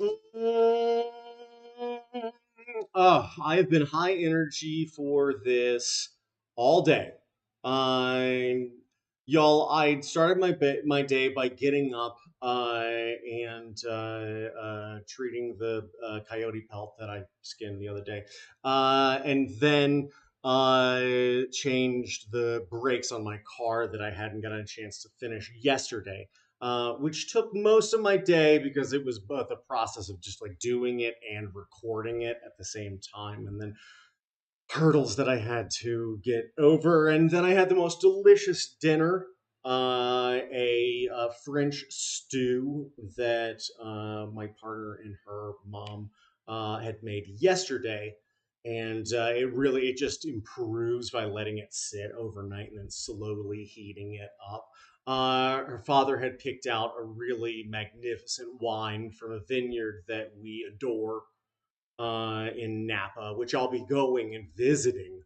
Mm, Oh, I have been high energy for this all day. I'm Y'all. I started my day by getting up and treating the coyote pelt that I skinned the other day, and then changed the brakes on my car that I hadn't gotten a chance to finish yesterday, which took most of my day because it was both a process of just like doing it and recording it at the same time, and then hurdles that I had to get over. And then I had the most delicious dinner, a French stew that my partner and her mom had made yesterday. And it just improves by letting it sit overnight and then slowly heating it up. Her father had picked out a really magnificent wine from a vineyard that we adore in Napa, which I'll be going and visiting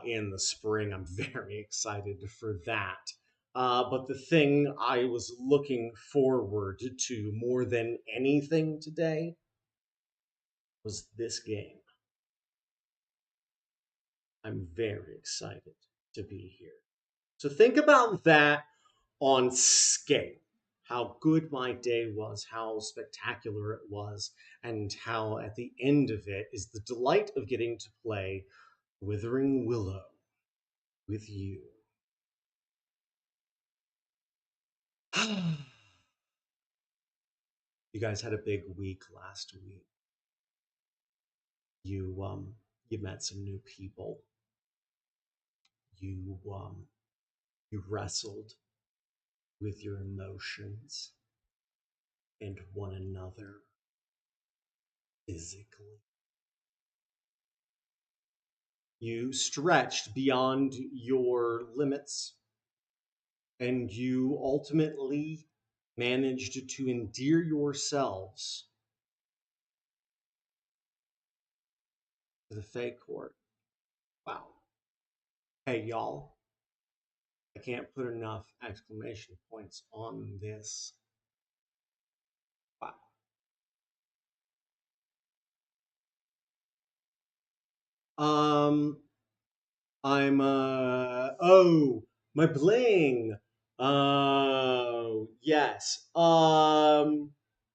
in the spring. I'm very excited for that. But the thing I was looking forward to more than anything today was this game. I'm very excited to be here. So think about that on scale. How good my day was, how spectacular it was, and how at the end of it is the delight of getting to play Withering Willow with you. You guys had a big week last week. You met some new people. You wrestled with your emotions and one another physically. You stretched beyond your limits, and you ultimately managed to endear yourselves to the Fey Court. Wow. Hey, y'all, I can't put enough exclamation points on this. Wow. Um, my bling. Oh, yes.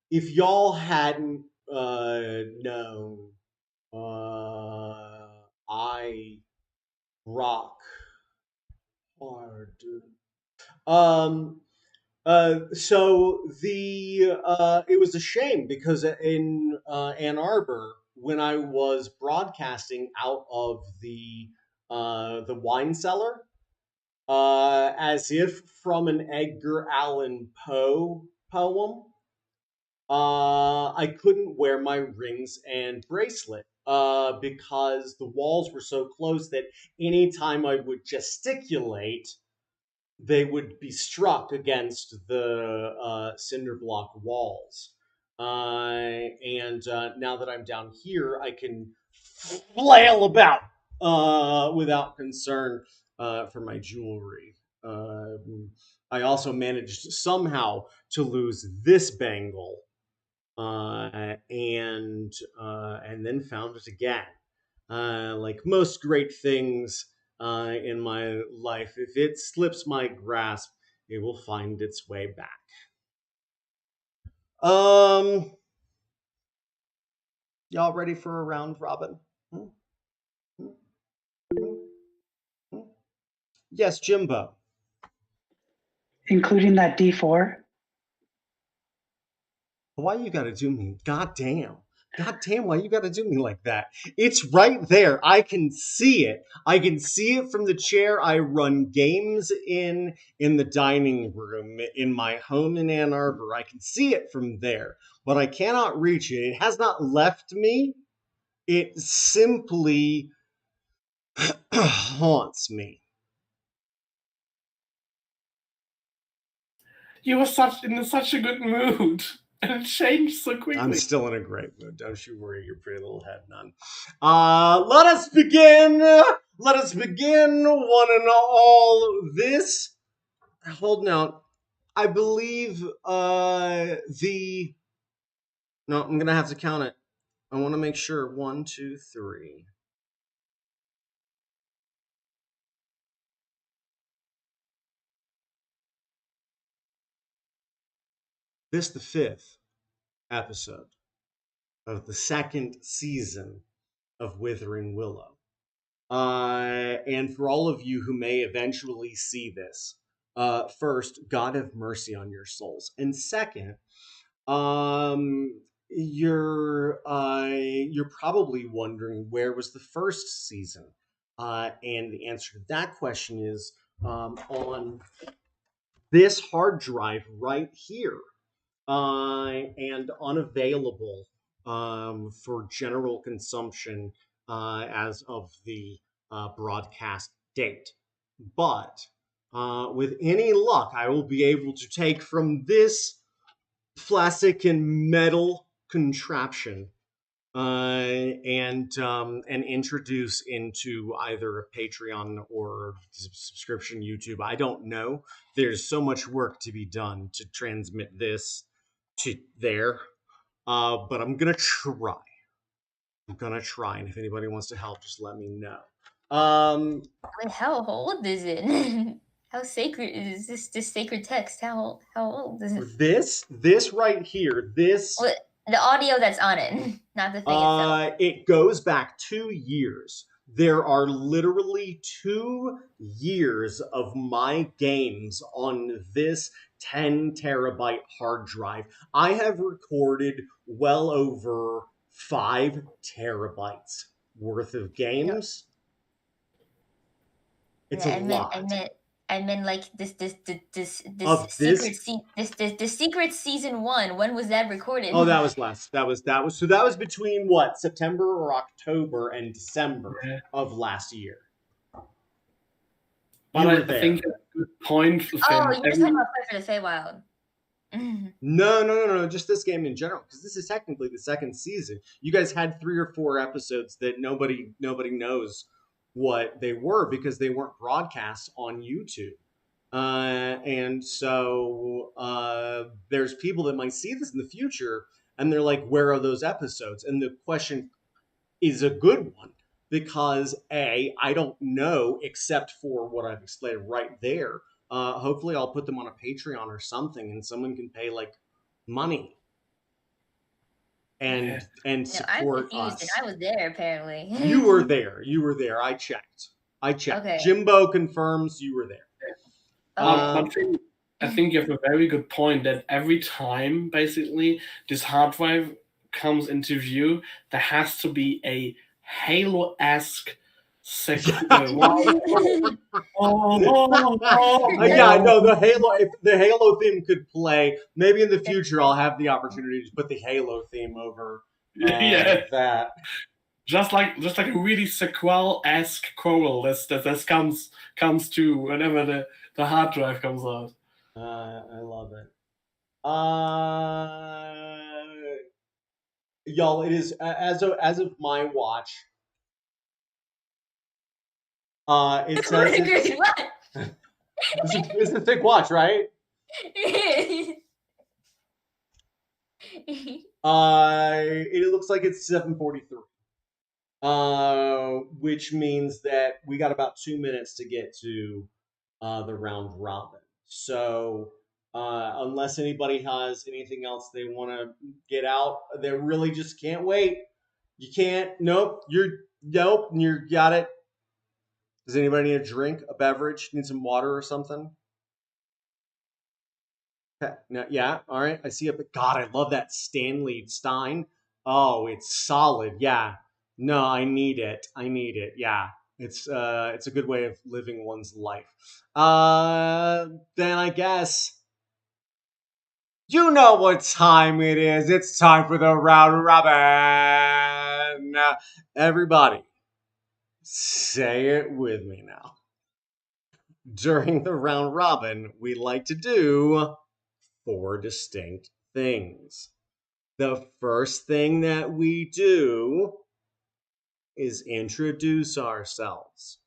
If y'all hadn't known, I rock hard. Um, so the it was a shame because in Ann Arbor, when I was broadcasting out of the wine cellar, as if from an Edgar Allan Poe poem, I couldn't wear my rings and bracelet because the walls were so close that anytime I would gesticulate, they would be struck against the cinder block walls. And now that I'm down here, I can flail about without concern for my jewelry. I also managed somehow to lose this bangle, and then found it again. Like most great things in my life, if it slips my grasp, it will find its way back. Um, y'all ready for a round robin? Hmm? Hmm? Hmm? Hmm? Yes, Jimbo. including that D4. Why you gotta do me? Goddamn. Goddamn, why you gotta do me like that? It's right there. I can see it. I can see it from the chair I run games in the dining room in my home in Ann Arbor. I can see it from there, but I cannot reach it. It has not left me. It simply haunts me. You were in such a good mood, and it changed so I'm quickly. still in a great mood. Don't you worry your pretty little head none. Let us begin. Let us begin one and all this. Hold now. I believe the No, I'm gonna have to count it. I want to make sure. 1, 2, 3. This the 5th episode of the 2nd season of Withering Willow. And for all of you who may eventually see this, first, God have mercy on your souls, and second, you're probably wondering where was the first season, and the answer to that question is on this hard drive right here, and unavailable for general consumption as of the broadcast date. But with any luck, I will be able to take from this plastic and metal contraption and introduce into either a Patreon or subscription YouTube. I don't know. There's so much work to be done to transmit this to there, but I'm gonna try. And if anybody wants to help, just let me know. Wait, how old is it? How sacred is this sacred text? How old is it? This right here, this Well, the audio that's on it, not the thing itself. it goes back 2 years. There are literally 2 years of my games on this 10 terabyte hard drive. I have recorded well over 5 terabytes worth of No, games. It's a lot. I meant like this Of secret this, this secret season one. When was that recorded? oh, that was last. That was between what, September or October and December Yeah. of last year. But You I were there. think a good point. Oh, you were talking about Fight for the Feywild. No. Just this game in general, because this is technically the 2nd season. You guys had 3 or 4 episodes that nobody knows what they were because they weren't broadcast on YouTube. And so there's people that might see this in the future, and they're like, "Where are those episodes?" And the question is a good one because I don't know except for what I've explained right there. Hopefully, I'll put them on a Patreon or something, and someone can pay like money and No, I'm support confused, us. and I was there apparently. You were there. You were there. I checked. Okay. Jimbo confirms you were there. Okay. I think you have a very good point that every time, basically, this hard drive comes into view, there has to be a Halo-esque Yeah, no, the Halo. If the Halo theme could play, maybe in the future I'll have the opportunity to put the Halo theme over yeah, that. just like a really sequel-esque choral that comes to whenever the hard drive comes out. I love it. Y'all, it is as of my watch. It says it's a thick watch, right? It looks like it's 7:43. Which means that we got about 2 minutes to get to the round robin. So unless anybody has anything else they want to get out, they really just can't wait. You can't. Nope. You got it. Does anybody need a drink, a beverage, need some water or something? Okay. No, yeah. All right. I see it. But God, I love that Stanley Stein. Oh, it's solid. Yeah. No, I need it. Yeah. It's a good way of living one's life. Then I guess you know what time it is. It's time for the round robin. Everybody, say it with me now. During the round robin, we like to do 4 distinct things. The first thing that we do is introduce ourselves.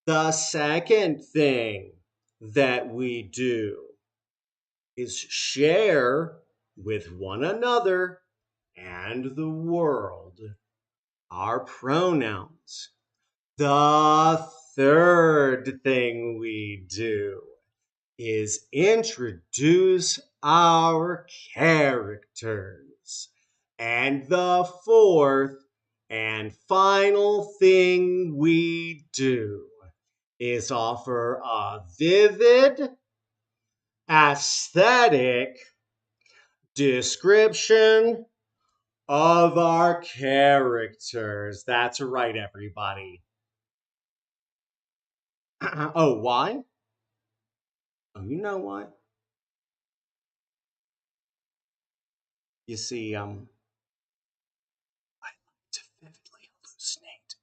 The second thing that we do is share with one another and the world are pronouns. The third thing we do is introduce our characters. And the fourth and final thing we do is offer a vivid, aesthetic description of our characters. That's right, everybody. Oh, why? Oh, you know why? You see, I like to vividly hallucinate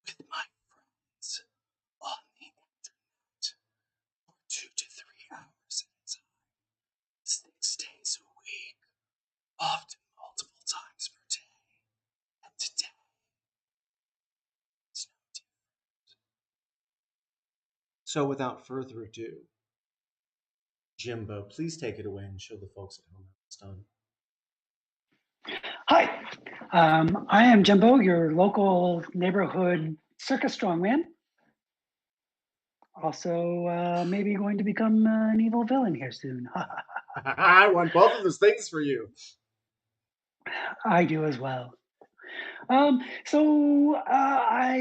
with my friends on the internet for 2 to 3 hours at a time, 6 days a week, often multiple times per day. And today is no different. So, without further ado, Jimbo, please take it away and show the folks at home how it's done. Hi, I am Jimbo, your local neighborhood circus strongman. Also, maybe going to become an evil villain here soon. I want both of those things for you. I do as well. I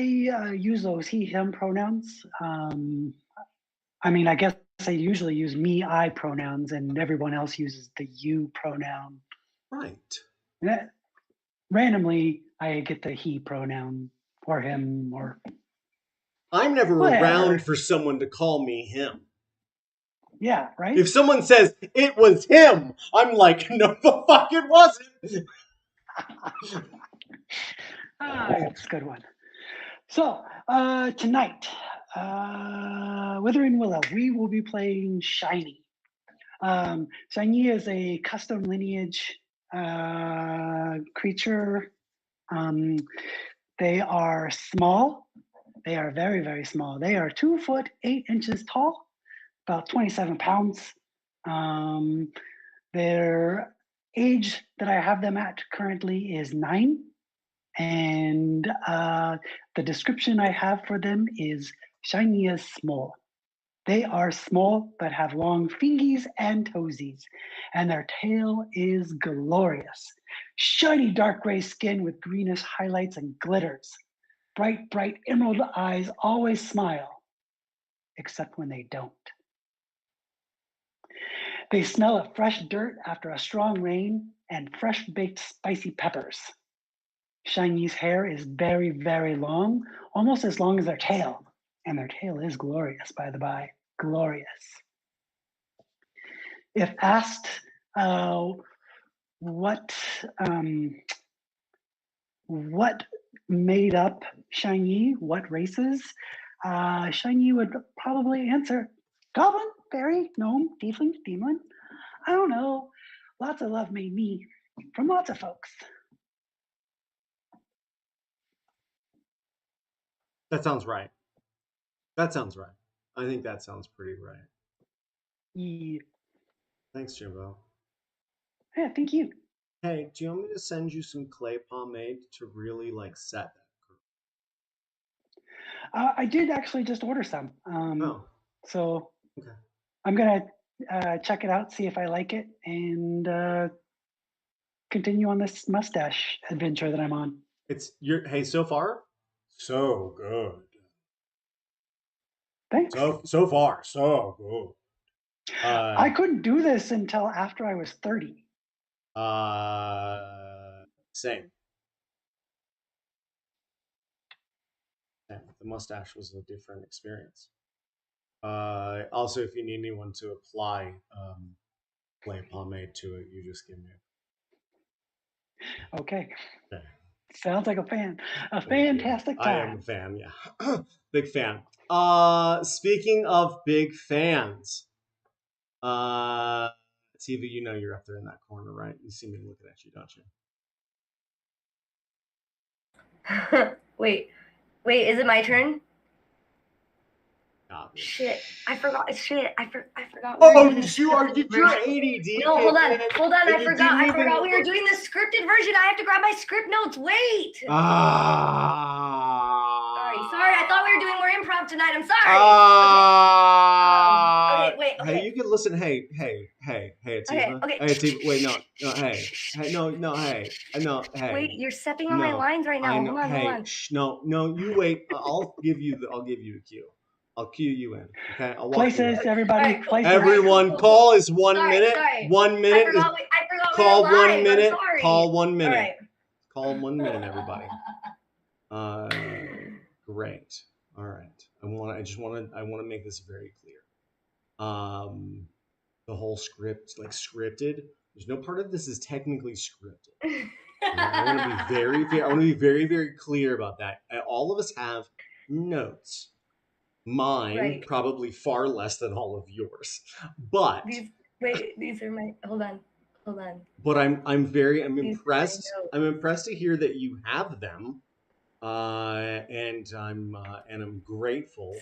use those he, him pronouns. I guess I usually use me, I pronouns, and everyone else uses the you pronoun. Right. Randomly, I get the he pronoun or him or I'm never whatever. around for someone to call me him. Yeah, right? If someone says it was him, I'm like, no, the fuck it wasn't. That's a good one. So, tonight, Withering Willow, we will be playing Shiny. Shiny is a custom lineage creature. They are small. They are very, very small. They are 2 foot 8 inches tall, about 27 pounds. Their age that I have them at currently is 9. And the description I have for them is Shiny is small. They are small but have long fingies and toesies, and their tail is glorious. Shiny dark gray skin with greenish highlights and glitters. Bright, bright emerald eyes always smile, except when they don't. They smell of fresh dirt after a strong rain and fresh baked spicy peppers. Shiny's hair is very, very long, almost as long as their tail. And their tail is glorious, by the by. Glorious. If asked what made up Shiny, what races, Shiny would probably answer Goblin, Fairy, Gnome, Tiefling, Demon. I don't know. Lots of love made me from lots of folks. That sounds right. That sounds right. I think that sounds pretty right. Yeah, Thanks, Jimbo. thank you. Hey, do you want me to send you some clay pomade to really set that curve? I did actually just order some. So Okay. I'm gonna check it out, see if I like it, and continue on this mustache adventure that I'm on. Hey, so far, so good. Thanks. So far, so good. I couldn't do this until after I was 30. Same. The mustache was a different experience. Also, if you need anyone to apply clay pomade to it, you just give me Okay. Okay. Sounds like a fantastic time. I am a fan, yeah. Big fan. Speaking of big fans, TV, you know you're up there in that corner, right? You see me looking at you, don't you? Wait, is it my turn? Copy. Shit, I forgot. Shit, I forgot. Oh, you're ADD. No, hold on. and I you forgot. didn't even We were look- doing the scripted version. I have to grab my script notes. Wait. Sorry. I thought we were doing more improv tonight. I'm sorry. Okay, wait. Okay. Hey, you can listen. Hey, Atiba. Okay. Hey, Atiba. Wait, no. Hey, hey. Wait, you're stepping on my lines right now. I know. Hold on. Shh, no, you wait. I'll give you a cue. I'll cue you in. Okay. I'll walk you Places, in. everybody. All right, cool. Places. Everyone, call is 1 minute. Sorry. 1 minute. I forgot Call we were live. 1 minute. I'm sorry. Call 1 minute. All right. Call 1 minute, everybody. Great. All right. I want to make this very clear. The whole script, like scripted. There's no part of this is technically scripted. I want to be very, very clear about that. All of us have notes. Mine Right. probably far less than all of yours, but these are my. Hold on. But I'm impressed. These are my notes. I'm impressed to hear that you have them, and I'm grateful.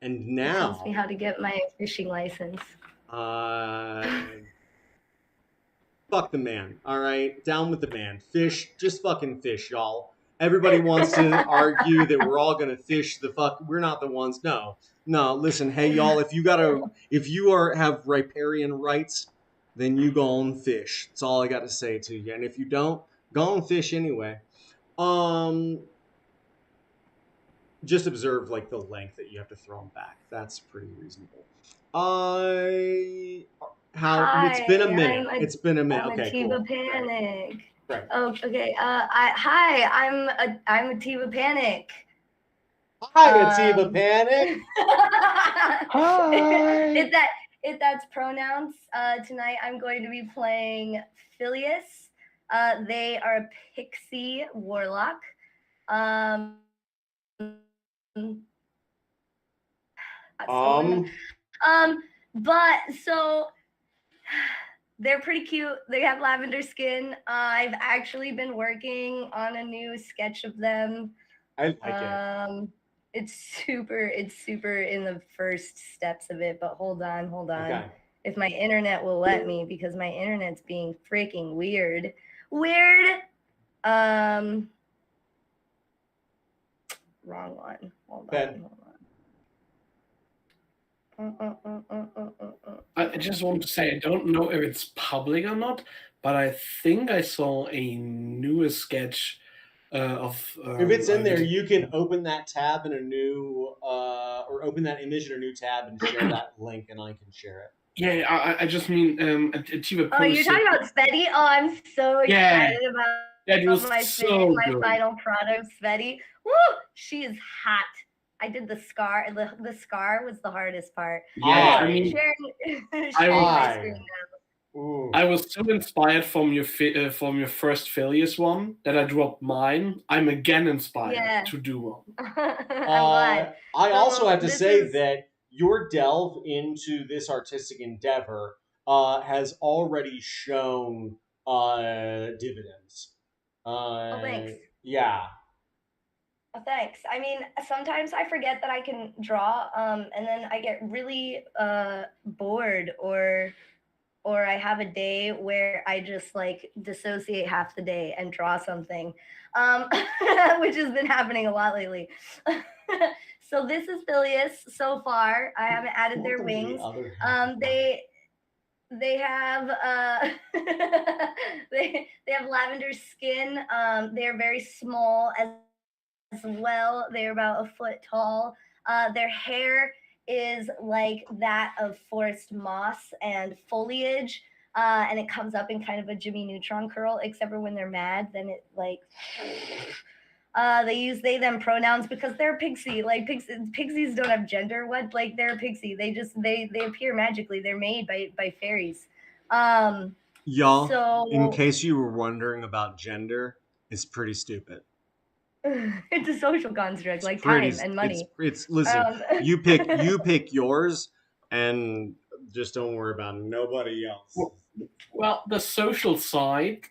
And It now, tells me how to get my fishing license. fuck the man. All right, down with the man. Fish, just fucking fish, y'all. Everybody wants to argue that we're all gonna fish the fuck. We're not the ones. No. Listen, hey y'all. If you have riparian rights, then you go on fish. That's all I got to say to you. And if you don't, go on fish anyway. Just observe like the length that you have to throw them back. That's pretty reasonable. It's been a minute. I'm Okay, Atiba cool. Panic. Right. Oh, okay. I'm Atiba Panic. Hi, Atiba Panic. Hi. If that's pronouns, tonight I'm going to be playing Phileas. They are a pixie warlock. But so they're pretty cute. They have lavender skin. I've actually been working on a new sketch of them. I like it. It's super in the first steps of it, but hold on. Okay. If my internet will let me, because my internet's being freaking weird. Wrong one. Hold on. I just want to say, I don't know if it's public or not, but I think I saw a newer sketch of. If it's in there, you can open that tab in a new, or open that image in a new tab and share that link, and I can share it. Yeah, I just mean Atiba posted. Oh, you're talking about Sveti? Oh, I'm so excited about that was my so good. final product, Sveti. Woo! She is hot. I did the scar. The scar was the hardest part. Yeah, I mean, sharing my screen now. Ooh. I was so inspired from your first Phileas one that I dropped mine. I'm again inspired to do one. I'm glad. I also have to say is... that your delve into this artistic endeavor has already shown dividends. Thanks. Yeah. Oh, thanks. I mean, sometimes I forget that I can draw, and then I get really bored, or I have a day where I just like dissociate half the day and draw something, which has been happening a lot lately. So this is Phileas so far. I haven't added their wings. They have they have lavender skin. They're very small as well. They're about a foot tall. Their hair is like that of forest moss and foliage, and it comes up in kind of a Jimmy Neutron curl, except for when they're mad, then it like they use they them pronouns because they're pixie. Like pixies don't have gender. What? Like they're a pixie. They appear magically. They're made by fairies. Y'all, so, in case you were wondering about gender, it's pretty stupid. It's a social construct, like time and money. It's listen. You pick yours, and just don't worry about nobody else. Well, the social side,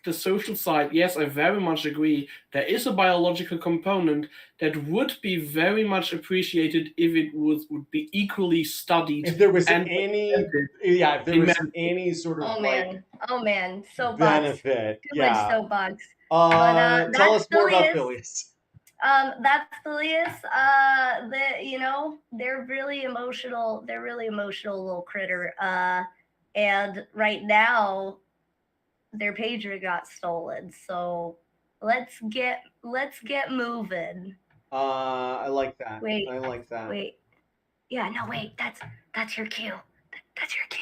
yes, I very much agree. There is a biological component that would be very much appreciated if it would be equally studied If there was and any, if there was any sort of Oh man, soapbox. benefit, Too much soapbox. Tell that's us more about Phileas. Phileas. That's Phileas. They're really emotional. They're really emotional little critter. And right now, their pager got stolen. So let's get moving. I like that. Wait. I like that. Wait. Yeah. No. Wait. That's your cue. That's your cue.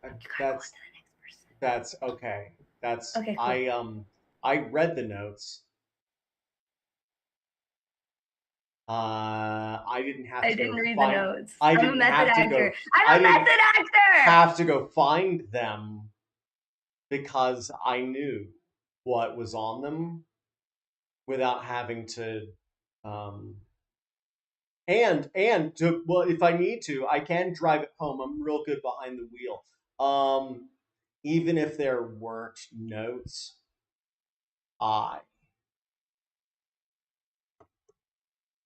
You gotta go on to the next person. That's okay. That's okay. Cool. I read the notes. I didn't have to. I didn't read the notes. I'm a method actor. I'm a method actor. Have to go find them because I knew what was on them without having to. And to, well, if I need to, I can drive it home. I'm real good behind the wheel. Even if there weren't notes, I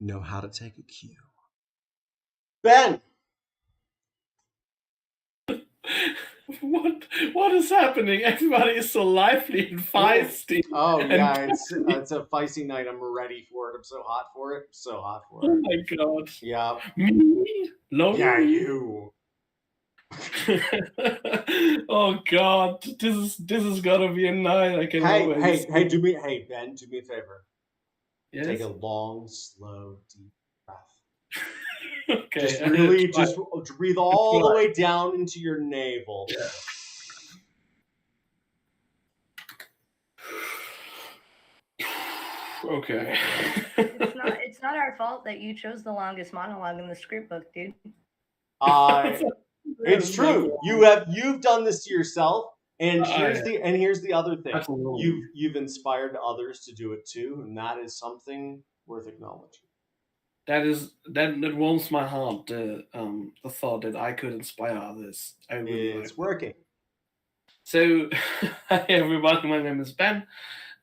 know how to take a cue. Ben! What is happening? Everybody is so lively and feisty. Oh yeah, it's a feisty night. I'm ready for it. I'm so hot for it. Oh my god. Yeah. Me? Yeah, you. Oh god, this is gonna be a night. I can always. Ben, do me a favor. Yes? Take a long, slow, deep breath. Okay. Just really, just breathe all the way down into your navel. Yeah. Okay. It's not our fault that you chose the longest monologue in the script book, dude. It's true. You've done this to yourself, and here's the other thing. Absolutely. You've inspired others to do it too, and that is something worth acknowledging. That warms my heart. The thought that I could inspire others. It's working. So, hi everybody. My name is Ben.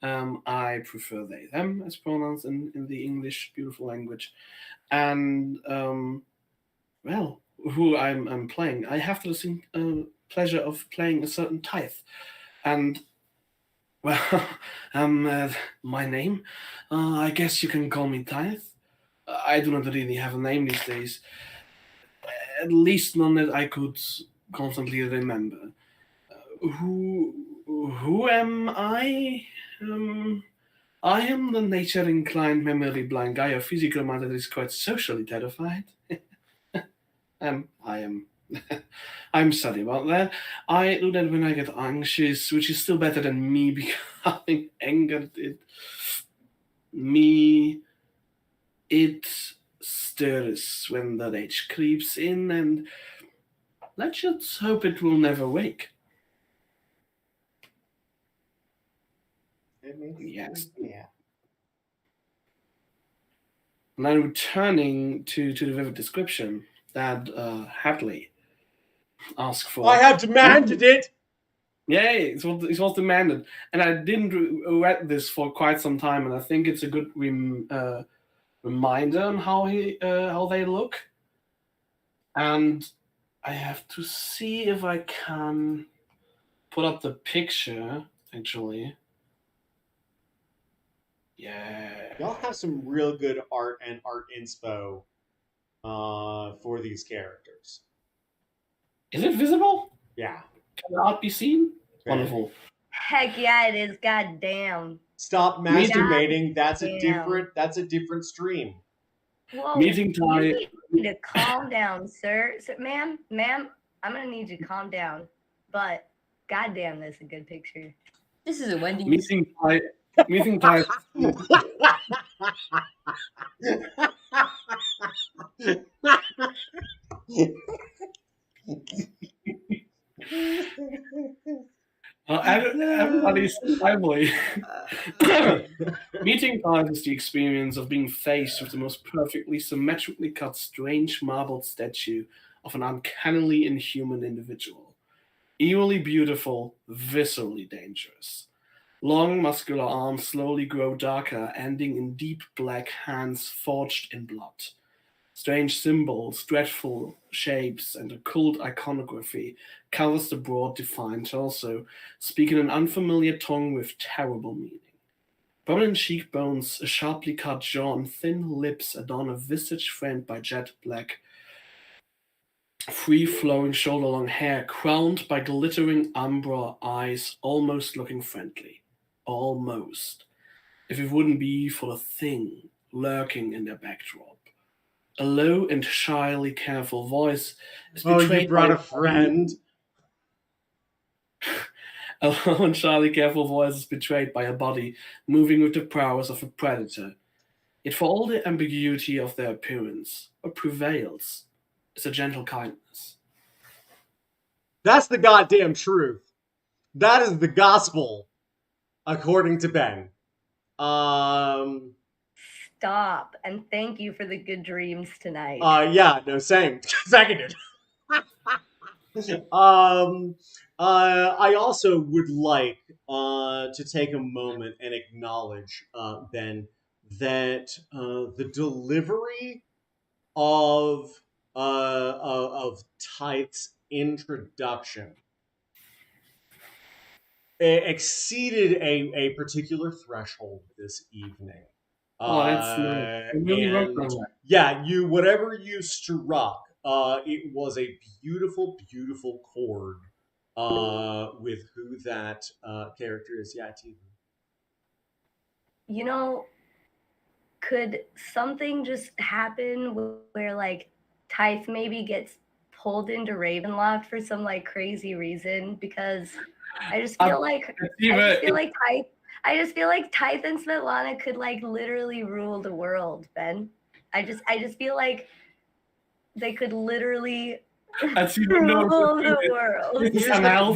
I prefer they them as pronouns in the English beautiful language, and well, who I'm playing. I have the distinct pleasure of playing a certain tithe, and well, my name. I guess you can call me Tithe. I do not really have a name these days. At least none that I could constantly remember. Who am I? I am the nature-inclined, memory-blind guy, a physical man that is quite socially terrified. I am. I'm sorry about that. I do that when I get anxious, which is still better than me becoming angered. It stirs when the rage creeps in, and let's just hope it will never wake. Yes. Yeah. Now returning to the vivid description that Hadley asked for. I have demanded it. Yay! It was demanded, and I didn't read this for quite some time, and I think it's a good reminder on how they look. And I have to see if I can put up the picture. Actually, yeah. Y'all have some real good art and art inspo for these characters. Is it visible? Yeah. Can the art be seen? Okay. Wonderful. Heck yeah, it is. Goddamn. Stop masturbating. That's a different stream. Whoa, Meeting time. You need to calm down, sir. Ma'am, I'm gonna need you to calm down. But goddamn, that's a good picture. This is a Wendy's. Meeting time. Everybody's lively. Meeting time is the experience of being faced with the most perfectly symmetrically cut, strange marble statue of an uncannily inhuman individual. Eerily beautiful, viscerally dangerous. Long, muscular arms slowly grow darker, ending in deep black hands forged in blood. Strange symbols, dreadful shapes, and occult iconography covers the broad, defined torso, speaking an unfamiliar tongue with terrible meaning. Prominent cheekbones, a sharply cut jaw, and thin lips adorn a visage framed by jet black, free-flowing shoulder-long hair, crowned by glittering umbra eyes, almost looking friendly. Almost. If it wouldn't be for the thing lurking in their backdrop. A low and shyly careful voice is Oh, betrayed you brought by a friend. A low and shyly careful voice is betrayed by a body moving with the prowess of a predator. Yet for all the ambiguity of their appearance, what prevails is a gentle kindness. That's the goddamn truth. That is the gospel, according to Ben. Stop, and thank you for the good dreams tonight. Yeah, no, same. Seconded. I also would like to take a moment and acknowledge, Ben, that the delivery of Tythe's introduction exceeded a particular threshold this evening. Oh, that's nice. You really worked on And that. yeah, whatever you struck, it was a beautiful, beautiful chord with who that character is. Yeah, Tifu. You know, could something just happen where like Tythe maybe gets pulled into Ravenloft for some like crazy reason? Because I just feel like I just feel like Tythe and Svetlana could like literally rule the world, Ben. I just feel like they could literally rule the world.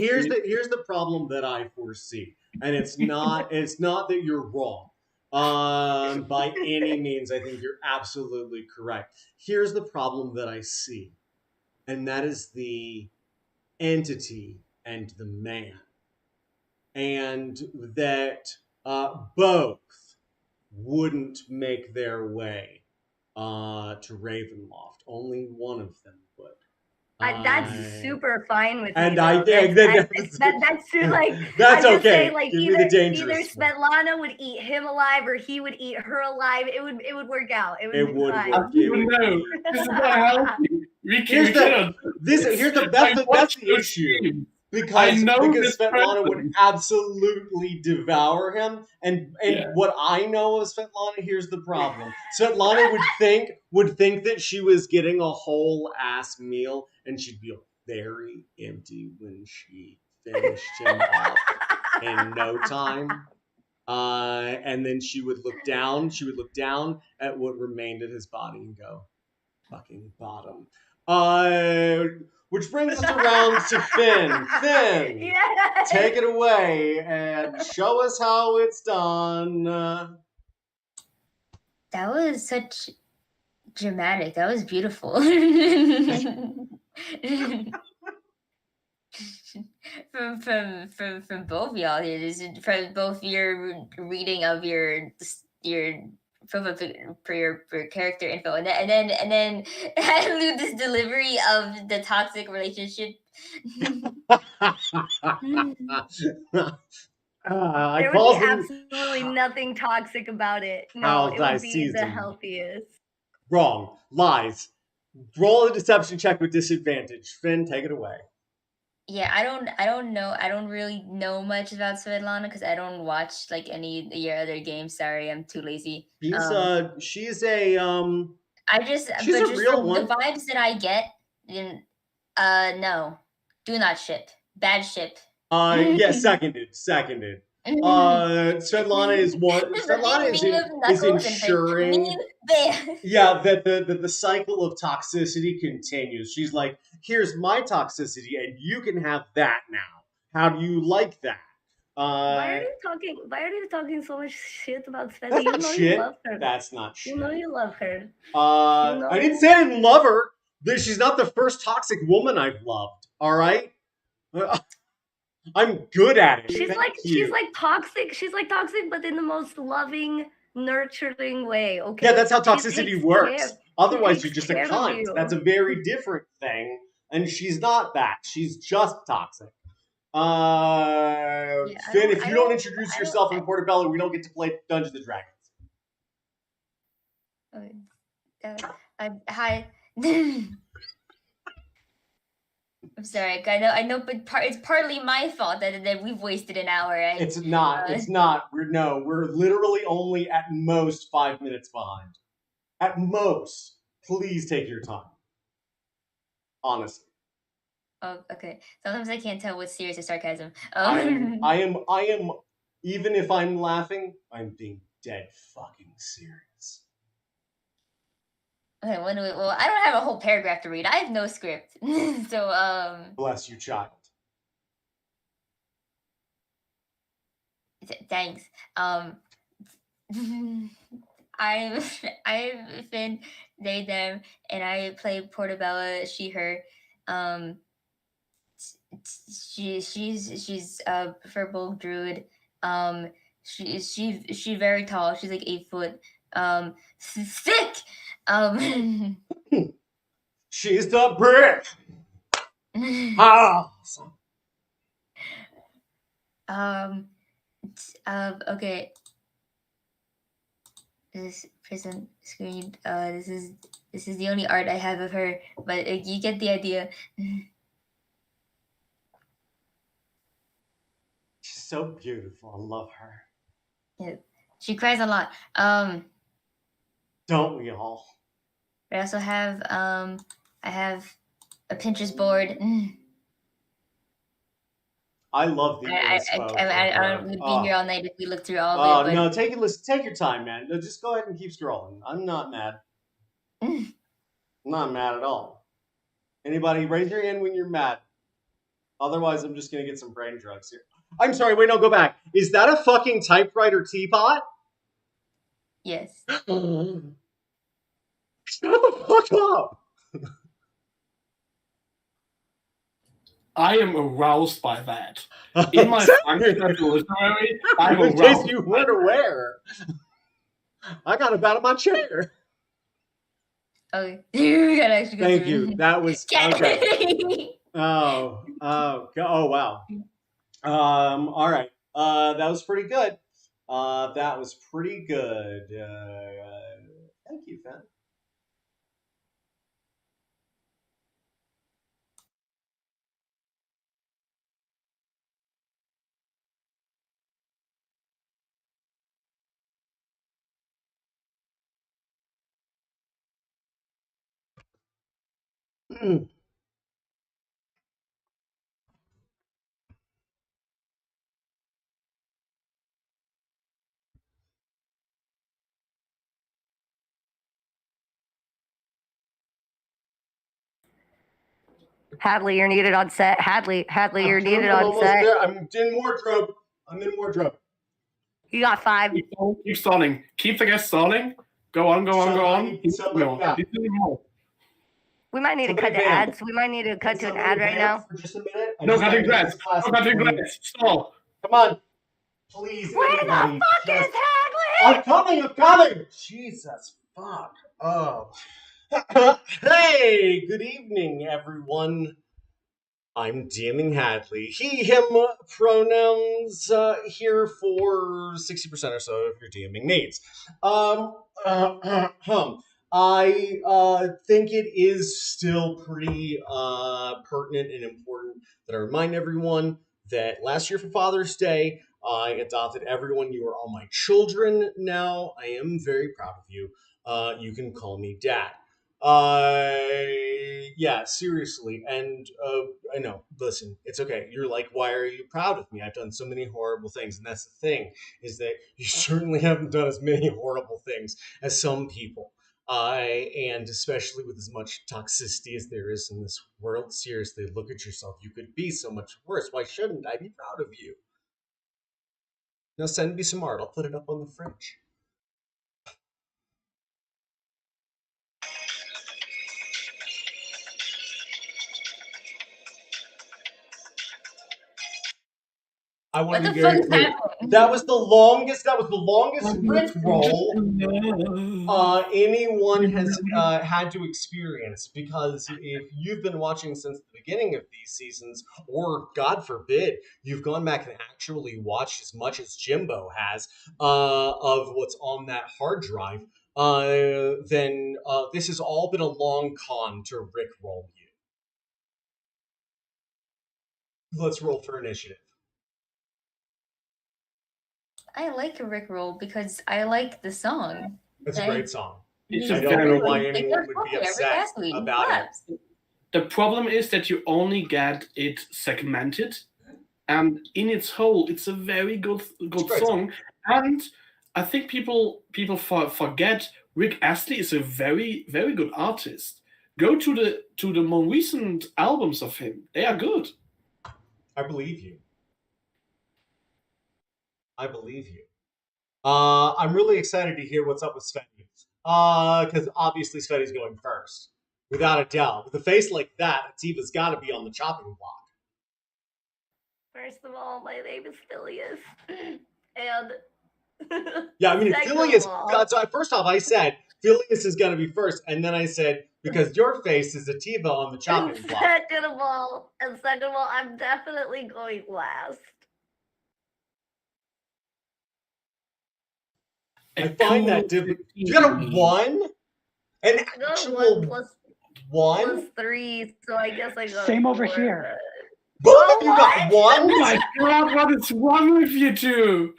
Here's the problem that I foresee, and it's not that you're wrong. By any means, I think you're absolutely correct. Here's the problem that I see, and that is the entity and the man, and that both wouldn't make their way to Ravenloft. Only one of them would. That's super fine with and me. I think that's true. Like that's I'm okay. just saying, like Give me the dangerous either Svetlana would eat him alive or he would eat her alive. It would work out. It would be fine. No, this is not healthy. Here's the issue. Because Svetlana would absolutely devour him, and what I know of Svetlana, here's the problem: Svetlana would think that she was getting a whole ass meal, and she'd be very empty when she finished him off in no time. And then she would look down at what remained of his body and go, "Fucking bottom." Which brings us around to Finn. Finn, yes. Take it away and show us how it's done. That was such dramatic. That was beautiful. from both y'all here, from both your reading of your profile for your character info, and then this delivery of the toxic relationship. There would be absolutely nothing toxic about it. No, it would be the healthiest. Wrong. Lies. Roll a deception check with disadvantage. Finn, take it away. Yeah, I don't know. I don't really know much about Svetlana because I don't watch like any of your other games. Sorry, I'm too lazy. She's a she's a real one. The vibes that I get, no, do not ship. Bad ship. Yeah, seconded. Svetlana is one. Svetlana is ensuring, that the cycle of toxicity continues. She's like, here's my toxicity, and you can have that now. How do you like that? Why are you talking so much shit about Svetlana? You know you love her. That's not shit. You know you love her. I didn't say I didn't love her. She's not the first toxic woman I've loved. All right. I'm good at it. She's Thank like you. she's like toxic. She's like toxic, but in the most loving, nurturing way. Okay. Yeah, that's how She toxicity takes works. care- Otherwise, takes you're just a care of cunt. you. That's a very different thing. And she's not that. She's just toxic. Finn, if you don't introduce yourself in Portobello, we don't get to play Dungeons and Dragons. Hi. I'm sorry. I know, but it's partly my fault that we've wasted an hour. It's not. It's not. We're literally only at most 5 minutes behind. At most. Please take your time. Honestly. Oh, okay. Sometimes I can't tell what's serious or sarcasm. I am. Even if I'm laughing, I'm being dead fucking serious. Okay, well, I don't have a whole paragraph to read. I have no script. So, Bless you, child. Thanks. I'm Finn, they, them, and I play Portobello, she, her. She's a purple druid. She's very tall. She's like 8 foot. Thick. She's the brick. Awesome. Okay. This prison screen. This is the only art I have of her, but you get the idea. She's so beautiful. I love her. Yeah, she cries a lot. Don't we all? I also have I have a Pinterest board. I love the I don't would be here all night if we looked through all of it. But... no, take your time, man. No, just go ahead and keep scrolling. I'm not mad. I'm not mad at all. Anybody, raise your hand when you're mad. Otherwise, I'm just gonna get some brain drugs here. I'm sorry, wait, no, go back. Is that a fucking typewriter teapot? Yes. Shut the fuck up! I am aroused by that. In my function as a literary, I'm in aroused. case you weren't aware, I got up out of my chair. Okay. You gotta actually go Thank through you. it. That was okay. Oh, wow. All right. That was pretty good. That was pretty good. Thank you, Finn. Hadley, you're needed on set. Hadley, you're needed I'm on almost set. there. I'm in wardrobe. You got 5. Keep stalling. Keep the guest stalling. Go on. Yeah. We might need to cut to ads. We might need to cut to an ad right now. For just a minute. No cutting grass. Stall. Come on. Please. Where the anybody, fuck is just- Hadley? I'm coming! Jesus, fuck. Oh. Hey, good evening, everyone. I'm DMing Hadley. He, him pronouns here for 60% or so of your DMing needs. I think it is still pretty pertinent and important that I remind everyone that last year for Father's Day, I adopted everyone. You are all my children now. I am very proud of you. You can call me Dad. Yeah, seriously. And I know, listen, it's okay. You're like, why are you proud of me? I've done so many horrible things. And that's the thing, is that you certainly haven't done as many horrible things as some people. And especially with as much toxicity as there is in this world, seriously, look at yourself. You could be so much worse. Why shouldn't I be proud of you? Now send me some art. I'll put it up on the fridge. I What want to the be fuck very is clear. happening? That was the longest Rick roll anyone has had to experience, because if you've been watching since the beginning of these seasons, or God forbid, you've gone back and actually watched as much as Jimbo has of what's on that hard drive, then this has all been a long con to Rickroll you. Let's roll for initiative. I like a Rickroll because I like the song. It's a great song. It's I a don't know very why good. anyone would be upset about it. The problem is that you only get it segmented, and in its whole, it's a very good song. And I think people forget Rick Astley is a very, very good artist. Go to the more recent albums of him; they are good. I believe you. I'm really excited to hear what's up with Sveti. Because obviously Sveti's going first. Without a doubt. With a face like that, Ativa's got to be on the chopping block. First of all, my name is Phileas. And yeah, I mean, second Phileas. of all- So first off, I said Phileas is going to be first, and then I said because your face is Ativa on the chopping block. Second of all, I'm definitely going last. I find that difficult. You got a 1? An I got actual 1? plus 3, so I guess I got Same over 4, here. Both of you got 1? Oh my god, what is wrong with you two?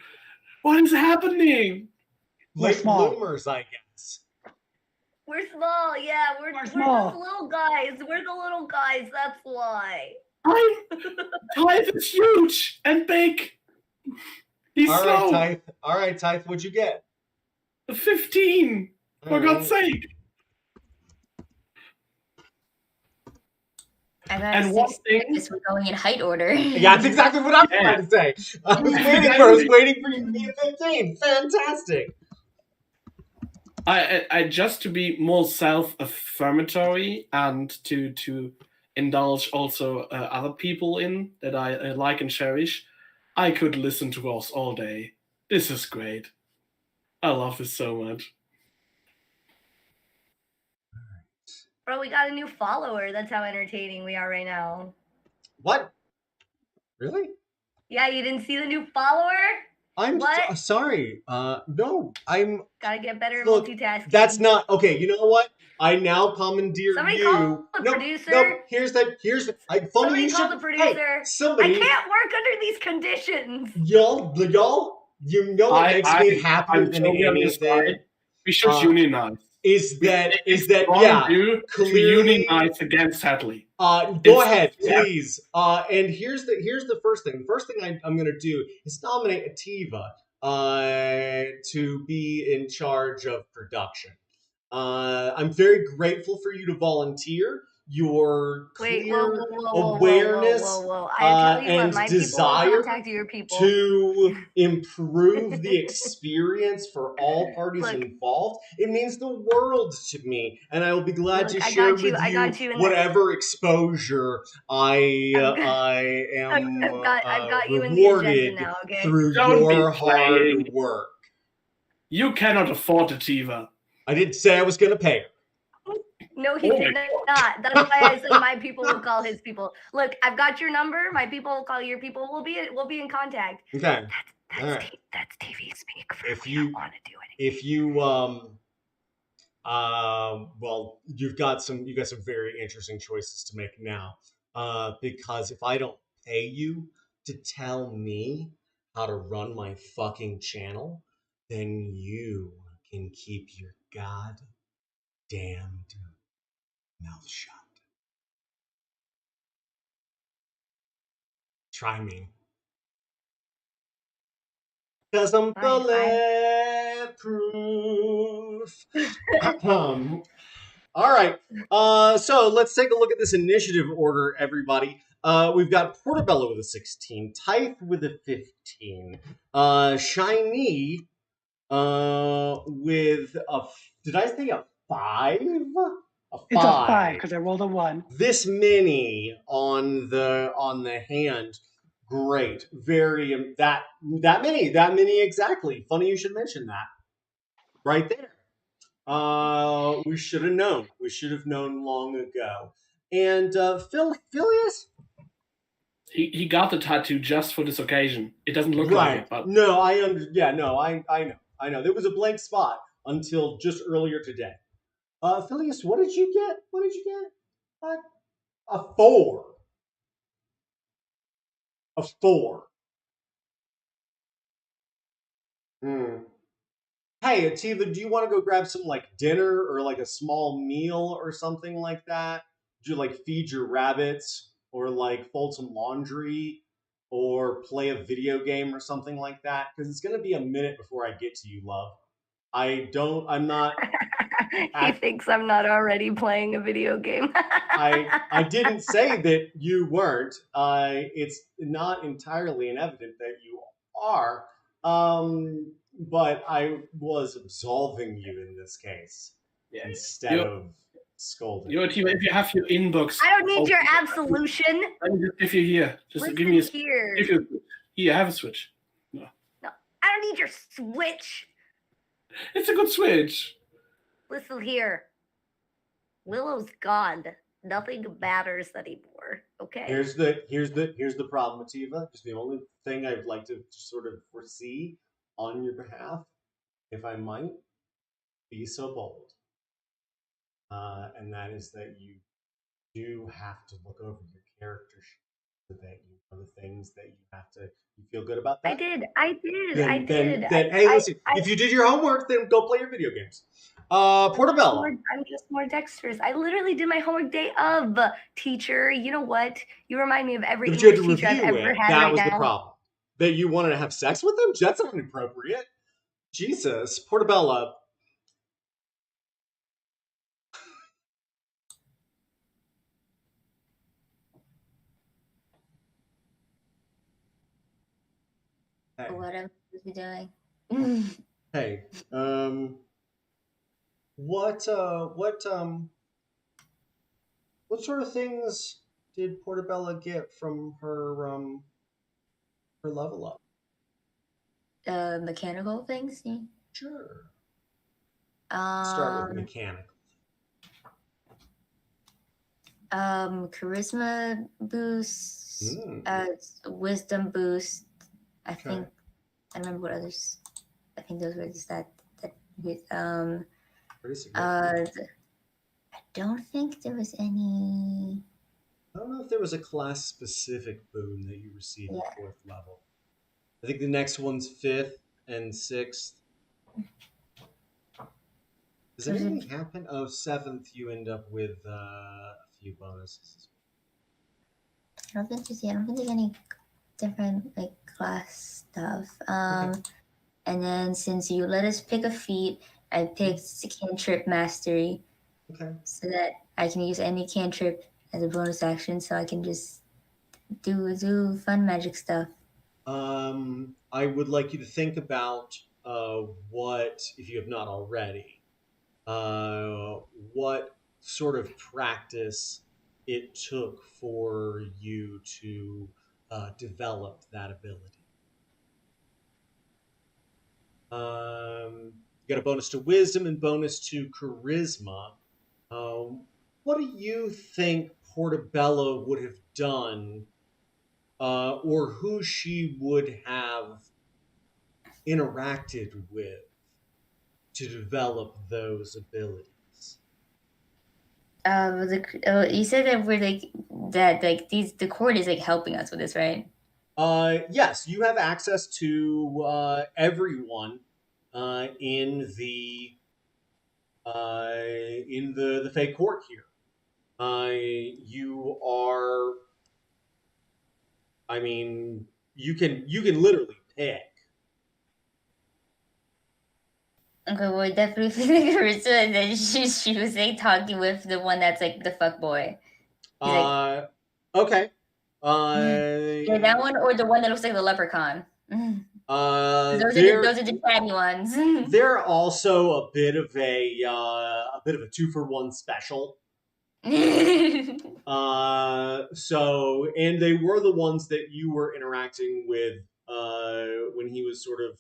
What is happening? We're Late small. bloomers, I guess. We're small, yeah. We're small. just little guys. We're the little guys, that's why. Tythe is huge and big. He's slow. All right, Tythe, what'd you get? 15. For God's sake. I got And a one 6 thing- because we're going in height order. Yeah, that's exactly what I'm trying to say. I was waiting for you to be a 15. Fantastic. I just to be more self-affirmatory and to indulge also other people in that I like and cherish. I could listen to us all day. This is great. I love this so much. Bro, we got a new follower. That's how entertaining we are right now. What? Really? Yeah, you didn't see the new follower? I'm What? sorry. No, I'm. Gotta get better at Look, multitasking. That's not okay. You know what? I now commandeer Somebody you. call the Nope, producer. Nope. Here's the. Funny Somebody you call should. the producer. Hey, somebody. I can't work under these conditions. Y'all. You know what makes me happier I'm than totally on your anything side. We should unionize. is that All yeah. do Clearly, to unionize against Hadley. Go ahead, please. And here's the first thing. The first thing I'm going to do is nominate Ativa to be in charge of production. I'm very grateful for you to volunteer. Your clear awareness I tell you and what, my desire people will contact your people. to improve the experience for all parties Look. involved. It means the world to me, and I will be glad Look, to I share got you- with I you got you in whatever exposure I am I've got you in the rewarded agenda now, okay? through Don't be your hard playing. work. You cannot afford Ativa. I didn't say I was going to pay her. No, he Oh did my not. That's why I said my people will call his people. Look, I've got your number. My people will call your people. We'll be in contact. Okay. That's All right. that's TV speak for If we you- don't want to do anything. If you well, you've got some very interesting choices to make now. Because if I don't pay you to tell me how to run my fucking channel, then you can keep your goddamned mouth shut. Try me. Cause I'm Fine, bulletproof. All right. So let's take a look at this initiative order, everybody. We've got Portobello with a 16, Tythe with a 15, Shiny with a. Did I say a 5? It's a 5 because I rolled a 1. This many on the hand. Great. Very that many exactly. Funny you should mention that. Right there. We should have known. We should have known long ago. And Phileas? He got the tattoo just for this occasion. It doesn't look like Right. it, but No, I I know. There was a blank spot until just earlier today. Phileas, what did you get? What did you get? A 4. A 4. Hmm. Hey, Ativa, do you want to go grab some like dinner or like a small meal or something like that? Do you like feed your rabbits or like fold some laundry or play a video game or something like that? Because it's gonna be a minute before I get to you, love. I'm not He I thinks I'm not already playing a video game. I didn't say that you weren't. It's not entirely evident that you are. But I was absolving you in this case yeah, instead you're of scolding. you're a team. If you have your inbox, I don't need your open, absolution. let me just give you here. Just Listen give me a here. give you a switch. Here, have a switch. No. No, I don't need your switch. It's a good switch. Listen here. Willow's gone. Nothing matters anymore. Okay. Here's the problem, Ativa. Just the only thing I'd like to sort of foresee on your behalf, if I might be so bold, and that is that you do have to look over your character sheet so that you know the things that you feel good about that. I did. I did. Hey, listen, if you did your homework, then go play your video games. Portobello. I'm just more dexterous. I literally did my homework day of, teacher. You know what? You remind me of every But you had English to teacher I've review ever it. had That right was the now. problem. That you wanted to have sex with him? That's not inappropriate. Jesus, Portobello. Hey. What am I doing? Hey, what sort of things did Portobello get from her level up? Mechanical things. Yeah. Sure. Start with Um, mechanical. charisma boost, wisdom boost. I Okay. think I remember what others. I think those were just that with Pretty significant. I don't think there was any. I don't know if there was a class specific boon that you received Yeah. at 4th level. I think the next one's 5th and 6th. Does There's a- anything happen? Oh, 7th, you end up with a few bonuses. I don't think there's any different like class stuff. And then since you let us pick a feat, I picked cantrip mastery, Okay. so that I can use any cantrip as a bonus action, so I can just do fun magic stuff. I would like you to think about what, if you have not already, what sort of practice it took for you to develop that ability. You got a bonus to wisdom and bonus to charisma. What do you think Portobello would have done, or who she would have interacted with to develop those abilities? You said that we're the court is like helping us with this, right? Yes, you have access to everyone in the fake court here. You are. I mean, you can literally pick. Okay, well, definitely the Carissa, and then she was like talking with the one that's like the fuck boy. He's Okay. Yeah, that one or the one that looks like the leprechaun. Those are the chatty ones. They're also a bit of a 2-for-1 special. So, and they were the ones that you were interacting with when he was sort of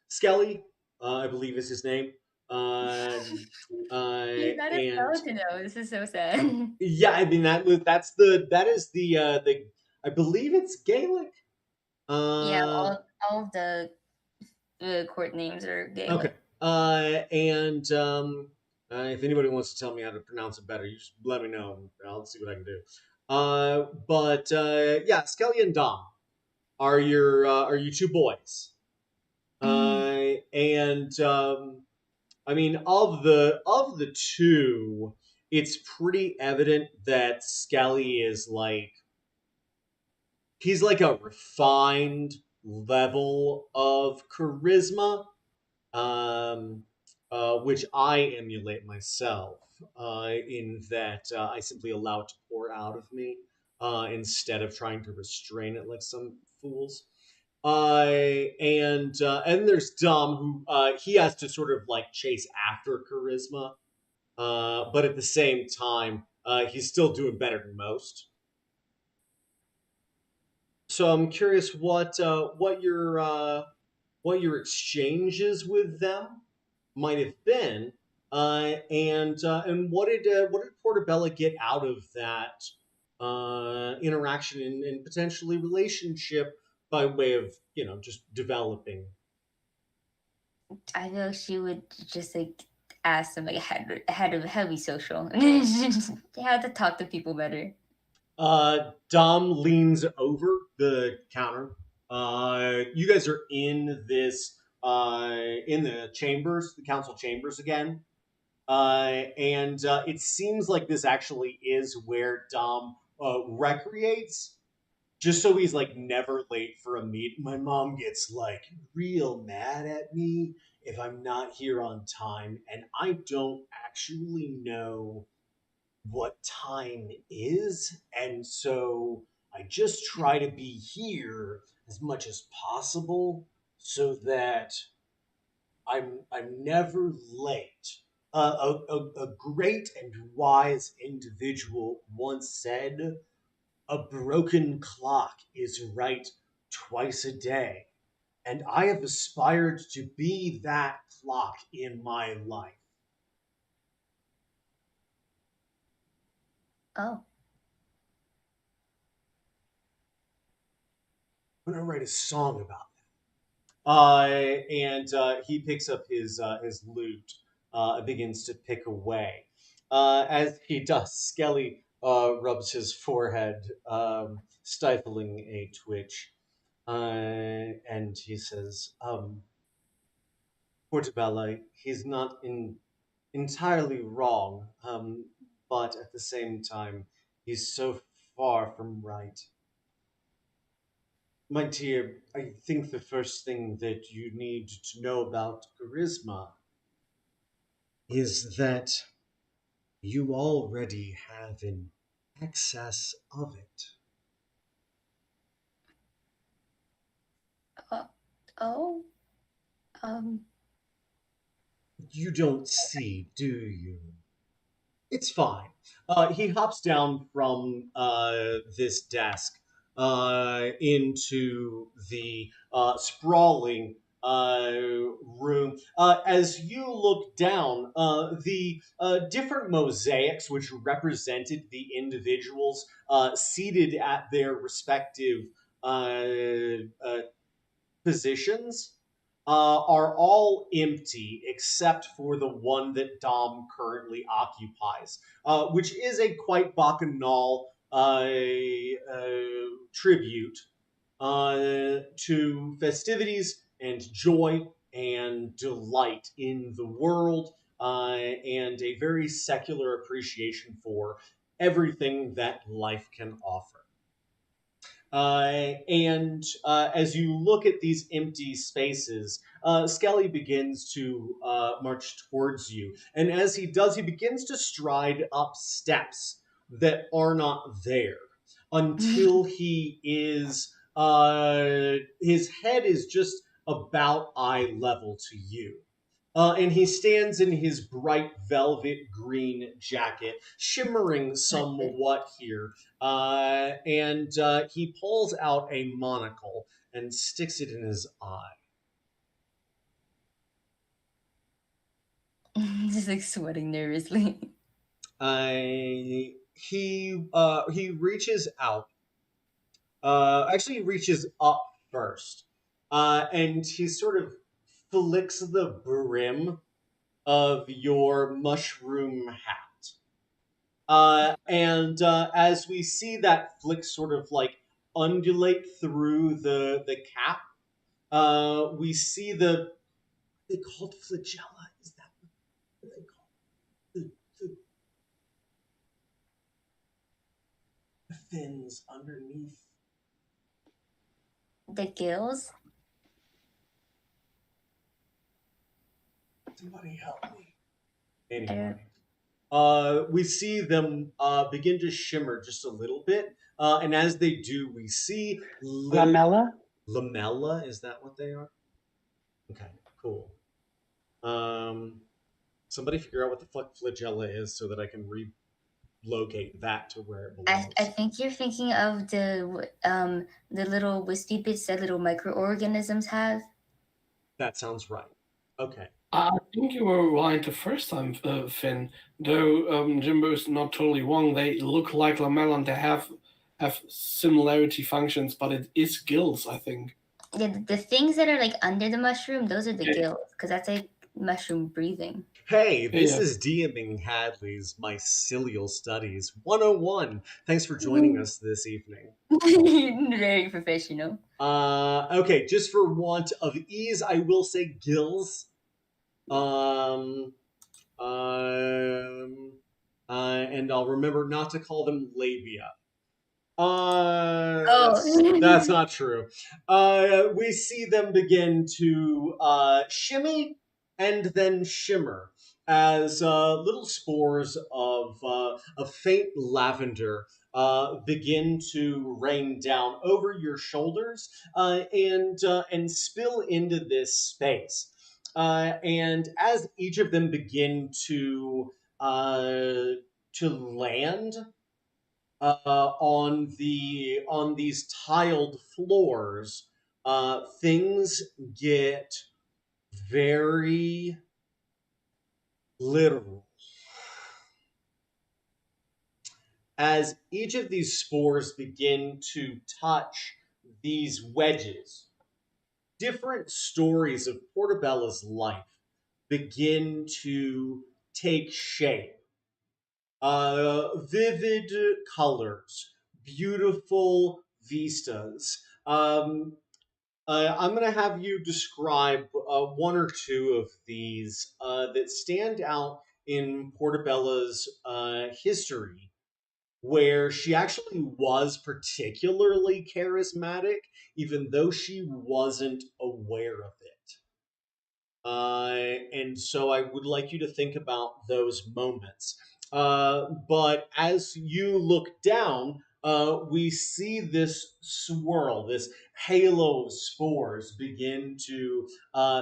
Skelly, I believe is his name. Um, He's not a and skeleton though. This is so sad. yeah, I mean that is the I believe it's Gaelic. Yeah, Uh, all of the court names are okay. Gaelic. And if anybody wants to tell me how to pronounce it better, you just let me know. And I'll see what I can do. But yeah, Skelly and Dom are you two boys? And I mean, of the two, it's pretty evident that Skelly is like he's like a refined level of charisma, um, which I emulate myself, in that I simply allow it to pour out of me instead of trying to restrain it like some fools. And there's Dom, who he has to sort of like chase after charisma, but at the same time, he's still doing better than most. So I'm curious what your exchanges with them might have been, and what did Portobello get out of that interaction and potentially relationship by way of just developing. I know she would just like ask them like how to be social, how to talk to people better. Dom leans over the counter. You guys are in the chambers, the council chambers again. And it seems like this actually is where Dom recreates, just so he's like never late for a meet. My mom gets like real mad at me if I'm not here on time, and I don't actually know what time is, and so I just try to be here as much as possible so that I'm never late. A great and wise individual once said, "A broken clock is right twice a day," and I have aspired to be that clock in my life. Oh, I'm gonna write a song about and he picks up his lute, begins to pick away. As he does, Skelly rubs his forehead, stifling a twitch, and he says, "Portobello, he's not entirely wrong, but at the same time, he's so far from right." My dear, I think the first thing that you need to know about charisma is that you already have an excess of it. uh, oh, um, You don't see, do you? It's fine. He hops down from this desk into the sprawling room. As you look down, the different mosaics which represented the individuals seated at their respective uh, positions are all empty except for the one that Dom currently occupies, which is a quite bacchanal tribute to festivities and joy and delight in the world, and a very secular appreciation for everything that life can offer. And as you look at these empty spaces, Skelly begins to march towards you. And as he does, he begins to stride up steps that are not there until he is, his head is just about eye level to you. And he stands in his bright velvet green jacket, shimmering somewhat here. And he pulls out a monocle and sticks it in his eye. Just like sweating nervously. He reaches out. Actually, he reaches up first, and he sort of flicks the brim of your mushroom hat. And as we see that flick sort of like undulate through the cap, we see they called flagella. Is that what they call the fins underneath? The gills? Somebody help me. I don't- Anyway, we see them begin to shimmer just a little bit, and as they do, we see Lamella? lamella. Is that what they are? Okay, cool. Um, Somebody figure out what the fuck flagella is so that I can relocate that to where it belongs. I think you're thinking of the little wispy bits that little microorganisms have. That sounds right. Okay. I think you were right the first time, Finn. Though Jimbo's not totally wrong. They look like lamella and they have similarity functions, but it is gills, I think. Yeah, the things that are like under the mushroom, those are the Yeah. gills, because that's like mushroom breathing. Hey, this Yeah. is DMing Hadley's Mycelial Studies 101. Thanks for joining us this evening. Very professional. Okay, just for want of ease, I will say gills. And I'll remember not to call them labia. That's not true. We see them begin to shimmy and then shimmer as little spores of faint lavender begin to rain down over your shoulders and spill into this space. And as each of them begin to land on these tiled floors, things get very literal. As each of these spores begin to touch these wedges, different stories of Portobella's life begin to take shape. Vivid colors, beautiful vistas. I'm going to have you describe one or two of these that stand out in Portobella's history, where she actually was particularly charismatic, even though she wasn't aware of it. And so I would like you to think about those moments. But as you look down, we see this swirl, this halo of spores begin to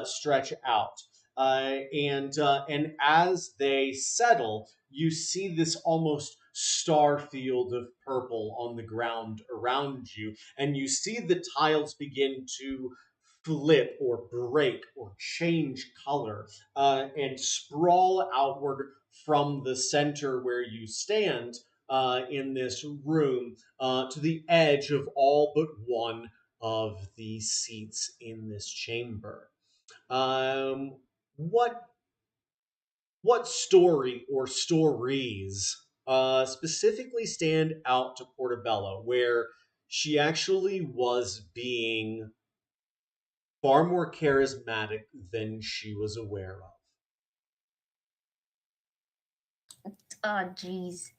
stretch out. And as they settle, you see this almost star field of purple on the ground around you, and you see the tiles begin to flip or break or change color and sprawl outward from the center where you stand in this room to the edge of all but one of the seats in this chamber. Um, what what story or stories specifically stand out to Portobello where she actually was being far more charismatic than she was aware of? Oh, jeez.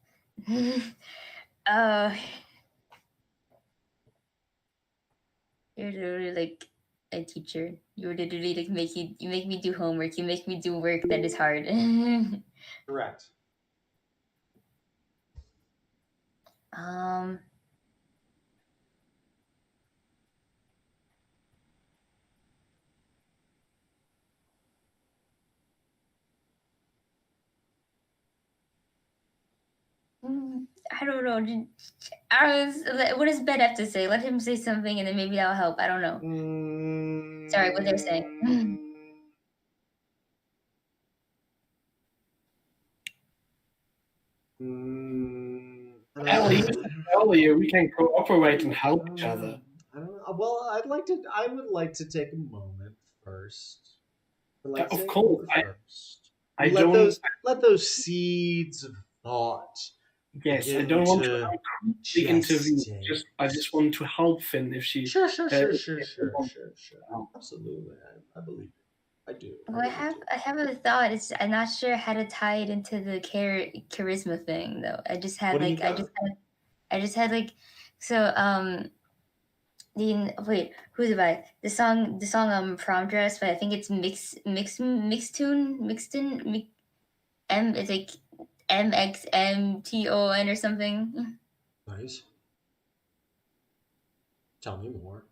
uh, you're literally like a teacher. You're literally like you make me do homework. You make me do work that is hard. Correct. um, I don't know. What does Ben have to say? Let him say something, and then maybe that'll help. I don't know. Sorry, what they're saying. Ellie, earlier we can cooperate and help each other. I don't know. Well, I would like to take a moment first. Of course, I let don't. let those seeds of thought. Yes, I begin don't want to to the interview. gestate. I just want to help Finn if she. Sure. wants Absolutely, I believe it. I do. Well, I have a thought. I'm not sure how to tie it into the charisma thing though. I just had What do you like got? I just had like so wait, who's it by? The song Prom Dress, but I think it's Mixton it's like MXMTON or something. Nice. Tell me more.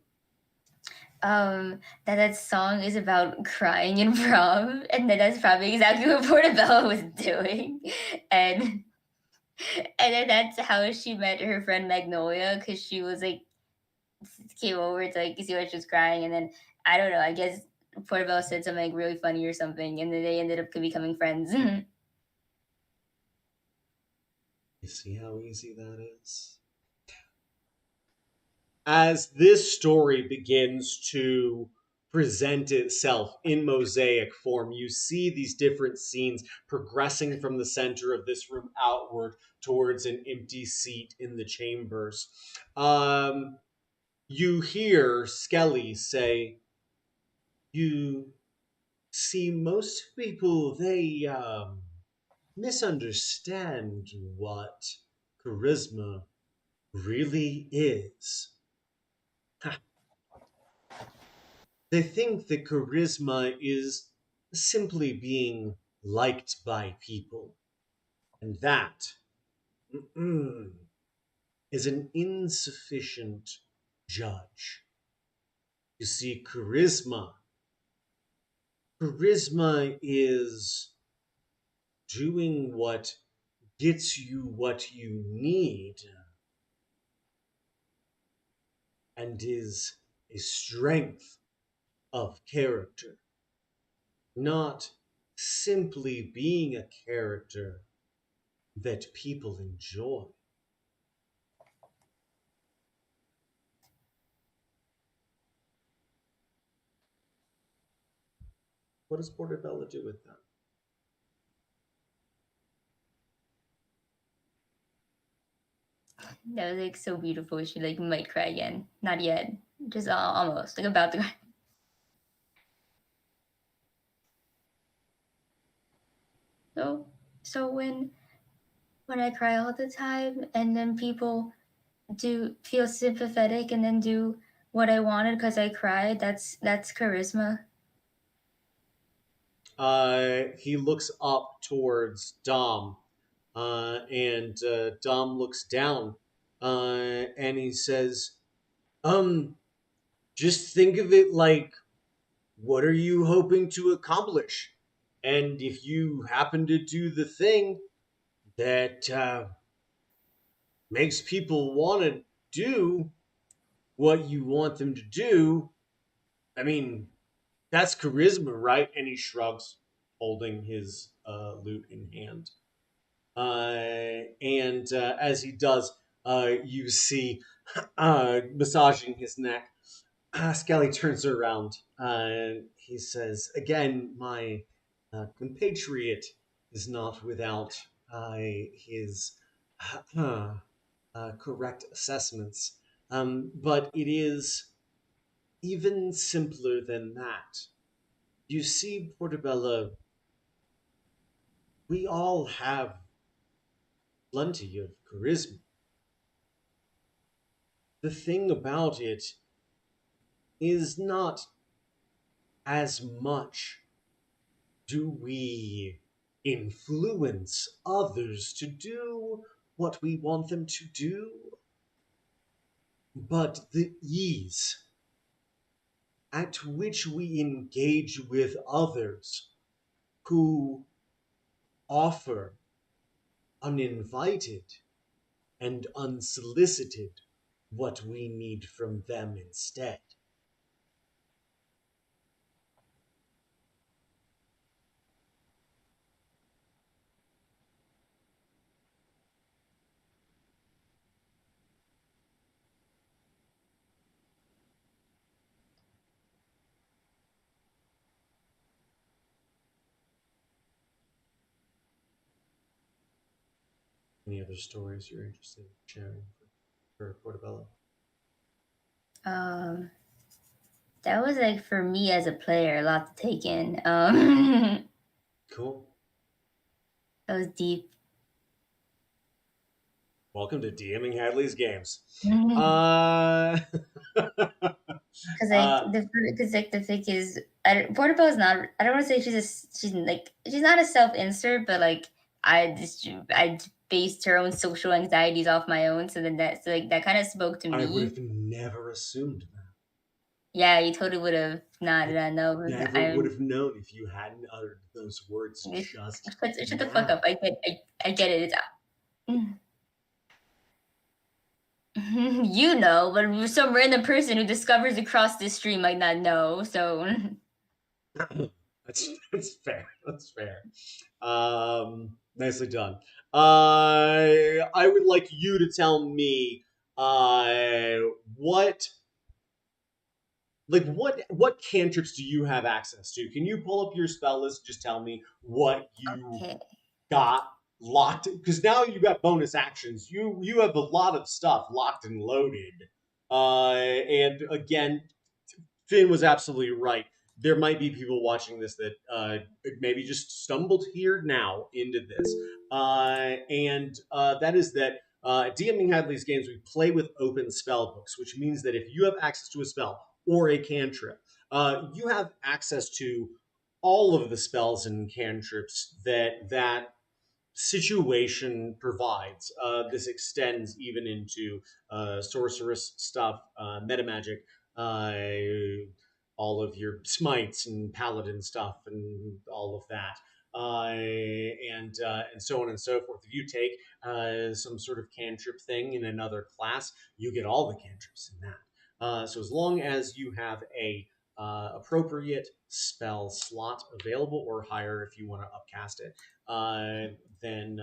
That song is about crying in prom, and that's probably exactly what Portobello was doing, and then that's how she met her friend Magnolia, because she was like came over to like see why she was crying, and then I don't know, I guess Portobello said something like really funny or something, and then they ended up becoming friends. You see how easy that is? As this story begins to present itself in mosaic form, you see these different scenes progressing from the center of this room outward towards an empty seat in the chambers. You hear Skelly say, "You see, most people, they misunderstand what charisma really is. They think that charisma is simply being liked by people, and that is an insufficient judge. You see, charisma is doing what gets you what you need and is a strength of character, not simply being a character that people enjoy." What does Portobello do with that? That was like so beautiful. She like might cry again. Not yet. Just almost like about to cry. So when I cry all the time, and then people do feel sympathetic and then do what I wanted because I cried, that's charisma. He looks up towards Dom, and Dom looks down, and he says, just think of it like, what are you hoping to accomplish? And if you happen to do the thing that makes people want to do what you want them to do, I mean, that's charisma, right? And he shrugs, holding his lute in hand. And as he does, you see massaging his neck. Skelly turns around. He says, "Again, my compatriot is not without his correct assessments, but it is even simpler than that. You see, Portobello, we all have plenty of charisma. The thing about it is not as much do we influence others to do what we want them to do, but the ease at which we engage with others who offer uninvited and unsolicited what we need from them instead. Any other stories you're interested in sharing for Portobello? That was like for me as a player, a lot to take in. Cool. That was deep. Welcome to DMing Hadley's Games. Because Uh, the thing is, Portobello is not. I don't want to say she's not a self-insert, but like I based her own social anxieties off my own. So then that kind of spoke to I would me. have never assumed that. Yeah, you totally would have not. I know. Never would have known if you hadn't uttered those words just Shut the fuck up. I get it. It's you know, but some random person who discovers across this stream might not know. So That's fair. That's fair. Nicely done. I would like you to tell me what cantrips do you have access to? Can you pull up your spell list and just tell me what you okay. got locked? Because now you got bonus actions. You have a lot of stuff locked and loaded. And again, Finn was absolutely right. There might be people watching this that maybe just stumbled here now into this. And that is that DMing Hadley's Games, we play with open spell books, which means that if you have access to a spell or a cantrip, you have access to all of the spells and cantrips that situation provides. This extends even into sorceress stuff, meta magic, all of your smites and paladin stuff, and all of that. And so on and so forth. If you take some sort of cantrip thing in another class, you get all the cantrips in that. So as long as you have a appropriate spell slot available or higher if you want to upcast it, then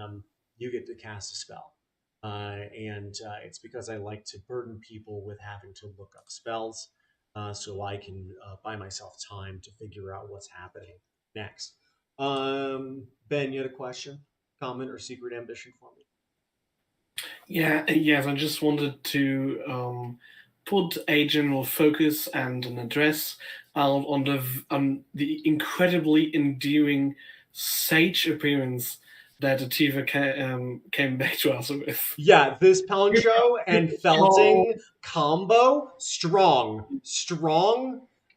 you get to cast a spell. And it's because I like to burden people with having to look up spells so I can buy myself time to figure out what's happening next. Ben, you had a question, comment, or secret ambition for me? Yes, I just wanted to put a general focus and an address on the incredibly endearing sage appearance that Ativa came back to us with. Yeah, this poncho and felting combo, strong.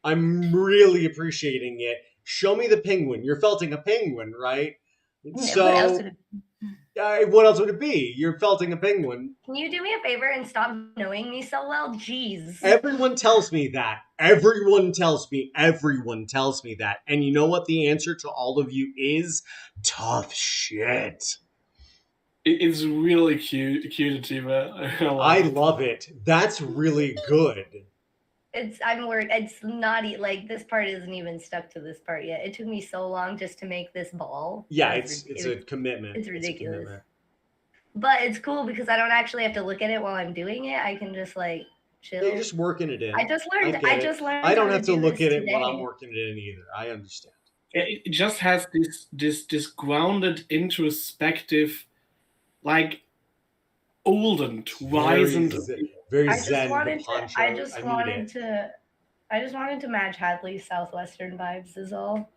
I'm really appreciating it. Show me the penguin. You're felting a penguin, right? So what else would it what else would it be? You're felting a penguin. Can you do me a favor and stop knowing me so well? Jeez. Everyone tells me that. Everyone tells me that. And you know what the answer to all of you is? Tough shit. It's really cute, Ativa. I love it. That's really good. I'm worried. It's not like this part isn't even stuck to this part yet. It took me so long just to make this ball. Yeah, it's a commitment. It's ridiculous. It's a commitment. But it's cool because I don't actually have to look at it while I'm doing it. I can just like chill. You're just working it in. I just learned. I don't how have to do look this at it today. while I'm working it in either. I understand. It just has this grounded introspective, like olden, wizened. Very I zen. I just wanted to match Hadley's Southwestern vibes is all.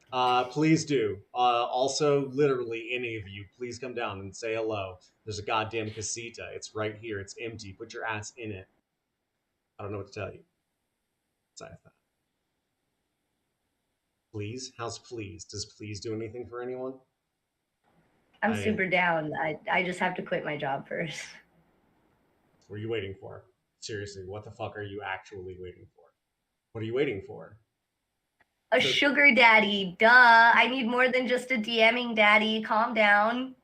Please do. Also, literally, any of you, please come down and say hello. There's a goddamn casita. It's right here. It's empty. Put your ass in it. I don't know what to tell you. Besides that. Please? How's please? Does please do anything for anyone? I'm super down. I just have to quit my job first. What are you waiting for? Seriously, what the fuck are you actually waiting for? What are you waiting for? A sugar daddy, duh. I need more than just a DMing daddy. Calm down.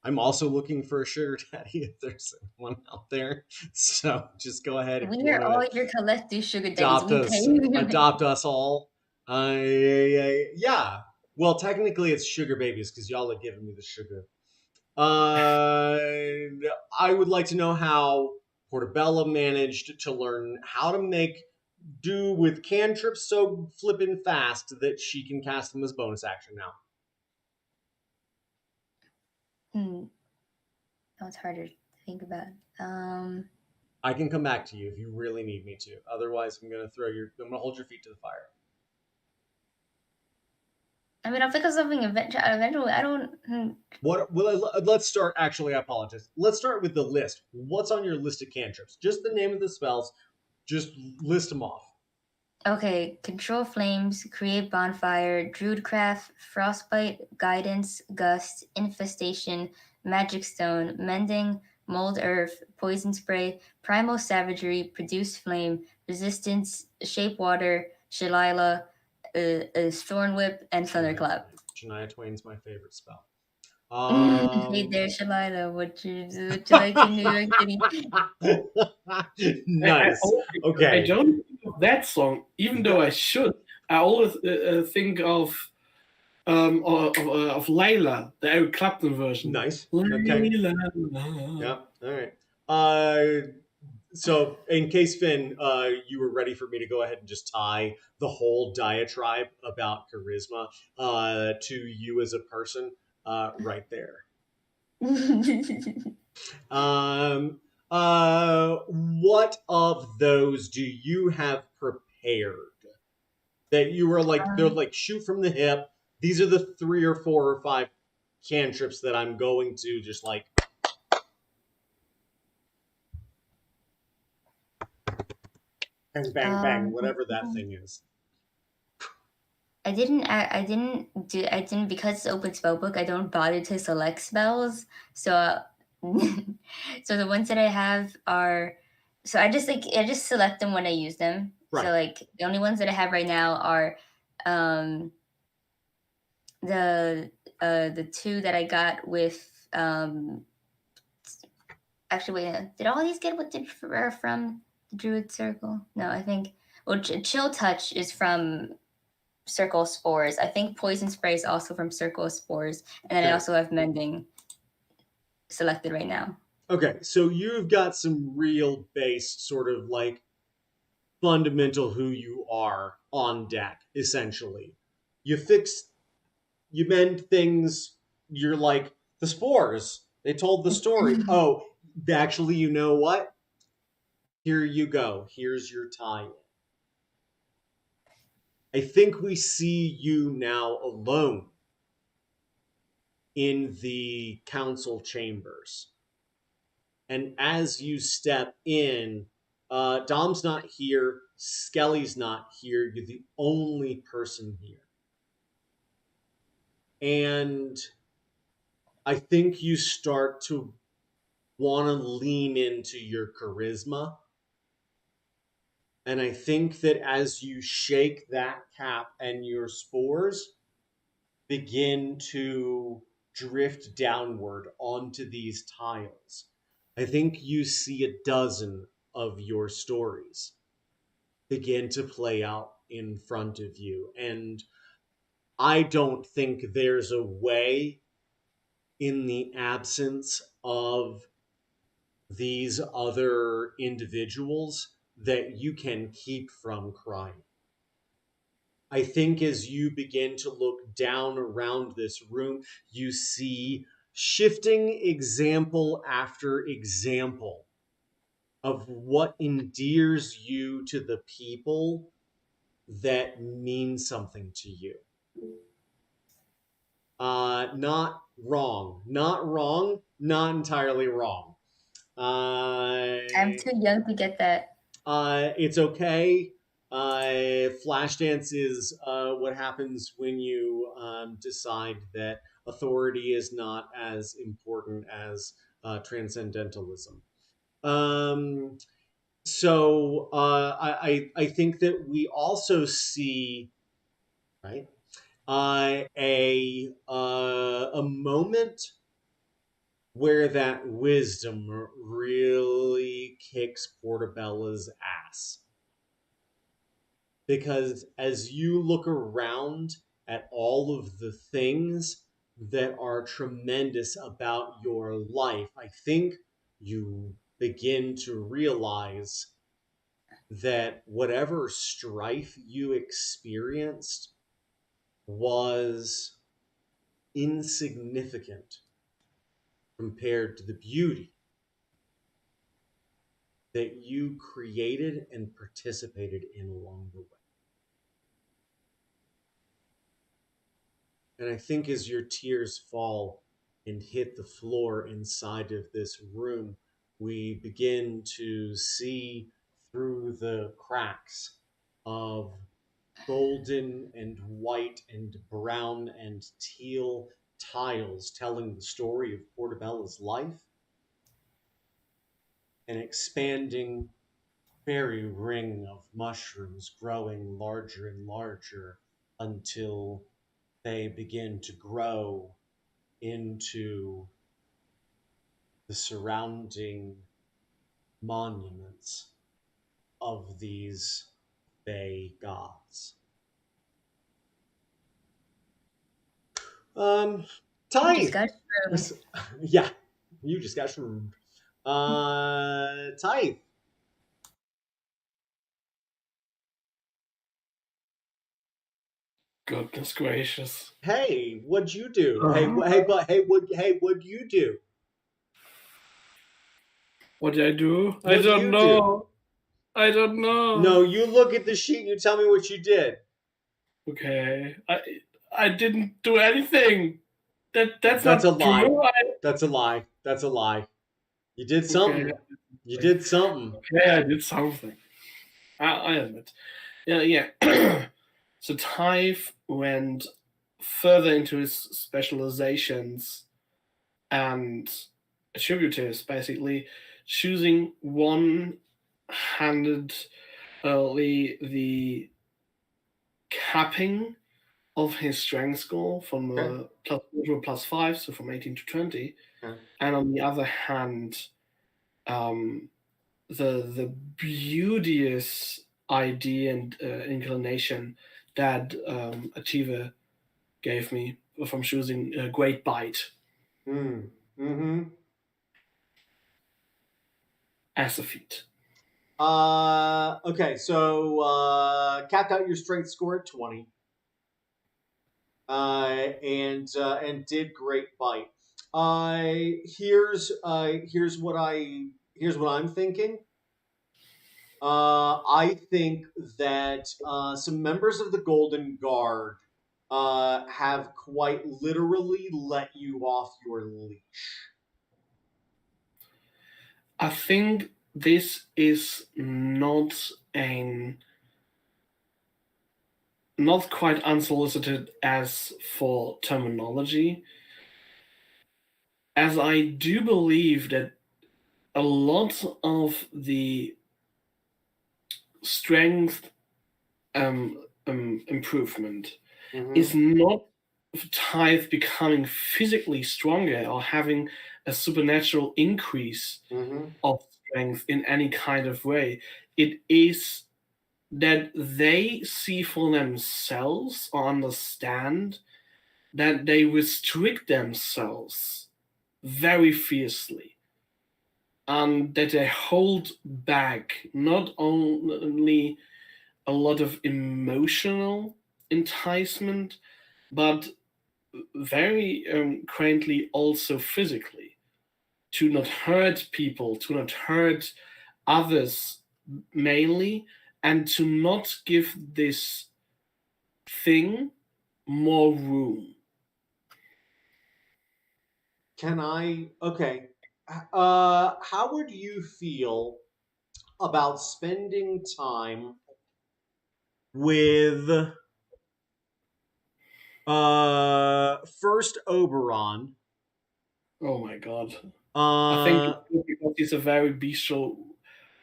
I'm also looking for a sugar daddy if there's one out there. So just go ahead if you We are want all to your collective sugar daddies. adopt We us, pay. adopt us all. Yeah. Well, technically it's sugar babies because y'all are giving me the sugar. I would like to know how Portobello managed to learn how to make do with cantrips so flippin' fast that she can cast them as bonus action now. Hmm. That was harder to think about. I can come back to you if you really need me to. Otherwise, I'm gonna hold your feet to the fire. I mean, I'll think of something eventually. I don't. What? Well, let's start. Actually, I apologize. Let's start with the list. What's on your list of cantrips? Just the name of the spells. Just list them off. Okay, control flames, create bonfire, druidcraft, frostbite, guidance, gust, infestation, magic stone, mending, mold earth, poison spray, primal savagery, produce flame, resistance, shape water, Shalila, thorn whip, and thunderclap. Shania Twain's my favorite spell. Hey there, Shalila. Would you like in New York City? Nice. I Okay. don't think of that song, even though I should. I always think of Layla, the Eric Clapton version. Nice. Okay. Layla. Yeah. All right. So in case Finn, you were ready for me to go ahead and just tie the whole diatribe about charisma to you as a person, right there. What of those do you have prepared that you were like they're like shoot from the hip? These are the 3 or 4 or 5 cantrips that I'm going to just like bang bang bang, whatever that thing is. I didn't because it's open spell book. I don't bother to select spells. So, so the ones that I have are, so I just select them when I use them. Right. So like the only ones that I have right now are, the 2 that I got with actually wait, did all these get what did from the Druid Circle? No, I think Chill Touch is from Circle Spores. I think Poison Spray is also from Circle Spores, and then I also have Mending selected right now. Okay, so you've got some real base sort of like fundamental who you are on deck, essentially. You mend things, you're like, the spores, they told the story. Oh, actually, you know what? Here you go. Here's your tie-in. I think we see you now alone in the council chambers. And as you step in, Dom's not here, Skelly's not here, you're the only person here. And I think you start to want to lean into your charisma. And I think that as you shake that cap and your spores begin to drift downward onto these tiles, I think you see a dozen of your stories begin to play out in front of you. And I don't think there's a way, in the absence of these other individuals, that you can keep from crying. I think as you begin to look down around this room, you see shifting example after example of what endears you to the people that mean something to you. Not wrong. Not wrong. Not entirely wrong. I'm too young to get that. It's okay. Flashdance is what happens when you decide that authority is not as important as transcendentalism. So I think that we also see, right, a moment where that wisdom really kicks Portabella's ass. Because as you look around at all of the things that are tremendous about your life, I think you begin to realize that whatever strife you experienced was insignificant compared to the beauty that you created and participated in along the way. And I think as your tears fall and hit the floor inside of this room, we begin to see through the cracks of golden and white and brown and teal tiles telling the story of Portabella's life, an expanding fairy ring of mushrooms growing larger and larger until they begin to grow into the surrounding monuments of these Bay gods. You just Tithe. got Yeah, you just got shroomed. Tithe. Goodness gracious. Hey, what'd you do? Uh-huh. What'd you do? What did I do? I What'd don't you do? know. I don't know. No, you look at the sheet and you tell me what you did. Okay. I didn't do anything. That's That's a not lie. true. That's a lie. That's a lie. You did Okay. something. You did something. Okay, I did something. I admit. Yeah. So Tithe went further into his specializations and attributives, basically choosing one-handed the capping of his strength score from Okay. +5, so from 18 to 20, Okay. and on the other hand, the beauteous idea and inclination that Achiever gave me from choosing a Great Bite Mm-hmm. as a feat. Okay, so capped out your strength score at 20. And did great bite. Here's what I'm thinking. I think that some members of the Golden Guard have quite literally let you off your leash. I think this is not quite unsolicited as for terminology, as I do believe that a lot of the strength improvement is not Tithe becoming physically stronger or having a supernatural increase of strength in any kind of way. It is that they see for themselves or understand that they restrict themselves very fiercely, and that they hold back not only a lot of emotional enticement, but very currently also physically, to not hurt people, to not hurt others mainly, and to not give this thing more room. Can I? Okay. How would you feel about spending time with first Oberon? Oh my god. I think it's good because it's a very bestial,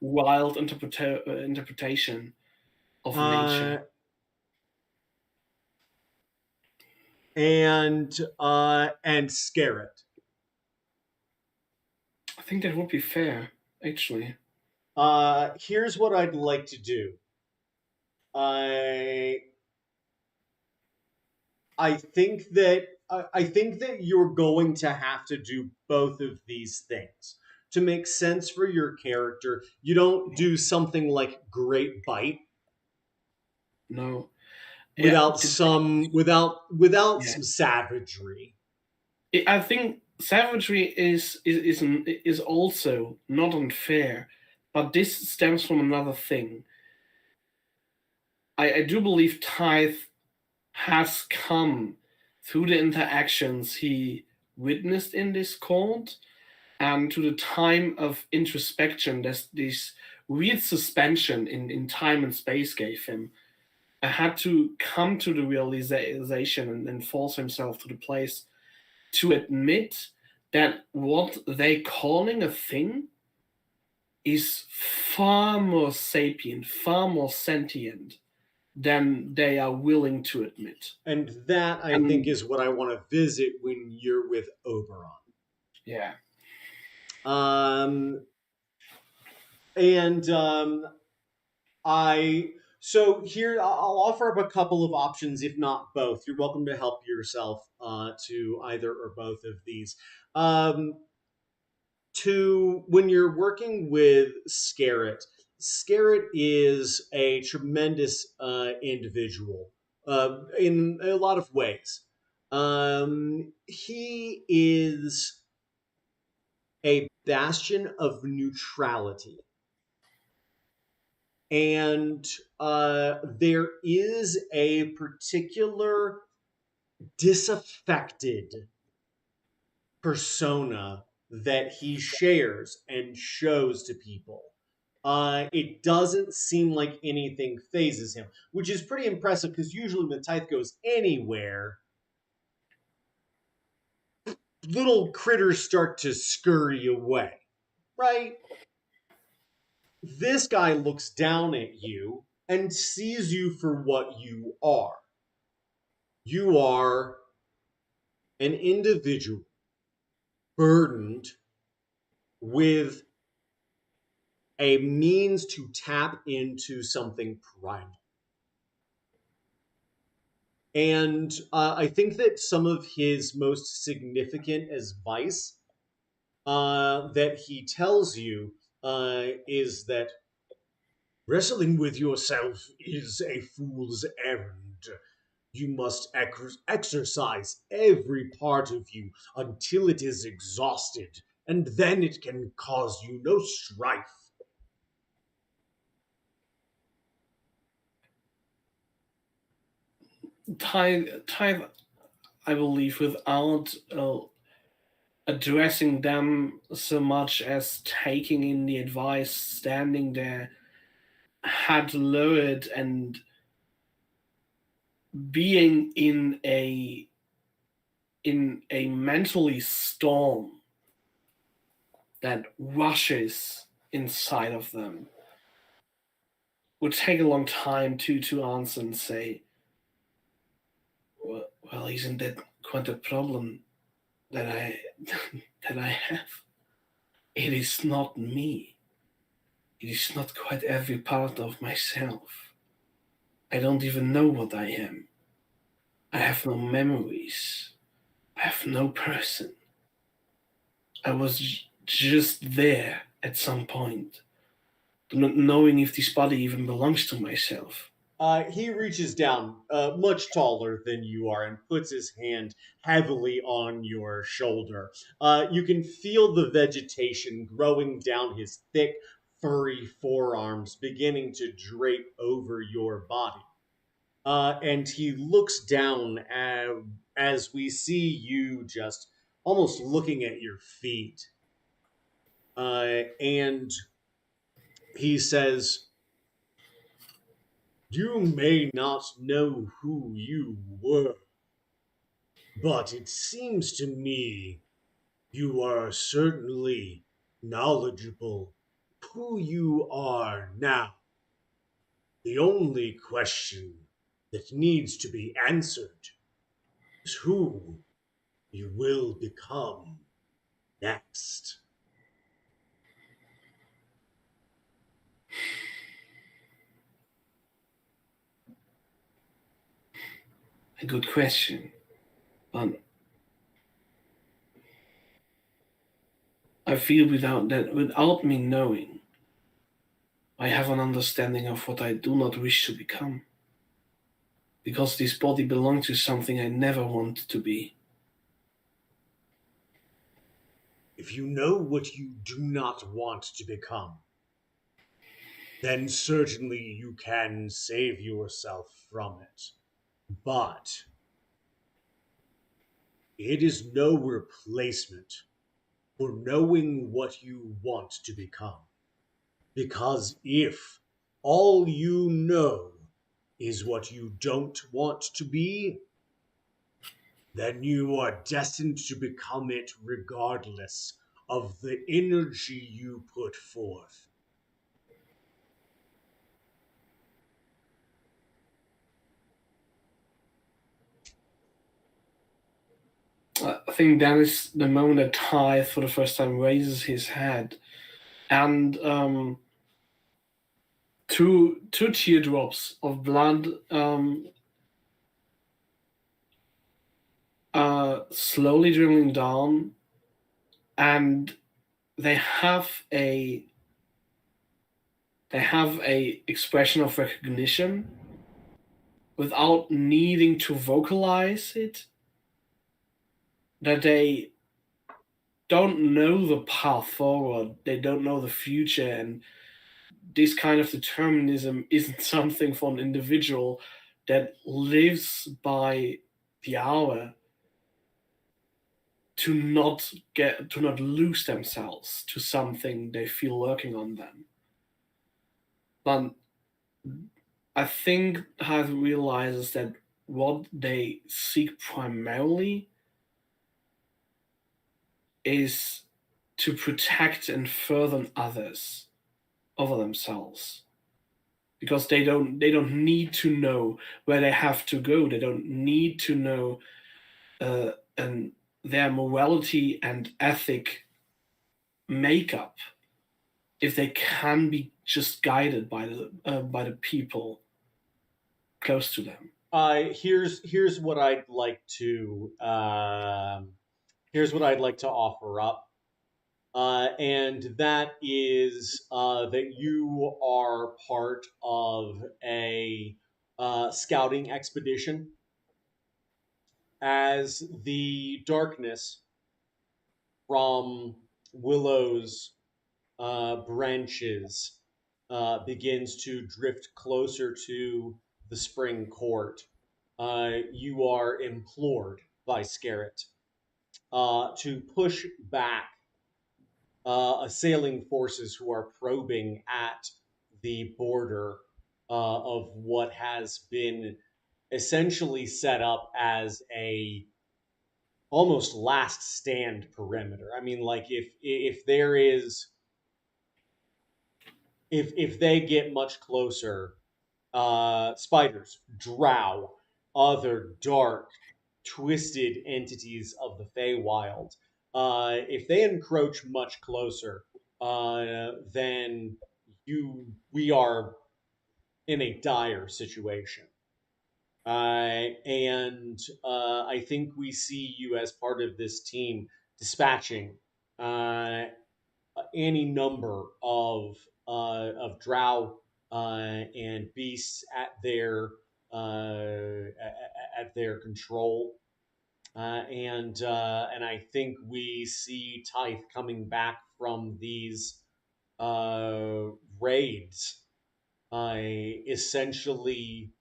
wild interpretation of nature. And Scarret. think that would be fair, actually. Here's what I'd like to do. I I think that you're going to have to do both of these things to make sense for your character. You don't do something like Great Bite No. Yeah, without yeah. some savagery. I think savagery is also not unfair, but this stems from another thing. I do believe Tithe has come through the interactions he witnessed in this court and to the time of introspection that this weird suspension in time and space gave him. I had to come to the realization and force himself to the place to admit that what they calling a thing is far more sapient, far more sentient than they are willing to admit. And that, I think, And is what I want to visit when you're with Oberon. yeah, Um, and I so here I'll offer up a couple of options, if not both. You're welcome to help yourself to either or both of these. Um, to when you're working with Scarrett, Scarrett is a tremendous individual in a lot of ways. He is a bastion of neutrality. And there is a particular disaffected persona that he shares and shows to people. It doesn't seem like anything phases him, which is pretty impressive because usually when Tithe goes anywhere, little critters start to scurry away, right? This guy looks down at you and sees you for what you are. You are an individual burdened with a means to tap into something primal. And I think that some of his most significant advice that he tells you is that wrestling with yourself is a fool's errand. You must exercise every part of you until it is exhausted, and then it can cause you no strife. Tithe, I believe, without addressing them so much as taking in the advice, standing there, had lowered and being in a mentally storm that rushes inside of them would take a long time to answer and say, well, isn't that quite a problem that I that I have? It is not me. It is not quite every part of myself. I don't even know what I am. I have no memories. I have no person. I was just there at some point, not knowing if this body even belongs to myself. He reaches down, much taller than you are, and puts his hand heavily on your shoulder. You can feel the vegetation growing down his thick, furry forearms, beginning to drape over your body. And he looks down as we see you just almost looking at your feet. And he says, "You may not know who you were, but it seems to me you are certainly knowledgeable who you are now. The only question that needs to be answered is who you will become next." A good question. But I feel without me knowing, I have an understanding of what I do not wish to become. Because this body belongs to something I never want to be. If you know what you do not want to become, then certainly you can save yourself from it. But it is no replacement for knowing what you want to become. Because if all you know is what you don't want to be, then you are destined to become it regardless of the energy you put forth. I think that is the moment that Tithe for the first time raises his head, and two teardrops of blood slowly dribbling down, and they have a expression of recognition without needing to vocalize it, that they don't know the path forward, they don't know the future, and this kind of determinism isn't something for an individual that lives by the hour to not lose themselves to something they feel lurking on them. But I think Hive realizes that what they seek primarily is to protect and further others over themselves, because they don't need to know where they have to go. They don't need to know and their morality and ethic makeup if they can be just guided by the people close to them. Here's what I'd like to offer up, and that is that you are part of a scouting expedition. As the darkness from Willow's branches begins to drift closer to the spring court, you are implored by Scarret to push back assailing forces who are probing at the border of what has been essentially set up as a almost last stand perimeter. I mean, like if there is if they get much closer, spiders, drow, other dark, twisted entities of the Feywild, if they encroach much closer, then we are in a dire situation. And I think we see you as part of this team dispatching uh, any number drow and beasts at their control, and I think we see Tithe coming back from these raids, essentially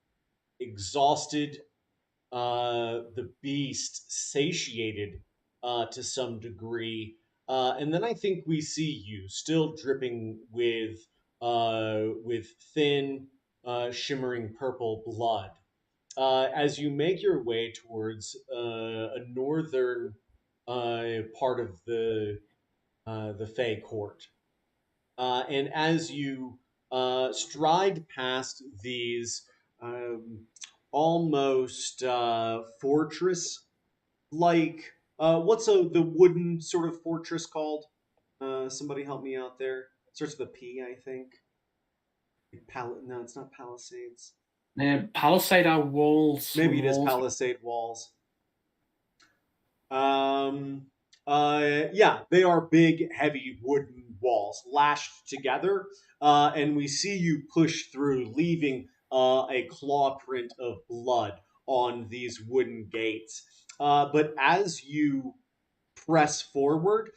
exhausted, the beast satiated to some degree, and then I think we see you still dripping with thin, shimmering purple blood as you make your way towards a northern part of the Fey court. And as you stride past these um, almost fortress like, what's the wooden sort of fortress called? Somebody help me out there. Starts with a P, I think. No, it's not palisades. Palisade are walls. Maybe it is walls. palisade walls. Yeah, they are big, heavy wooden walls lashed together, and we see you push through, leaving a claw print of blood on these wooden gates. But as you press forward,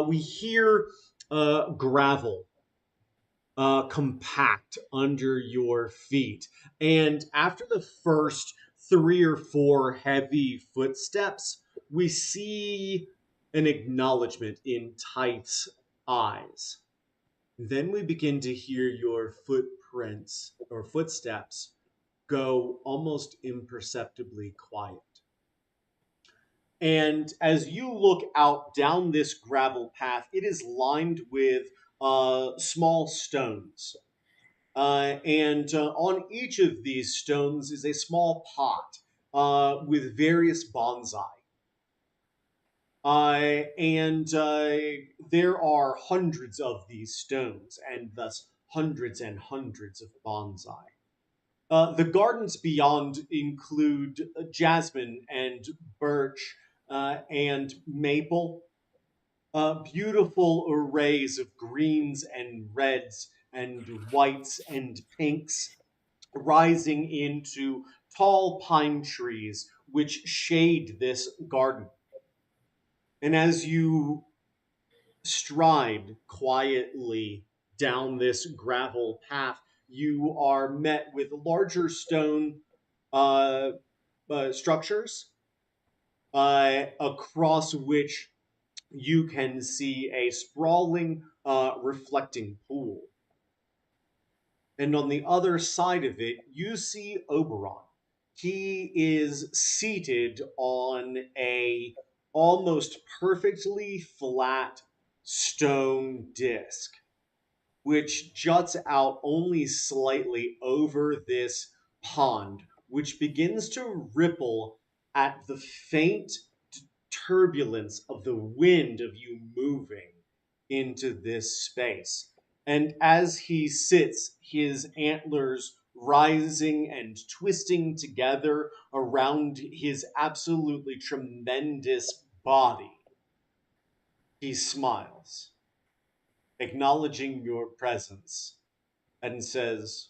we hear gravel compact under your feet. And after the first 3 or 4 heavy footsteps, we see an acknowledgement in Typh's eyes. Then we begin to hear your footprints or footsteps go almost imperceptibly quiet. And as you look out down this gravel path, it is lined with small stones. And on each of these stones is a small pot with various bonsai. And there are hundreds of these stones, and thus hundreds and hundreds of bonsai. The gardens beyond include jasmine and birch and maple, beautiful arrays of greens and reds and whites and pinks rising into tall pine trees which shade this garden. And as you stride quietly down this gravel path, you are met with larger stone uh, structures across which you can see a sprawling, reflecting pool. And on the other side of it, you see Oberon. He is seated on a almost perfectly flat stone disc, which juts out only slightly over this pond, which begins to ripple at the faint turbulence of the wind of you moving into this space. And as he sits, his antlers rising and twisting together around his absolutely tremendous body, he smiles, acknowledging your presence, and says,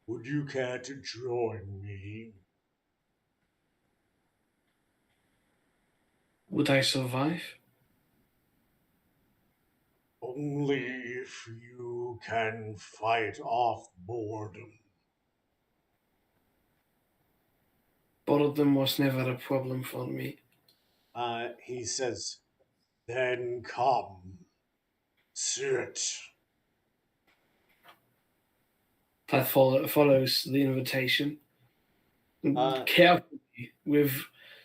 "Would you care to join me?" Would I survive? Only if you can fight off boredom. Boredom was never a problem for me. He says, "Then come, sit." That follows the invitation. Uh, Carefully,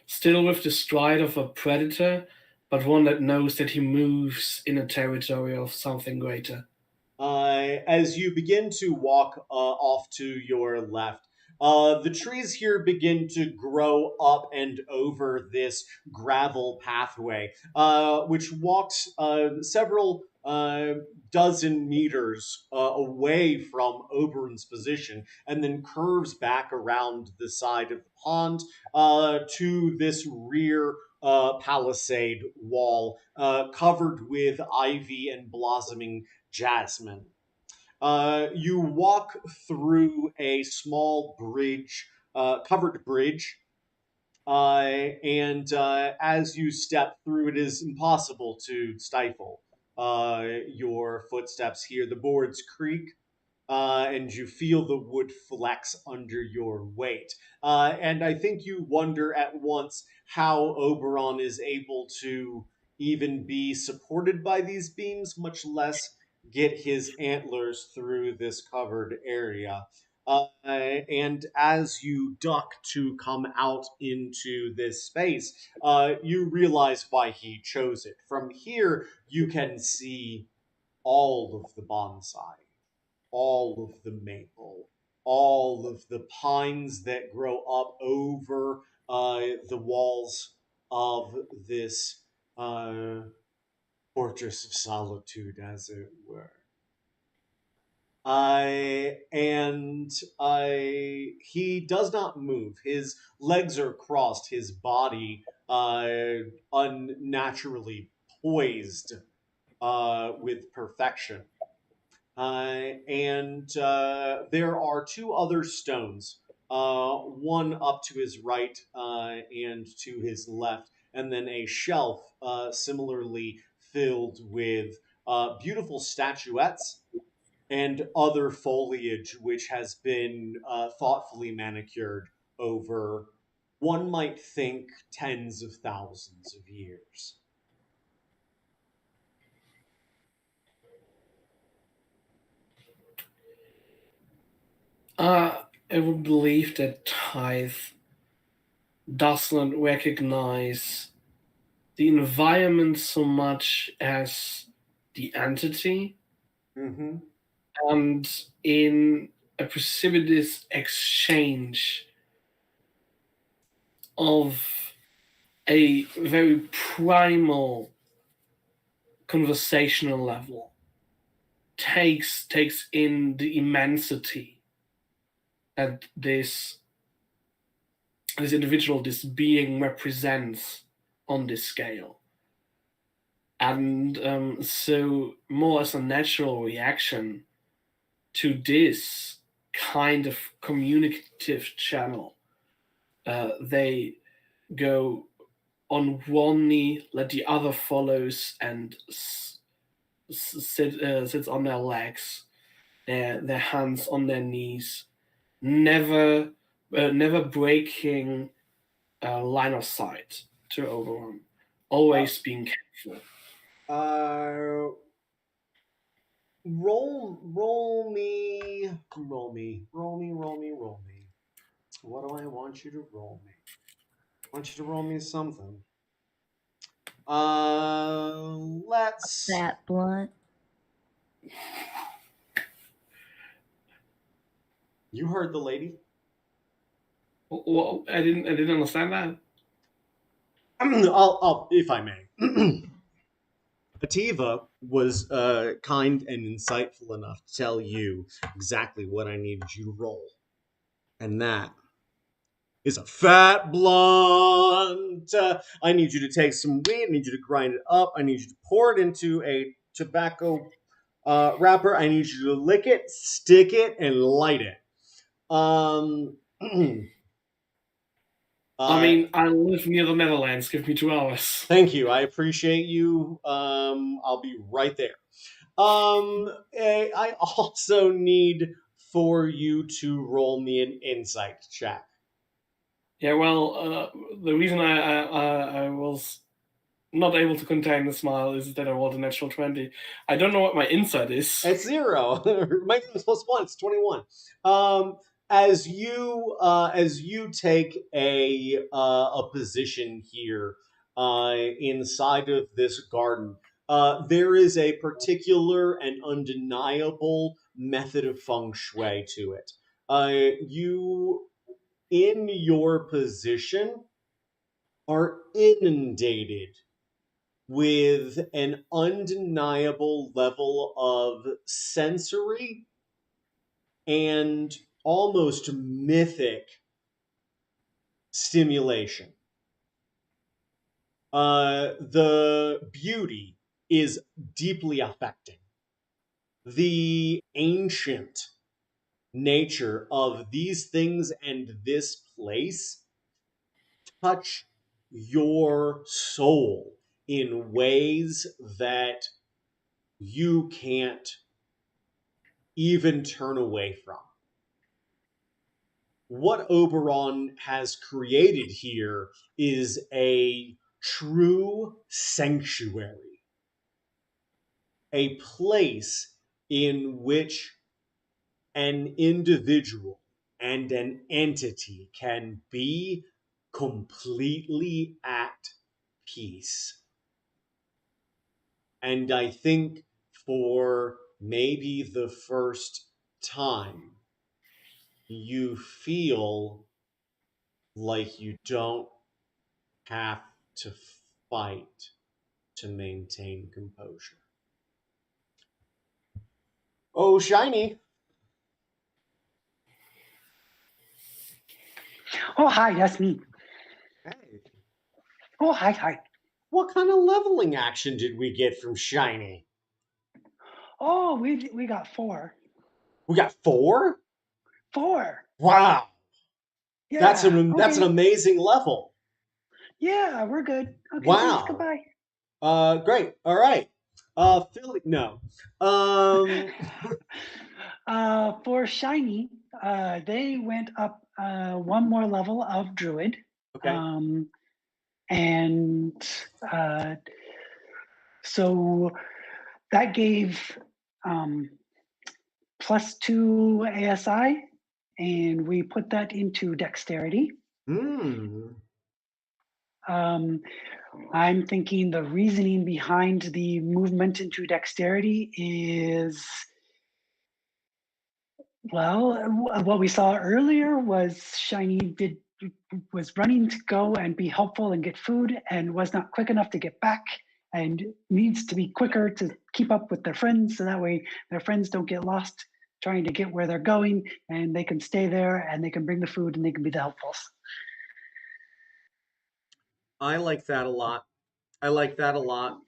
still with the stride of a predator, but one that knows that he moves in a territory of something greater. as you begin to walk off to your left, the trees here begin to grow up and over this gravel pathway, which walks several dozen meters away from Oberon's position and then curves back around the side of the pond to this rear palisade wall covered with ivy and blossoming jasmine. You walk through a small bridge, covered bridge, and as you step through, it is impossible to stifle your footsteps here. The boards creak, and you feel the wood flex under your weight. And I think you wonder at once how Oberon is able to even be supported by these beams, much less get his antlers through this covered area. And as you duck to come out into this space, you realize why he chose it. From here, you can see all of the bonsai, all of the maple, all of the pines that grow up over the walls of this fortress of solitude, as it were. And he does not move. His legs are crossed. His body unnaturally poised with perfection. And there are two other stones, one up to his right and to his left, and then a shelf similarly filled with beautiful statuettes and other foliage which has been thoughtfully manicured over, one might think, tens of thousands of years. I would believe that Tithe does not recognize the environment so much as the entity, Mm-hmm. and in a precipitous exchange of a very primal conversational level takes in the immensity that this individual, this being represents on this scale. And so more as a natural reaction to this kind of communicative channel, they go on one knee, let the other follows, and sits on their legs, their hands on their knees, never breaking line of sight to Oberon, always being careful. Roll me. What do I want you to roll me? I want you to roll me something. Let's. That blunt. You heard the lady. Well, I didn't understand that. I'll, if I may. Ativa was kind and insightful enough to tell you exactly what I needed you to roll. And that is a fat blunt. I need you to take some weed. I need you to grind it up. I need you to pour it into a tobacco wrapper. I need you to lick it, stick it, and light it. I mean, I live near the Netherlands. Give me 2 hours. Thank you. I appreciate you. I'll be right there. I also need for you to roll me an insight check. Yeah, well, the reason I was not able to contain the smile is that I rolled a natural 20. I don't know what my insight is. It's 0. My name is +1. It's 21. As you take a position here inside of this garden, there is a particular and undeniable method of feng shui to it. You, in your position, are inundated with an undeniable level of sensory and almost mythic stimulation. The beauty is deeply affecting. The ancient nature of these things and this place touch your soul in ways that you can't even turn away from. What Oberon has created here is a true sanctuary, a place in which an individual and an entity can be completely at peace. And I think for maybe the first time, you feel like you don't have to fight to maintain composure. Oh, Shiny, Oh, hi, that's me. Hey. Oh, hi. What kind of leveling action did we get from Shiny? Oh, we got four. We got 4? Four. Wow. Yeah. That's an Okay. amazing level. Yeah, we're good. Okay, thanks. Wow. Goodbye. Great. All right. Philly, no. Um, For Shiny, they went up one more level of Druid. okay. Um, and uh, so that gave um, +2 ASI, and we put that into Dexterity. Hmm. Um, I'm thinking the reasoning behind the movement into Dexterity is, well, what we saw earlier was Shiny was running to go and be helpful and get food and was not quick enough to get back and needs to be quicker to keep up with their friends so that way their friends don't get lost trying to get where they're going and they can stay there and they can bring the food and they can be the helpfuls. I like that a lot. I like that a lot.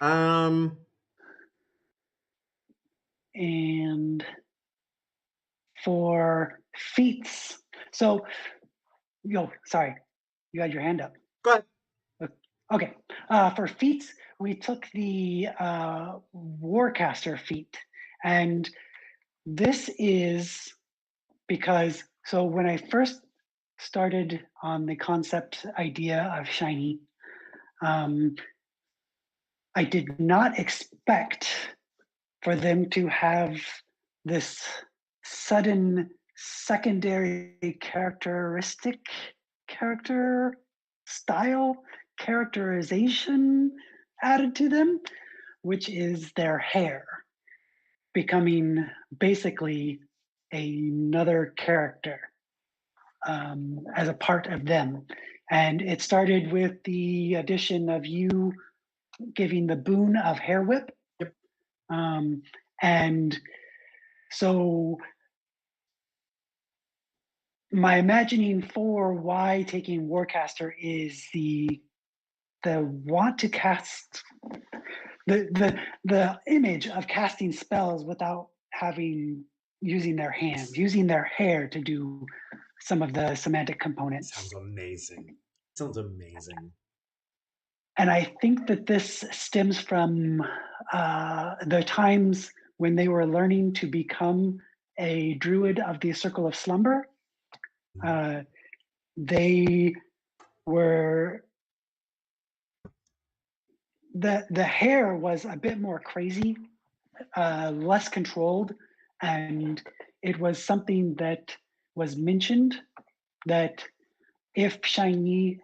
Um, And for feats, so sorry, you had your hand up. go ahead. Okay, for feats, we took the Warcaster feat, and this is because so when I first started on the concept idea of Shiny, um, I did not expect for them to have this sudden secondary character style characterization added to them, which is their hair becoming basically another character as a part of them. And it started with the addition of you giving the boon of Hair Whip. Yep. And so my imagining for why taking Warcaster is the want to cast the image of casting spells without having using their hands, using their hair to do some of the semantic components. Sounds amazing. Sounds amazing. And I think that this stems from the times when they were learning to become a druid of the Circle of Slumber. They were the hair was a bit more crazy, less controlled, and it was something that was mentioned that if Shiny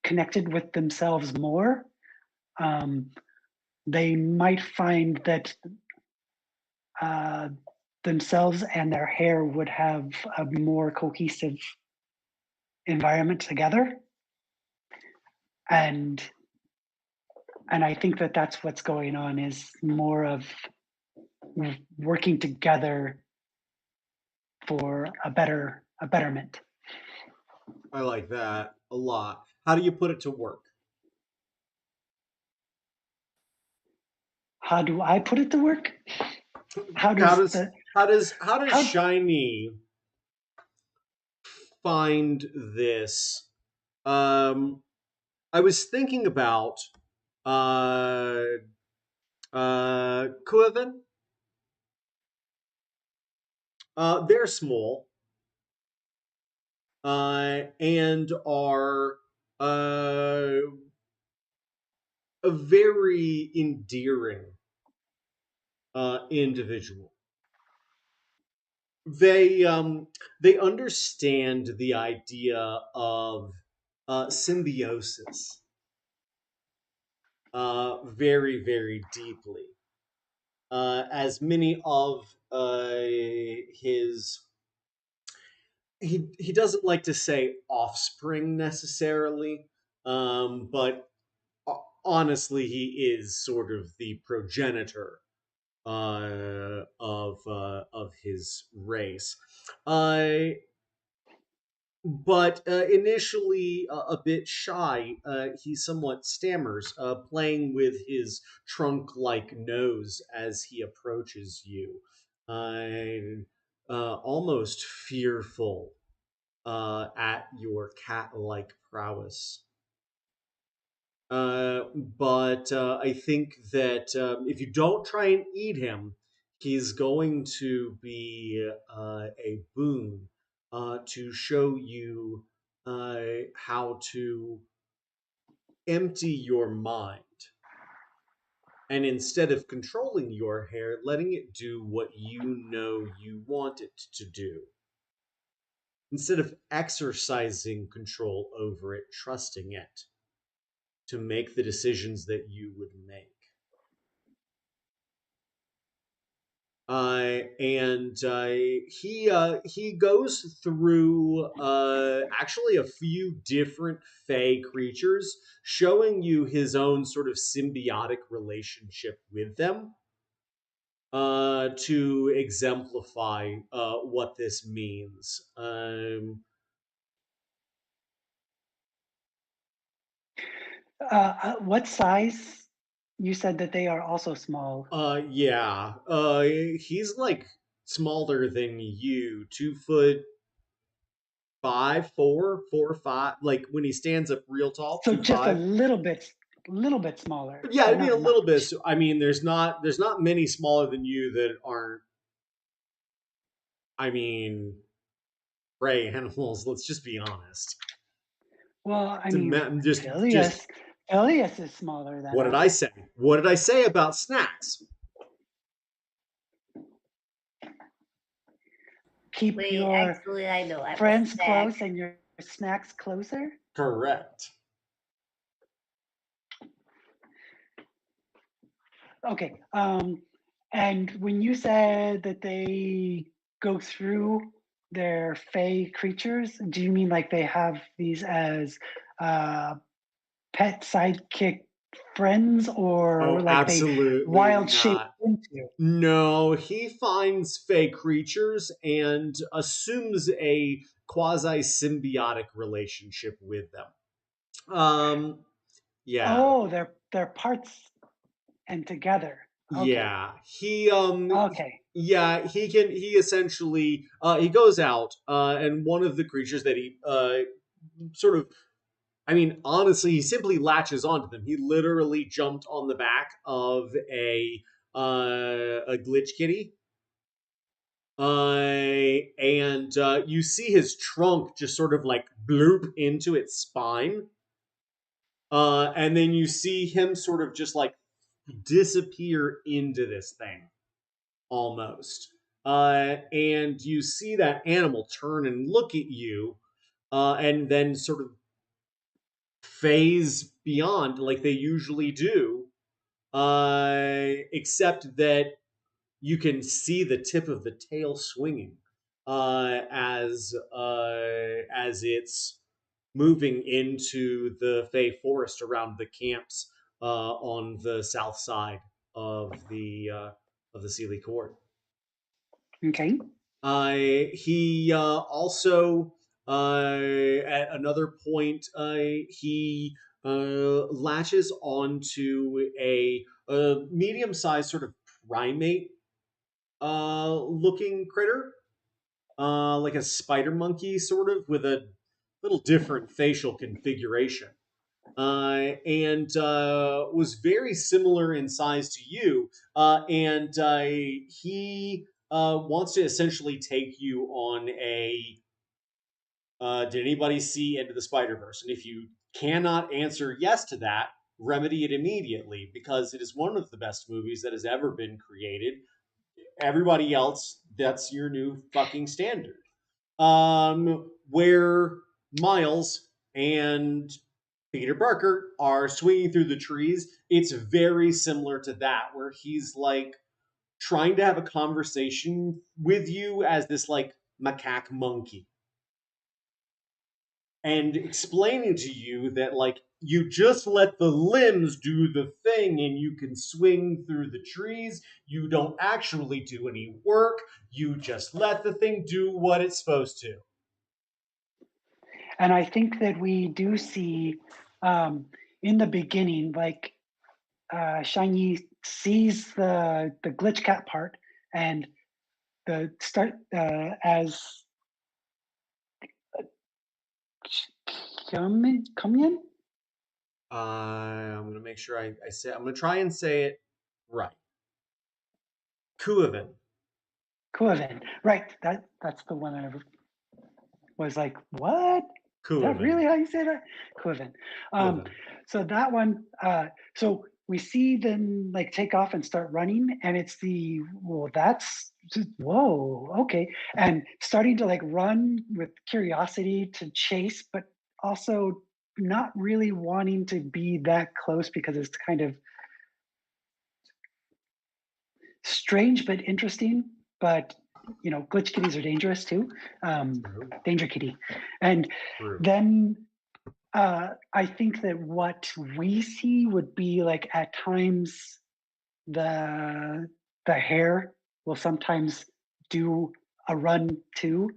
connected with themselves more, um, they might find that uh, themselves and their hair would have a more cohesive environment together. And I think that that's what's going on is more of working together for a betterment. I like that a lot. How do you put it to work? How do I put it to work? How How does does the how does how Shiny find this? Um, I was thinking about uh Kuoven. They're small and are uh a very endearing individual. They understand the idea of symbiosis very deeply. As many of his he doesn't like to say offspring necessarily, but honestly, he is sort of the progenitor of his race. but initially a bit shy, he somewhat stammers, playing with his trunk-like nose as he approaches you, almost fearful at your cat-like prowess. But I think that if you don't try and eat him, he's going to be a boon to show you how to empty your mind. And instead of controlling your hair, letting it do what you know you want it to do. Instead of exercising control over it, trusting it to make the decisions that you would make. And he goes through actually a few different Fey creatures, showing you his own sort of symbiotic relationship with them, to exemplify what this means. What size? You said that they are also small. Yeah. He's like smaller than you, 2 foot 5, 4, 4, 5. Like when he stands up real tall, So two just a five. little bit smaller, Yeah, I but mean a not little bit. much. So, I mean, there's not many smaller than you that aren't. I mean, prey animals. Let's just be honest. Well, I mean, Just Phileas is smaller than what did us. I say? What did I say about snacks? Keep Wait, your actually, I know. I'm a friends snack. close and your snacks closer. Correct. Okay. And when you said that they go through their fey creatures, do you mean like they have these as uh, pet sidekick friends, or Oh, like they absolutely wild shape not. into? No, he finds fey creatures and assumes a quasi symbiotic relationship with them. Yeah, Oh, they're parts and together. Okay. yeah. Okay. Yeah, he essentially he goes out and one of the creatures that he sort of, I mean, honestly, he simply latches onto them. He literally jumped on the back of a glitch kitty. And you see his trunk just sort of like bloop into its spine. And then you see him sort of just like disappear into this thing almost. And you see that animal turn and look at you, and then sort of phase beyond like they usually do, except that you can see the tip of the tail swinging as it's moving into the Fey forest around the camps on the south side of the Sealy Court. Okay. He also at another point he latches onto a medium-sized sort of primate looking critter, like a spider monkey, sort of, with a little different facial configuration. And was very similar in size to you. And he wants to essentially take you on a. Did anybody see Into the Spider Verse? And if you cannot answer yes to that, remedy it immediately because it is one of the best movies that has ever been created. Everybody else, that's your new fucking standard. Where Miles and Peter Parker are swinging through the trees, it's very similar to that, where he's like trying to have a conversation with you as this like macaque monkey and explaining to you that like you just let the limbs do the thing and you can swing through the trees. You don't actually do any work. You just let the thing do what it's supposed to. And I think that we do see in the beginning, like Shiny sees the glitch cat part and the start as Kumyan. I'm gonna make sure I say. I'm gonna try and say it right. Kuivin. Kuovin. Right. That's the one I was like, what? Is that Kuivin. really how you say that? Kuovin. Kuivin. So that one, so we see them like take off and start running, and it's the that's whoa, okay. And starting to like run with curiosity to chase, but also not really wanting to be that close because it's kind of strange but interesting. But glitch kitties are dangerous too. True. Danger kitty. And True. then I think that what we see would be like at times the hair will sometimes do a run too.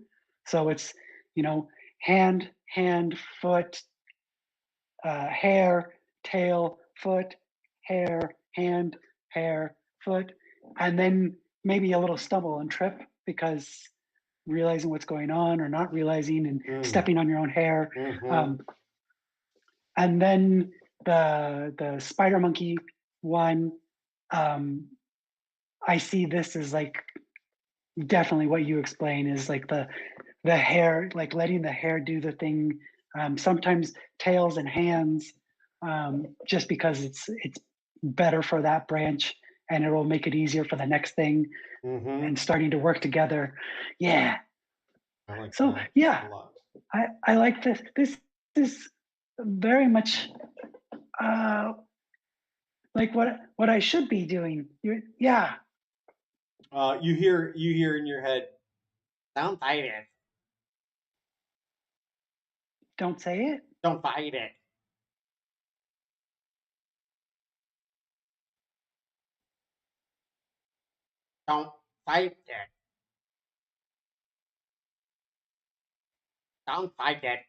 So it's hand, foot, hair, tail, foot, hair, hand, hair, foot, and then maybe a little stumble and trip because realizing what's going on or not realizing and stepping on your own hair. Mhm. And then the spider monkey one, I see this as like definitely what you explain is like the hair, like letting the hair do the thing. Sometimes tails and hands, just because it's better for that branch and it will make it easier for the next thing Mhm. and starting to work together. Yeah. I like So that yeah, a lot. I like this. This is very much like what I should be doing. Yeah. You hear in your head, "Don't fight it. Don't say it. Don't fight it. Don't fight it. Don't fight it.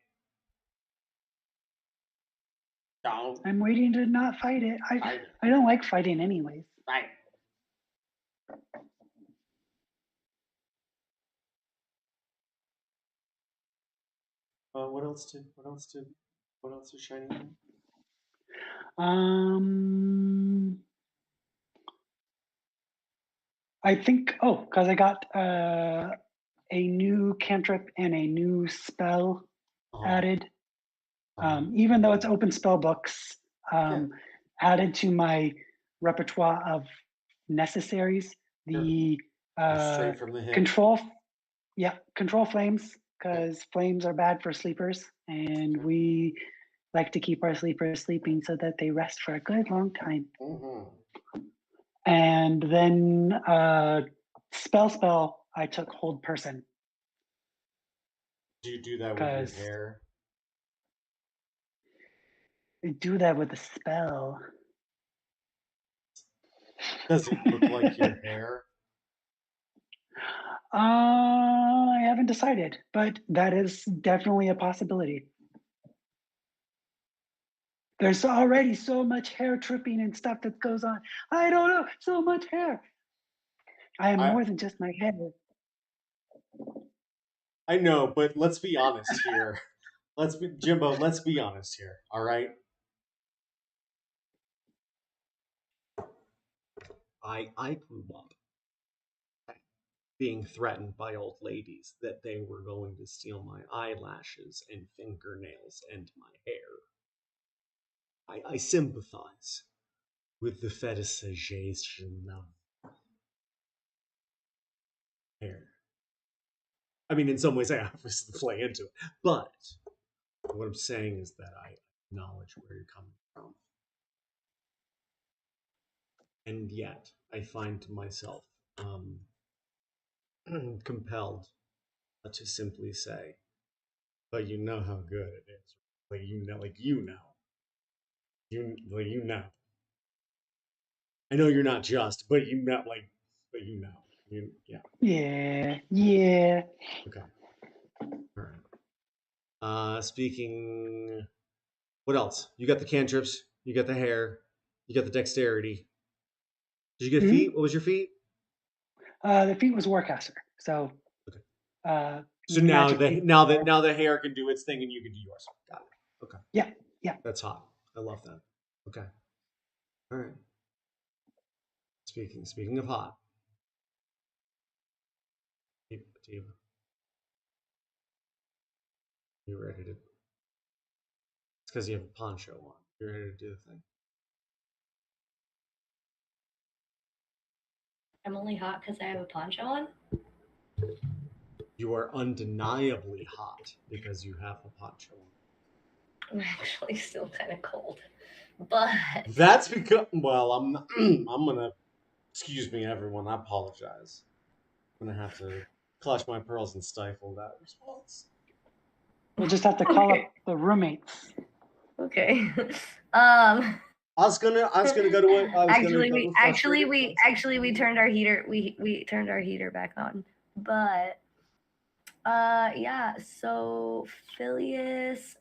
Don't I'm waiting to not fight it. fight it. I don't like fighting anyways. Fight." What else is Shiny in? Um, I think because I got a new cantrip and a new spell added. Even though it's open spell books, added to my repertoire of necessaries. The Straight from the hip. control flames because flames are bad for sleepers, and Okay. we like to keep our sleepers sleeping so that they rest for a good long time. Mhm. And then spell, I took hold person Do you do that with your because hair? I do that with a spell. Does it look like your hair? I haven't decided, but that is definitely a possibility. There's already so much hair tripping and stuff that goes on. I don't know, so much hair. I am I more than just my hair. I know, but let's be honest here. Jimbo. Let's be honest here. All right. I grew up being threatened by old ladies that they were going to steal my eyelashes and fingernails and my hair. I sympathize with the fetishization of hair. I mean, in some ways, I obviously play into it, but what I'm saying is that I acknowledge where you're coming from, and yet I find myself compelled to simply say, "But you know how good it is, you know." I know you're not just, but you know, but you know, yeah. Yeah. Okay, all right. Speaking, what else? You got the cantrips. You got the hair. You got the dexterity. Did you get Mhm. feet? What was your feet? The feet was Warcaster. So Okay. So now magic the feet. now the hair can do its thing and you can do yours. Got it. Okay. Yeah, yeah. That's hot. I love that. Okay. All right. Speaking of hot. Steve, you ready to? It's because you have a poncho on. You're ready to do the thing. I'm only hot because I have a poncho on. You are undeniably hot because you have a poncho on. I'm actually still kind of cold, but That's because I'm gonna excuse me, everyone. I apologize. I'm gonna have to clutch my pearls and stifle that response. We'll just have to call Okay. up the roommates. okay. I was gonna go to it. I was gonna actually, go we with actually frustrated. we actually we turned our heater we turned our heater back on, but yeah. So Phileas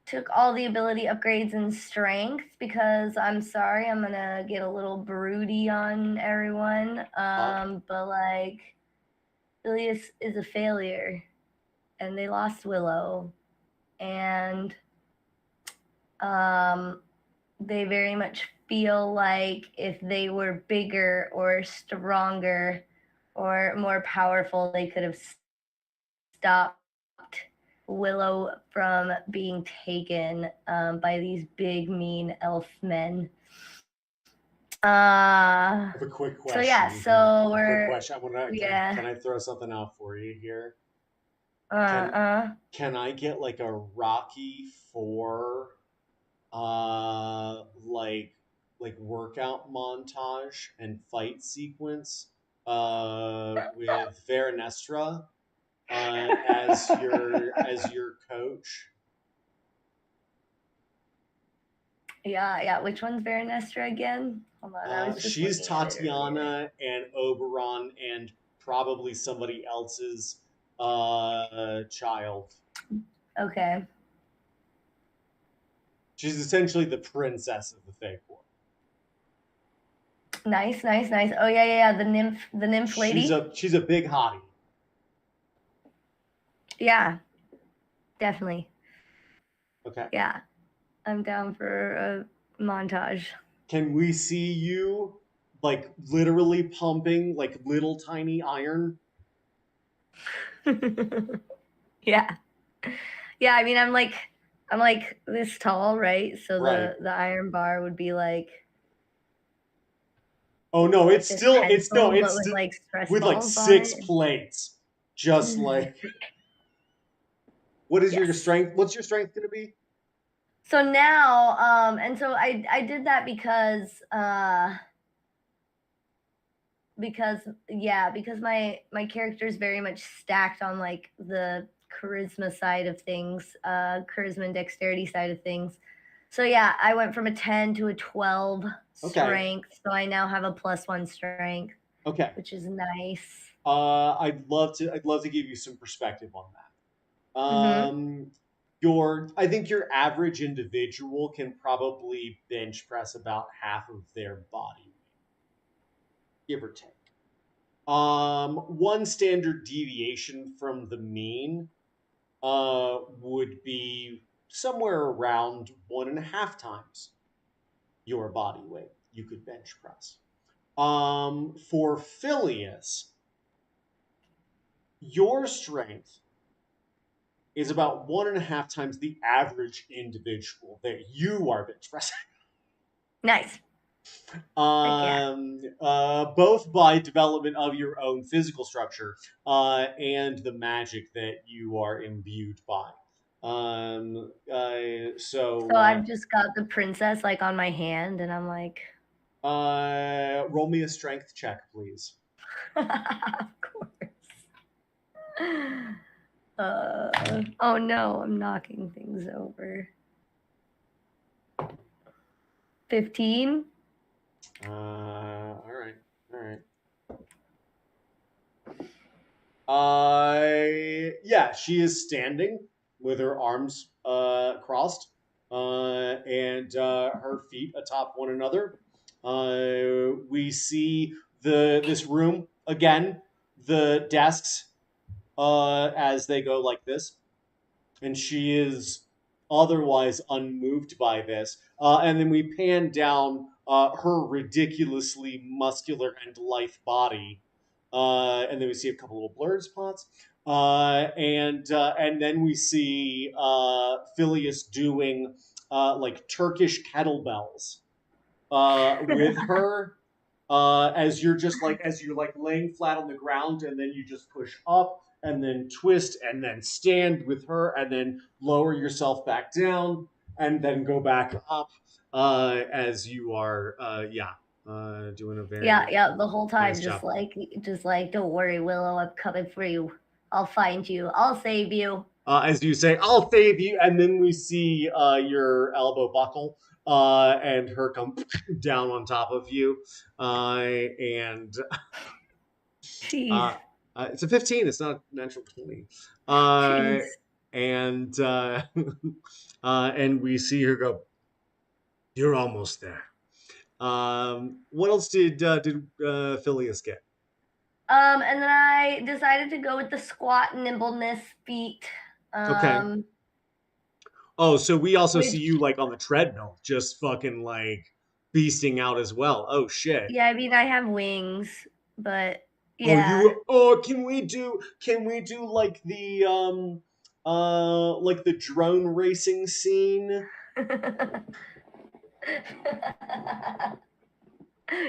took all the ability upgrades in strength because I'm sorry, I'm gonna get a little broody on everyone. But like Phileas is a failure and they lost Willow and they very much feel like if they were bigger or stronger or more powerful, they could have stopped Willow from being taken by these big, mean elf men. I have a quick question. So yeah, here. so A quick we're question. yeah. Can I throw something out for you here? Uh Can I get like a Rocky 4 like workout montage and fight sequence with Veranestra as your coach? yeah. Which one's Veranestra again? Hold on, I was just She's looking at it earlier. Tatiana and Oberon and probably somebody else's child. Okay. She's essentially the princess of the Fae Court. Nice. Oh yeah. The nymph lady. She's a big hottie. Yeah, definitely. Okay. Yeah, I'm down for a montage. Can we see you like literally pumping like little tiny iron? yeah. Yeah, I mean I'm like this tall, right? So Right. the iron bar would be like Oh no, like this pencil, but with sti- like stress with like balls on 6 it. plates. Just like what is your Yes. strength? What's your strength gonna be? So now, and so I did that because my character is very much stacked on like the charisma side of things, charisma and dexterity side of things. So yeah, I went from a 10 to a 12 Okay. strength. So I now have a +1 strength, Okay. which is nice. I'd love to give you some perspective on that. I think your average individual can probably bench press about half of their body weight, give or take. One standard deviation from the mean would be somewhere around 1.5 times your body weight you could bench press. For Phileas, your strength is about 1.5 times the average individual that you are bench pressing. Nice. Both by development of your own physical structure and the magic that you are imbued by. So I've just got the princess like on my hand, and I'm like, roll me a strength check, please. of course. Oh no, I'm knocking things over. 15. All right. Yeah, she is standing with her arms crossed and her feet atop one another. We see this room again, the desks as they go like this, and she is otherwise unmoved by this. And then we pan down her ridiculously muscular and lithe body, and then we see a couple little blurred spots, and then we see Phileas doing like Turkish kettlebells with her. As you're just like as you're like laying flat on the ground, and then you just push up and then twist and then stand with her and then lower yourself back down and then go back up as you are doing a very Yeah, the whole time, nice job. just like, don't worry, Willow, I'm coming for you. I'll find you. I'll save you. As you say, I'll save you, and then we see your elbow buckle and her come down on top of you, and Jeez, it's a 15. It's not a natural 20. jeez. And and we see her go. You're almost there. What else did Phileas get? And then I decided to go with the squat nimbleness feat. Okay. Oh, so we also Which, see you like on the treadmill, just fucking like beasting out as well. Oh shit. yeah, I mean, I have wings, but Oh, yeah. can we do like the drone racing scene?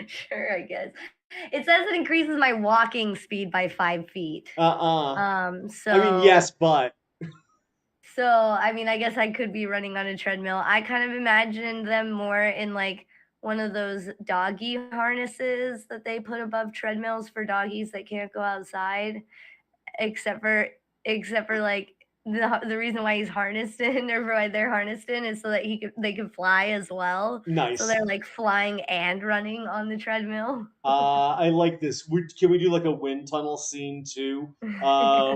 Sure, I guess. It says it increases my walking speed by 5 feet. So I mean, yes, but So, I mean, I guess I could be running on a treadmill. I kind of imagined them more in like one of those doggy harnesses that they put above treadmills for doggies that can't go outside, except for like the reason why he's harnessed in or why they're harnessed in is so that they can fly as well. nice. So they're like flying and running on the treadmill. I like this. Can we do like a wind tunnel scene too?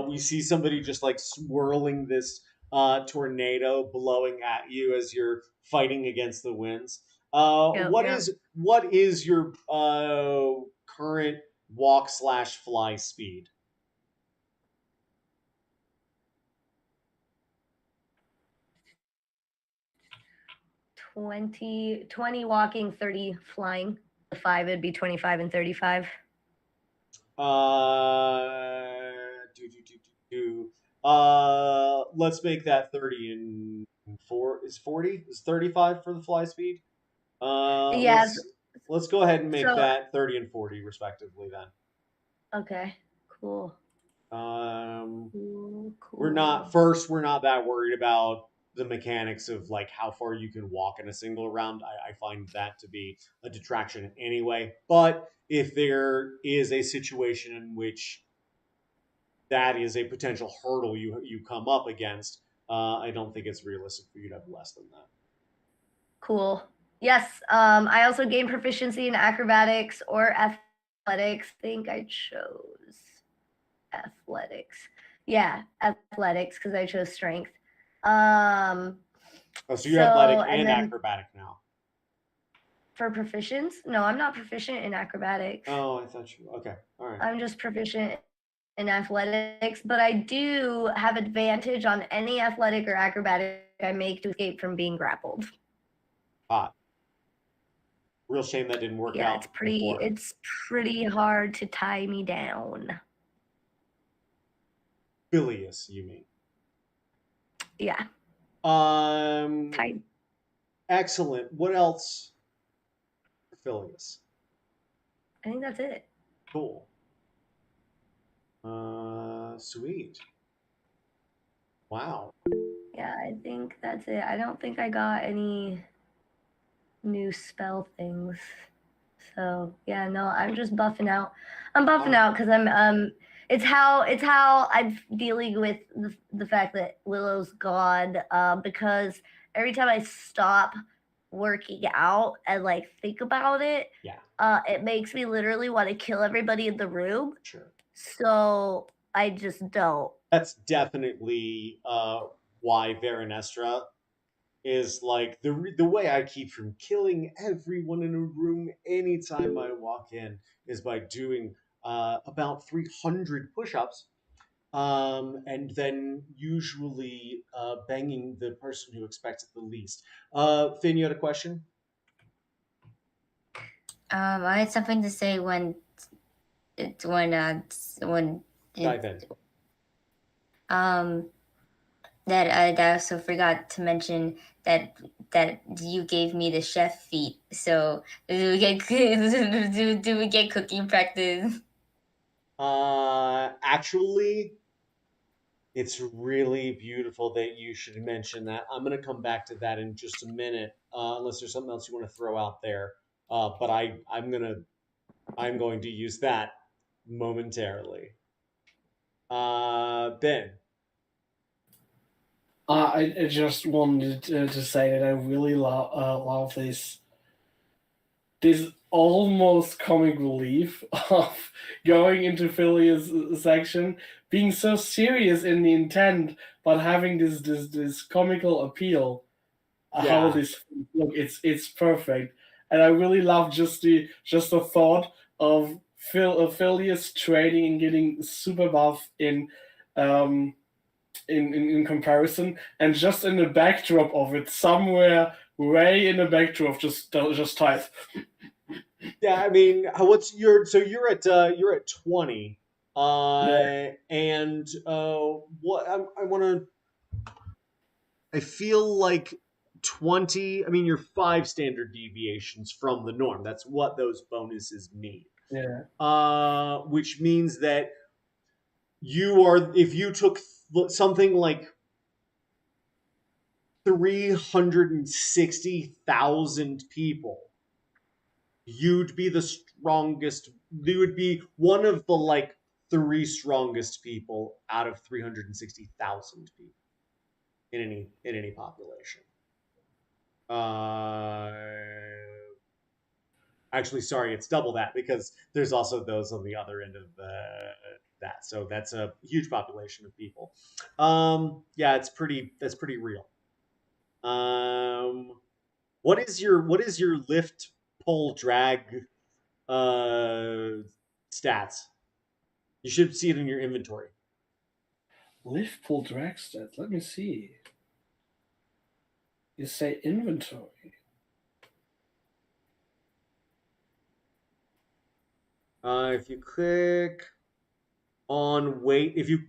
We see somebody just like swirling this tornado blowing at you as you're fighting against the winds. Yep, yep. What is your current walk/fly speed? 20 walking, 30 flying. The 5 would be 25 and 35. Let's make that 30 and 4 is 40. Is 35 for the fly speed? Yeah. Let's go ahead and make So that 30 and 40 respectively then. okay, cool. We're not that worried about the mechanics of like how far you can walk in a single round. I find that to be a detraction anyway. But if there is a situation in which that is a potential hurdle you come up against, I don't think it's realistic for you to have less than that. Cool. Yes. I also gained proficiency in acrobatics or athletics. I think I chose athletics. Yeah, athletics because I chose strength. Oh, so you're athletic and acrobatic now. For proficiency? No, I'm not proficient in acrobatics. Oh, I thought you. Okay, all right. I'm just proficient in athletics, but I do have advantage on any athletic or acrobatic I make to escape from being grappled. Hot. Real shame that didn't work out. Yeah, it's pretty hard to tie me down. Phileas, you mean? Yeah. Tight. Excellent. What else? Phileas. I think that's it. Cool. Sweet. Wow. Yeah, I think that's it. I don't think I got any new spell things. So yeah, no, I'm just buffing out. I'm buffing out because I'm it's how I'm dealing with the fact that Willow's gone. Because every time I stop working out and like think about it, it makes me literally want to kill everybody in the room. Sure. So I just don't. That's definitely why Veranestra is like the way I keep from killing everyone in a room anytime I walk in is by doing about 300 push-ups, and then usually banging the person who expects it the least. Finn, you had a question? I had something to say when Dive it, in. um that I also forgot to mention that you gave me the chef feat. So do we get do we get cooking practice? Actually, it's really beautiful that you should mention that. I'm going to come back to that in just a minute, unless there's something else you want to throw out there. But I'm going to use that momentarily. Ben. I just wanted to say that I really love this almost comic relief of going into Phileas' section, being so serious in the intent, but having this comical appeal. How Yeah. this look, it's perfect, and I really love just the thought of Phileas training and getting super buff um in comparison, and just in the backdrop of it, somewhere way in the backdrop, just type. Yeah, I mean, what's your so you're at 20. Yeah. And what I want to I feel like 20, I mean, you're 5 standard deviations from the norm. That's what those bonuses mean. Yeah. Which means that you are, if you took something like 360,000 people, you'd be the strongest. You would be one of the like 3 strongest people out of 360,000 people in any population. Uh, Actually, sorry, it's double that because there's also those on the other end of that. So that's a huge population of people. Yeah, that's pretty real. Um, what is your lift, pull, drag stats? You should see it in your inventory. Lift pull drag stats. Let me see. You say inventory. If you click on weight, if you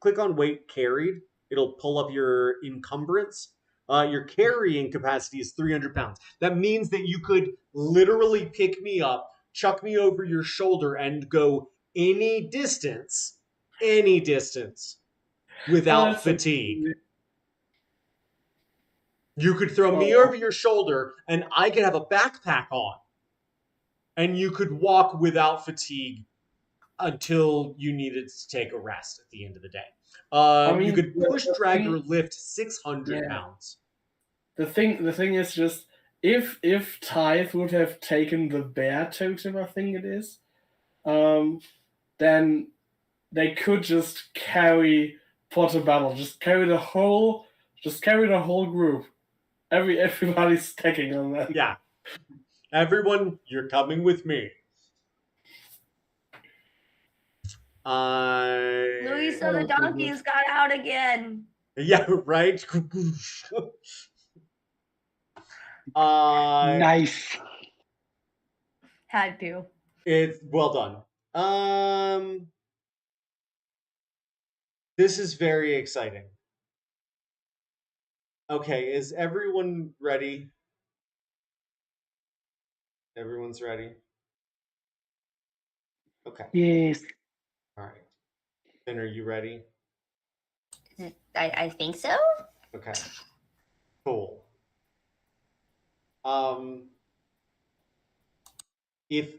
click on weight carried, it'll pull up your encumbrance. Your carrying capacity is 300 pounds. That means that you could literally pick me up, chuck me over your shoulder, and go any distance Oh, without that's so fatigue. cute. You could throw me Oh, over your shoulder, and I could have a backpack on, and you could walk without fatigue until you needed to take a rest at the end of the day. I You mean, could push, the drag, or thing, lift 600 yeah. pounds. The thing is just, if Tithe would have taken the bear totem, I think it is, um, then they could just carry Potter Battle, just carry the whole group. Everybody's taking on that. Yeah. Everyone, you're coming with me. Louisa the Oh, goodness. donkey's got out again. Yeah, right? uh, Nice. Had to. it's well done. This is very exciting. Okay, is everyone ready? Everyone's ready? Okay. Yes. All right. Then are you ready? I think so. Okay. Cool. Um, if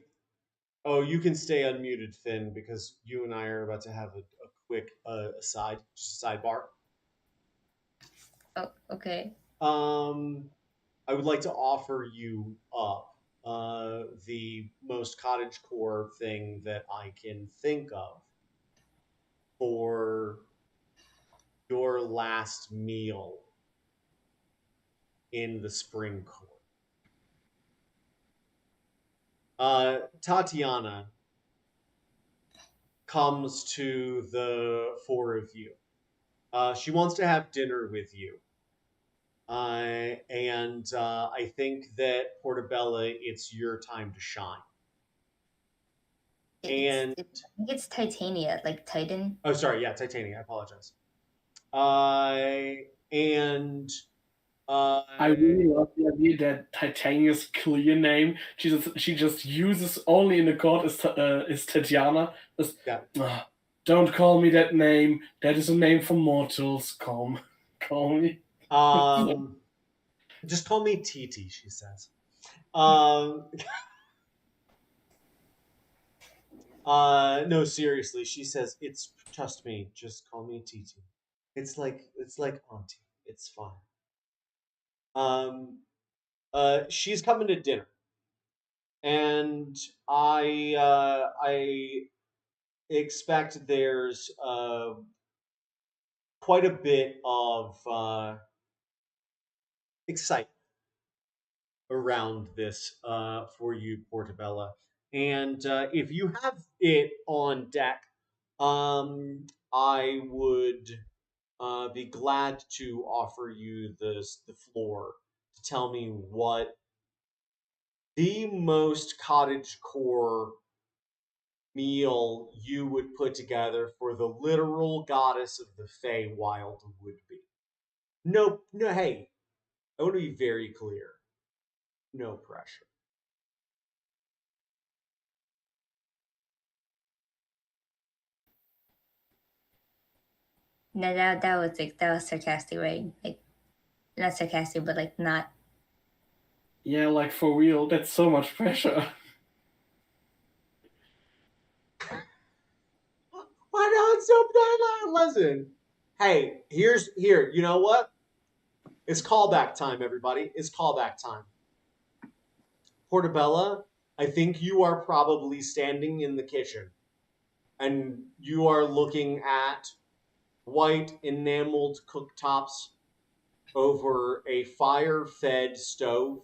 Oh, you can stay unmuted, Finn, because you and I are about to have a quick aside, just a sidebar. Oh, okay. I would like to offer you up the most cottagecore thing that I can think of for your last meal in the spring court. Tatiana comes to the four of you. She wants to have dinner with you. And I think that Portobello, it's your time to shine. And I think it's Titania, like Titan. oh, sorry, yeah, Titania. I apologize. And I really love the idea that Titania's clear name she just uses only in the court is Tatiana. Yeah. Don't call me that name. That is a name for mortals. Call me. Just call me Titi, she says. No, seriously, she says, trust me, just call me Titi. It's like auntie. It's fine. She's coming to dinner. And I expect there's quite a bit of excitement around this for you, Portobello. And if you have it on deck, I would be glad to offer you the floor to tell me what the most cottagecore meal you would put together for the literal goddess of the Feywild would be. No, hey, I want to be very clear. No pressure. No, that was sarcastic, right? Like not sarcastic, but like not. Yeah, like for real. That's so much pressure. Why not so listen? Hey, here. You know what? It's callback time, everybody. It's callback time. Portobello, I think you are probably standing in the kitchen, and you are looking at white enameled cooktops over a fire-fed stove.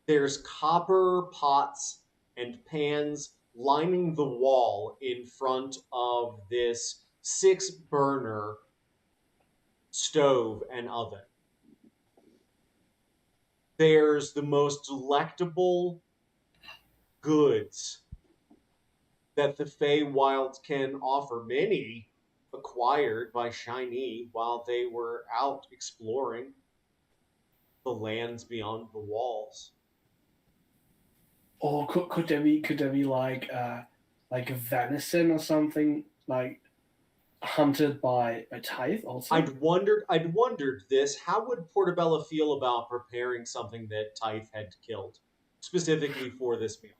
There's copper pots and pans lining the wall in front of this 6-burner stove and oven. There's the most delectable goods that the Feywild can offer, many acquired by Shiny while they were out exploring the lands beyond the walls. Or could there be like a venison or something like hunted by Tithe also? I'd wondered this. How would Portobello feel about preparing something that Tithe had killed, specifically for this meal?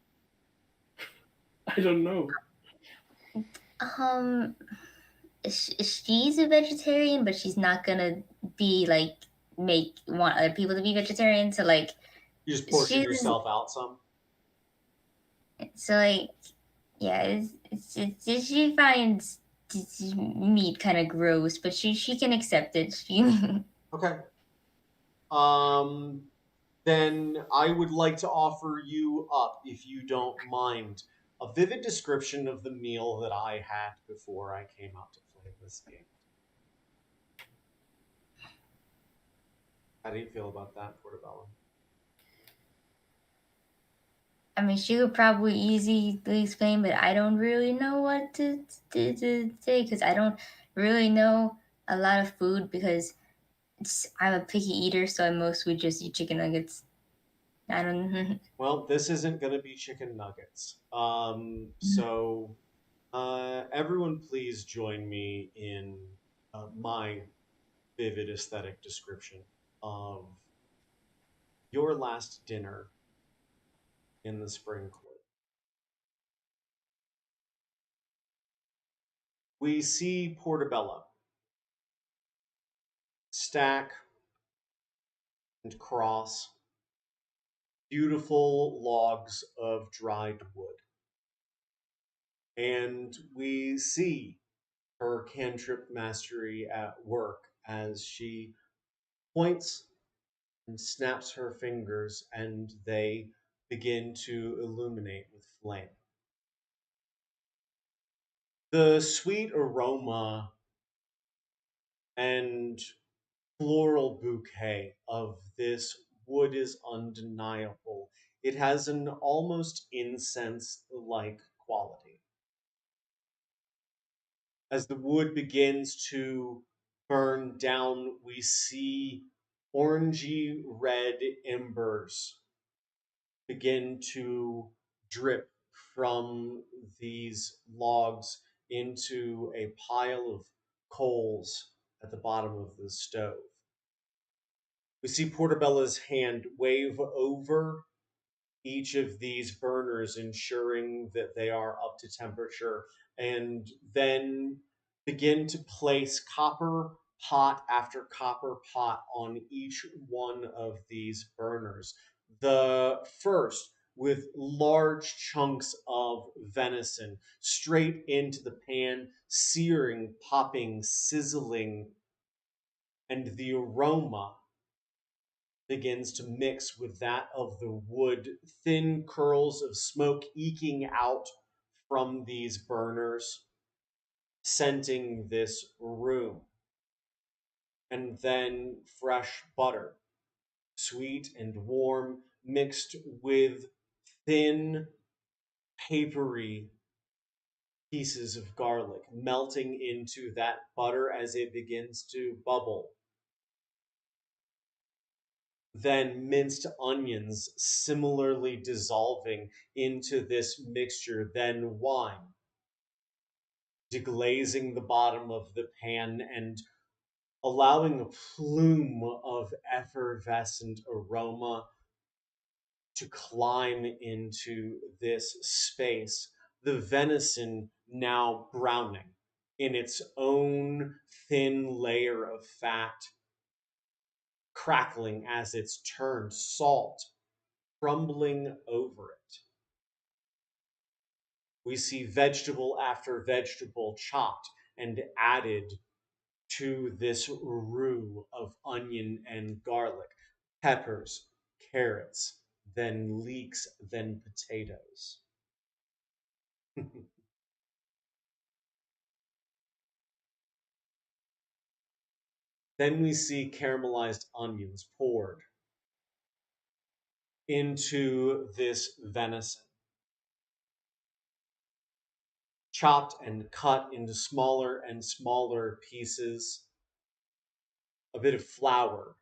I don't know. She's a vegetarian, but she's not gonna be like want other people to be vegetarian. So like, You just portion yourself out some. So like, yeah, she finds meat kind of gross, but she can accept it. Okay. Then I would like to offer you up, if you don't mind, a vivid description of the meal that I had before I came out to play this game. How do you feel about that, Portobello? I mean, she could probably easily explain, but I don't really know what to say because I don't really know a lot of food because I'm a picky eater, so I mostly just eat chicken nuggets. I don't. Well, this isn't going to be chicken nuggets. So, everyone, please join me in my vivid aesthetic description of your last dinner in the spring court. We see Portobello stack and cross beautiful logs of dried wood. And we see her cantrip mastery at work as she points and snaps her fingers, and they begin to illuminate with flame. The sweet aroma and floral bouquet of this wood is undeniable. It has an almost incense like quality. As the wood begins to burn down, we see orangey red embers begin to drip from these logs into a pile of coals at the bottom of the stove. We see Portobella's hand wave over each of these burners, ensuring that they are up to temperature, and then begin to place copper pot after copper pot on each one of these burners. The first with large chunks of venison straight into the pan, searing, popping, sizzling, and the aroma begins to mix with that of the wood, thin curls of smoke eking out from these burners, scenting this room. And then fresh butter, sweet and warm, mixed with thin, papery pieces of garlic, melting into that butter as it begins to bubble. Then minced onions similarly dissolving into this mixture, then wine, deglazing the bottom of the pan and allowing a plume of effervescent aroma to climb into this space. The venison now browning in its own thin layer of fat, crackling as it's turned, salt crumbling over it. We see vegetable after vegetable chopped and added to this roux of onion and garlic, peppers, carrots, then leeks, then potatoes. Then we see caramelized onions poured into this venison, chopped and cut into smaller and smaller pieces, a bit of flour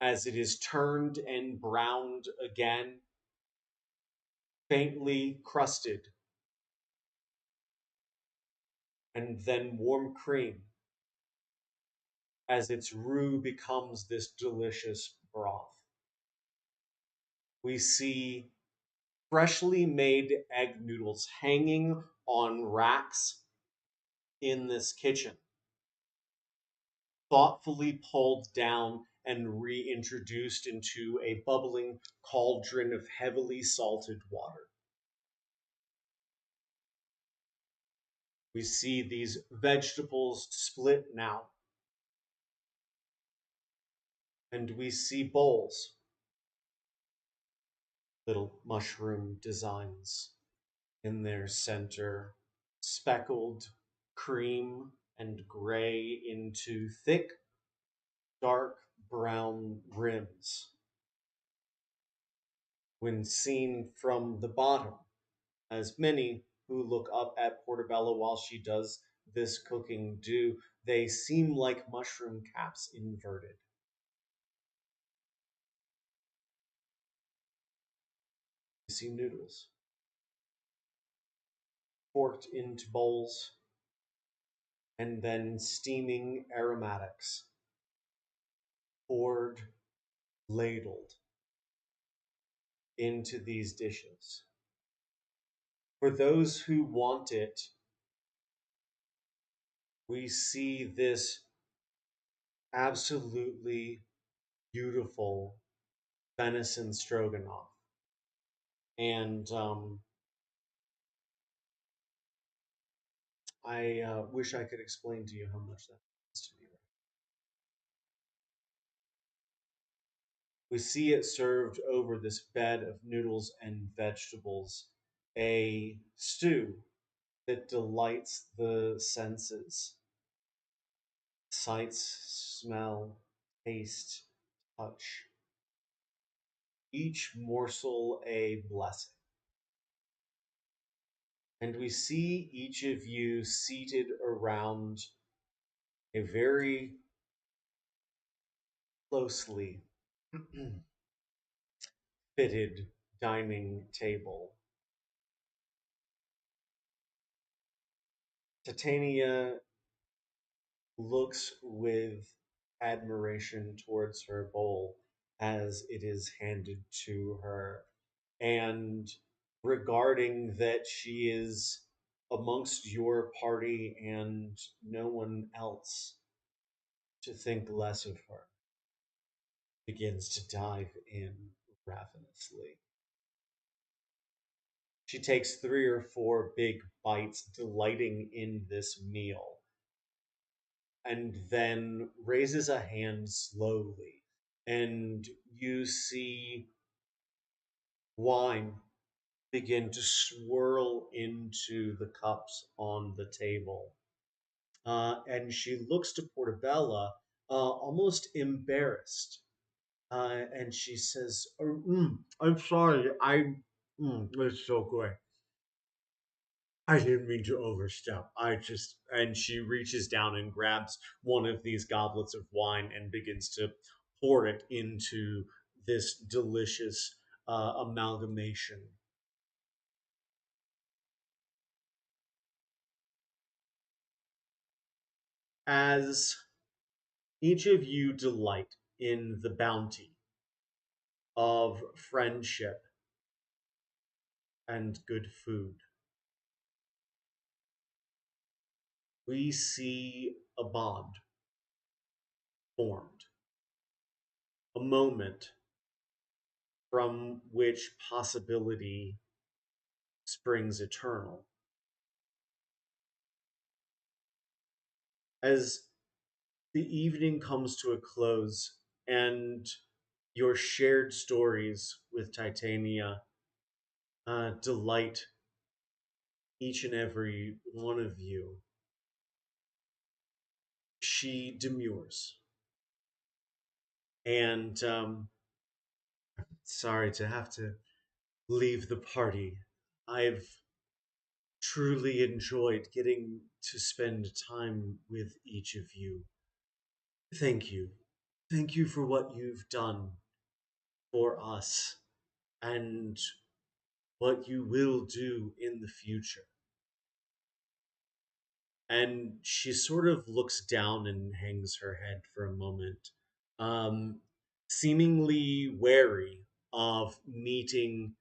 as it is turned and browned again, faintly crusted, and then warm cream as its roux becomes this delicious broth. We see freshly made egg noodles hanging on racks in this kitchen, thoughtfully pulled down and reintroduced into a bubbling cauldron of heavily salted water. We see these vegetables split now, and we see bowls, little mushroom designs in their center, speckled cream and gray into thick, dark brown rims. When seen from the bottom, as many who look up at Portobello while she does this cooking do, they seem like mushroom caps inverted. You see noodles forked into bowls, and then steaming aromatics poured, ladled into these dishes. For those who want it, we see this absolutely beautiful venison stroganoff. And I wish I could explain to you how much that means to me. We see it served over this bed of noodles and vegetables, a stew that delights the senses: sights, smell, taste, touch. Each morsel a blessing. And we see each of you seated around a very closely fitted dining table. Titania looks with admiration towards her bowl as it is handed to her, and regarding that she is amongst your party and no one else to think less of her, begins to dive in ravenously. She takes 3 or 4 big bites, delighting in this meal, and then raises a hand slowly. And you see wine begin to swirl into the cups on the table. And she looks to Portabella, almost embarrassed. And she says, "Oh, I'm sorry. It's so good. I didn't mean to overstep. And she reaches down and grabs one of these goblets of wine and begins to pour it into this delicious amalgamation. As each of you delight in the bounty of friendship and good food, we see a bond formed, a moment from which possibility springs eternal. As the evening comes to a close and your shared stories with Titania delight each and every one of you, she demurs. And sorry to have to leave the party. I've truly enjoyed getting to spend time with each of you. Thank you. Thank you for what you've done for us and what you will do in the future. And she sort of looks down and hangs her head for a moment, um, seemingly wary of meeting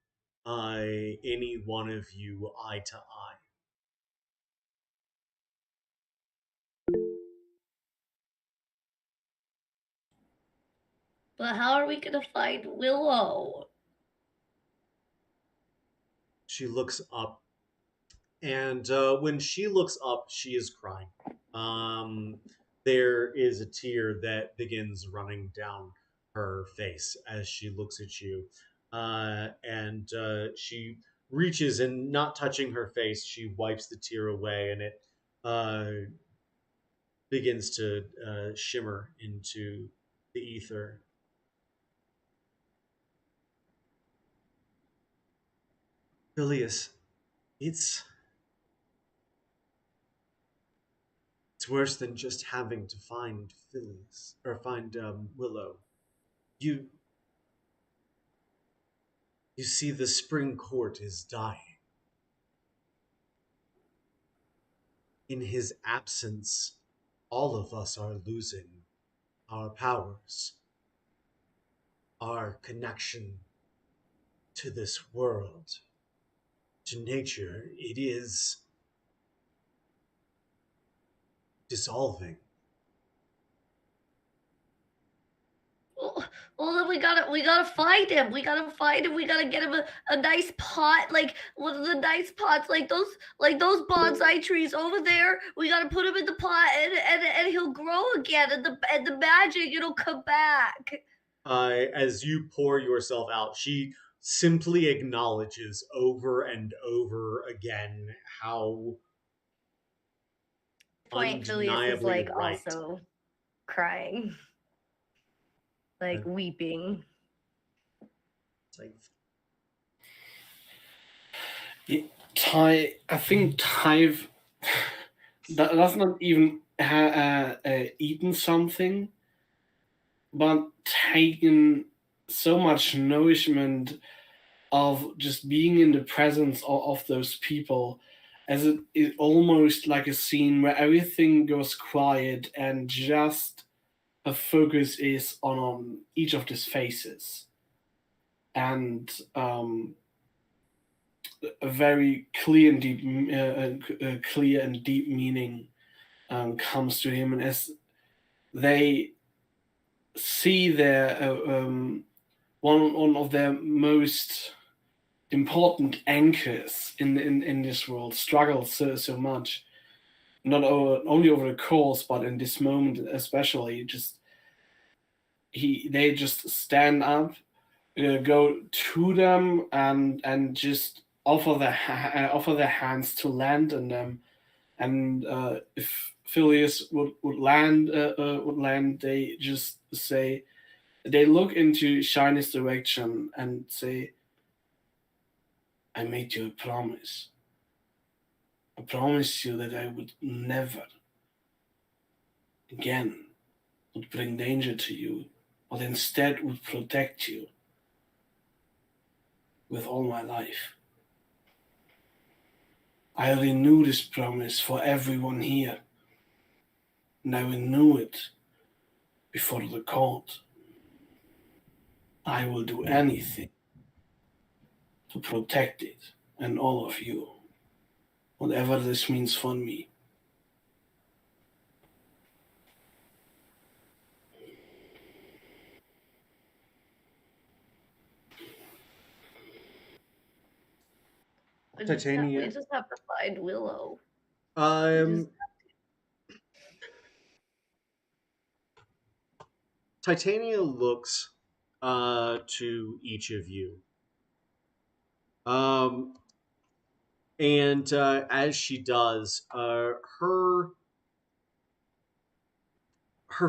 any one of you eye to eye. But how are we gonna find Willow? She looks up, and when she looks up, she is crying. Um, there is a tear that begins running down her face as she looks at you, and she reaches and, not touching her face, she wipes the tear away, and it uh, begins to shimmer into the ether. Phileas, it's it's worse than just having to find Phileas or find Willow. You you see, the spring court is dying. In his absence, all of us are losing our powers, our connection to this world, to nature. It is dissolving. Well, Well, then we gotta find him. We gotta find him. We gotta get him a nice pot, like one of the nice pots, like those bonsai trees over there. We gotta put him in the pot, and he'll grow again, and the magic it'll come back. As you pour yourself out, she simply acknowledges over and over again how Point Phileas is undeniably like right. also crying, like And weeping. it's like, I think Tive does not even eaten something, but taken so much nourishment of just being in the presence of those people, as it is almost like a scene where everything goes quiet and just a focus is on each of these faces, and a very clear and deep meaning comes to him, and as they see their one of their most important anchors in this world struggle so much, not only over the course, but in this moment especially. They just stand up, go to them, and just offer their hands to land on them. And if Phileas would land, they just say, they look into Shiny's direction and say, "I made you a promise. I promised you that I would never again would bring danger to you, but instead would protect you with all my life. I renew this promise for everyone here, and I renew it before the court. I will do anything to protect it and all of you, whatever this means for me." Titania. We just have to find Willow. Titania looks to each of you. And as she does, her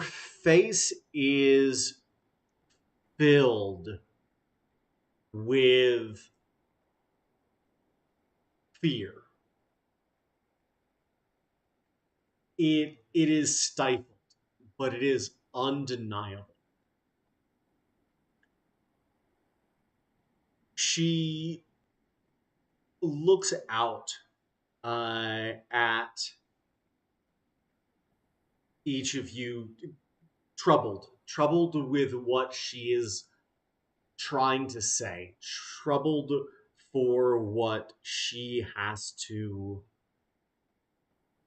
face is filled with fear. It is stifled, but it is undeniable. She looks out at each of you, troubled with what she is trying to say, troubled for what she has to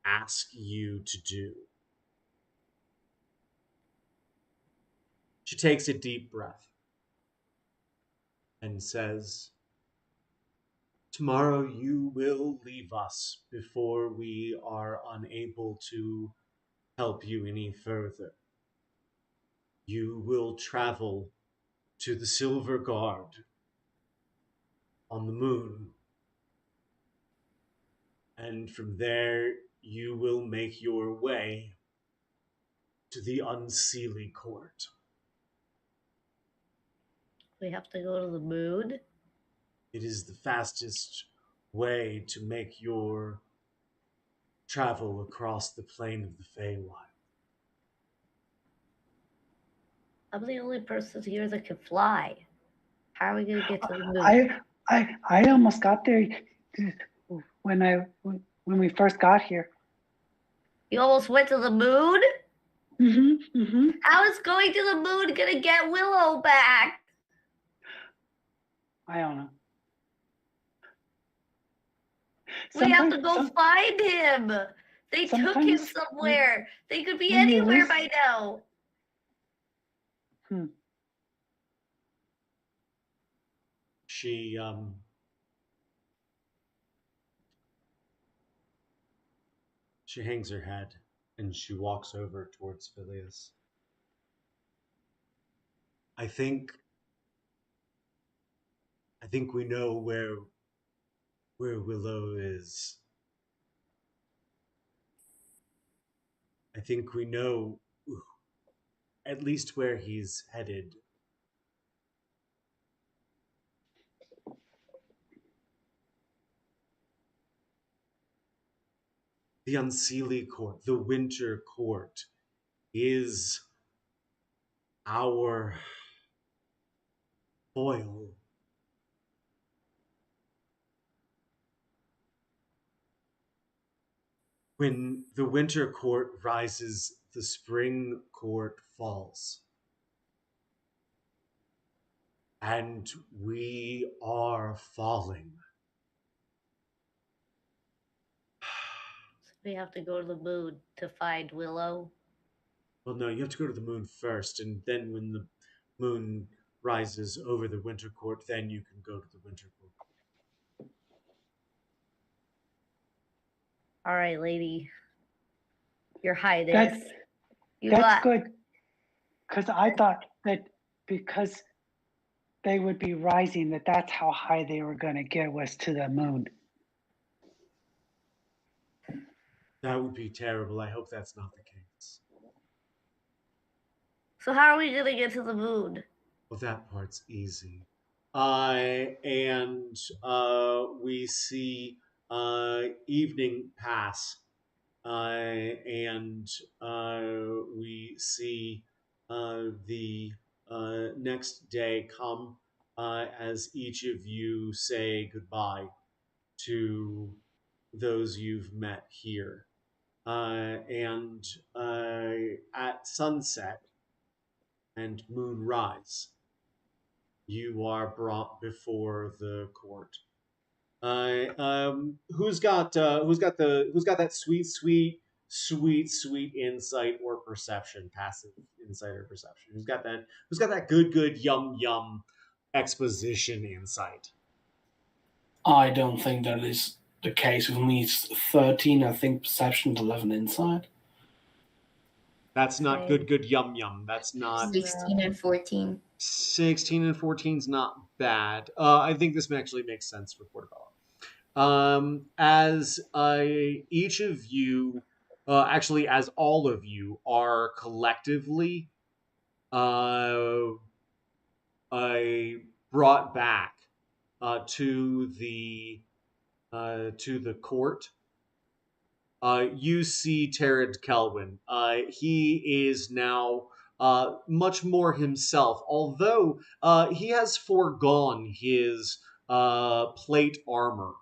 ask you to do. She takes a deep breath and says, "Tomorrow you will leave us before we are unable to help you any further. You will travel to the Silver Guard on the moon, and from there you will make your way to the Unseelie Court." We have to go to the moon. It is the fastest way to make your travel across the plane of the Feywild. I'm the only person here that can fly. How are we gonna get to the moon? I almost got there when we first got here. You almost went to the moon? Mm-hmm. How is going to the moon gonna get Willow back? I don't know. We have to go find him. They took him somewhere. They could be anywhere by now. she hangs her head and she walks over towards Phileas. I think we know where Willow is. I think we know at least where he's headed. The Unseelie Court, the Winter Court, is our foil. When the Winter Court rises, the Spring Court falls. And we are falling. We have to go to the moon to find Willow. Well, no, you have to go to the moon first, and then when the moon rises over the Winter Court, then you can go to the Winter Court. All right, lady. You're high there. That's You that's got good. Because I thought that because they would be rising, that's how high they were going to get, was to the moon. That would be terrible. I hope that's not the case. So how are we gonna get to the moon? Well, that part's easy. And we see evening pass, and we see the next day come as each of you say goodbye to those you've met here. And at sunset and moonrise, you are brought before the court. Who's got that sweet insight or perception, passive insight or perception? Who's got that good yum exposition insight? I don't think that is the case with me. It's 13, I think, perception, 11 insight. That's not good yum. That's not 16 and 14. 16 and 14 is not bad. I think this actually makes sense for Portobello. As each of you, actually as all of you, are collectively brought back to the court. You see Terrad Kelwin. He is now much more himself, although he has foregone his plate armor.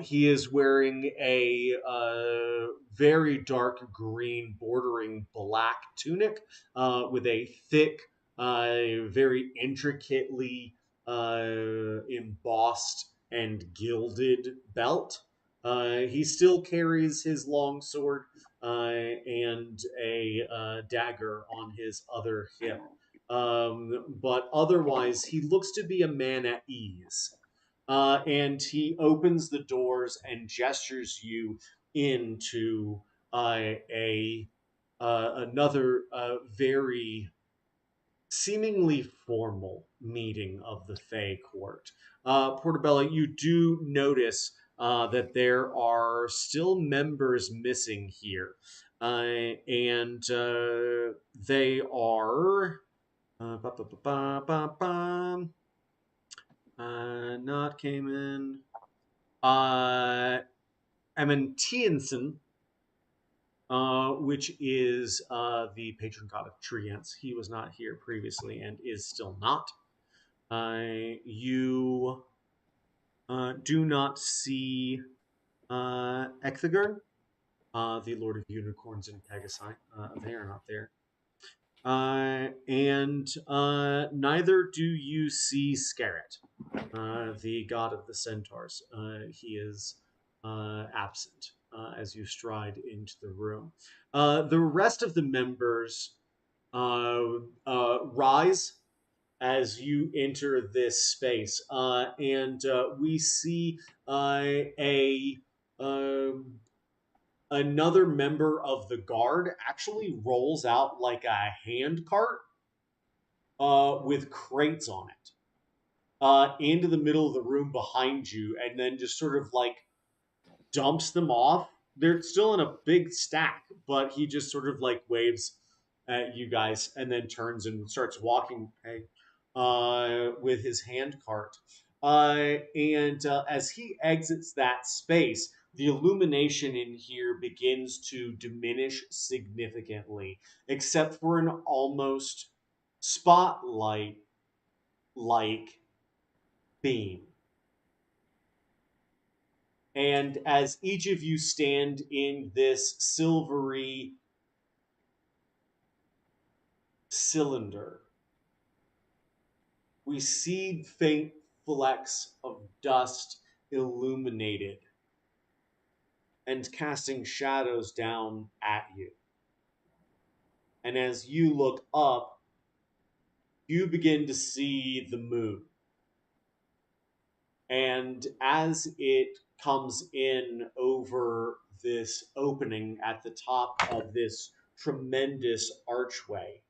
He is wearing a very dark green bordering black tunic with a thick, very intricately embossed and gilded belt. He still carries his long sword and a dagger on his other hip. But otherwise, he looks to be a man at ease. And he opens the doors and gestures you into another very seemingly formal meeting of the Fae Court. Portobello, you do notice that there are still members missing here. And they are... not Cayman. Amentianson, which is the patron god of treants. He was not here previously and is still not. You do not see Ecthegirn, the Lord of Unicorns and Pegasi. They are not there. And neither do you see Scarret, the god of the centaurs. He is absent as you stride into the room. The rest of the members rise as you enter this space, and we see a um, another member of the guard actually rolls out like a hand cart with crates on it into the middle of the room behind you, and then just sort of like dumps them off. They're still in a big stack, but he just sort of like waves at you guys and then turns and starts walking with his hand cart. And as he exits that space, the illumination in here begins to diminish significantly, except for an almost spotlight like beam. And as each of you stand in this silvery cylinder, we see faint flecks of dust illuminated and casting shadows down at you. And as you look up, you begin to see the moon. And as it comes in over this opening at the top of this tremendous archway,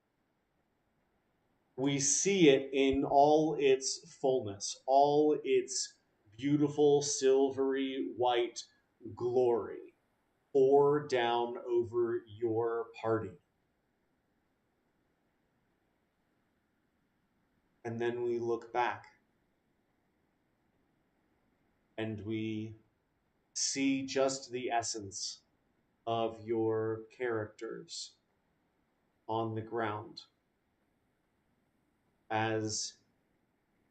we see it in all its fullness, all its beautiful silvery white glory pour down over your party. And then we look back and we see just the essence of your characters on the ground as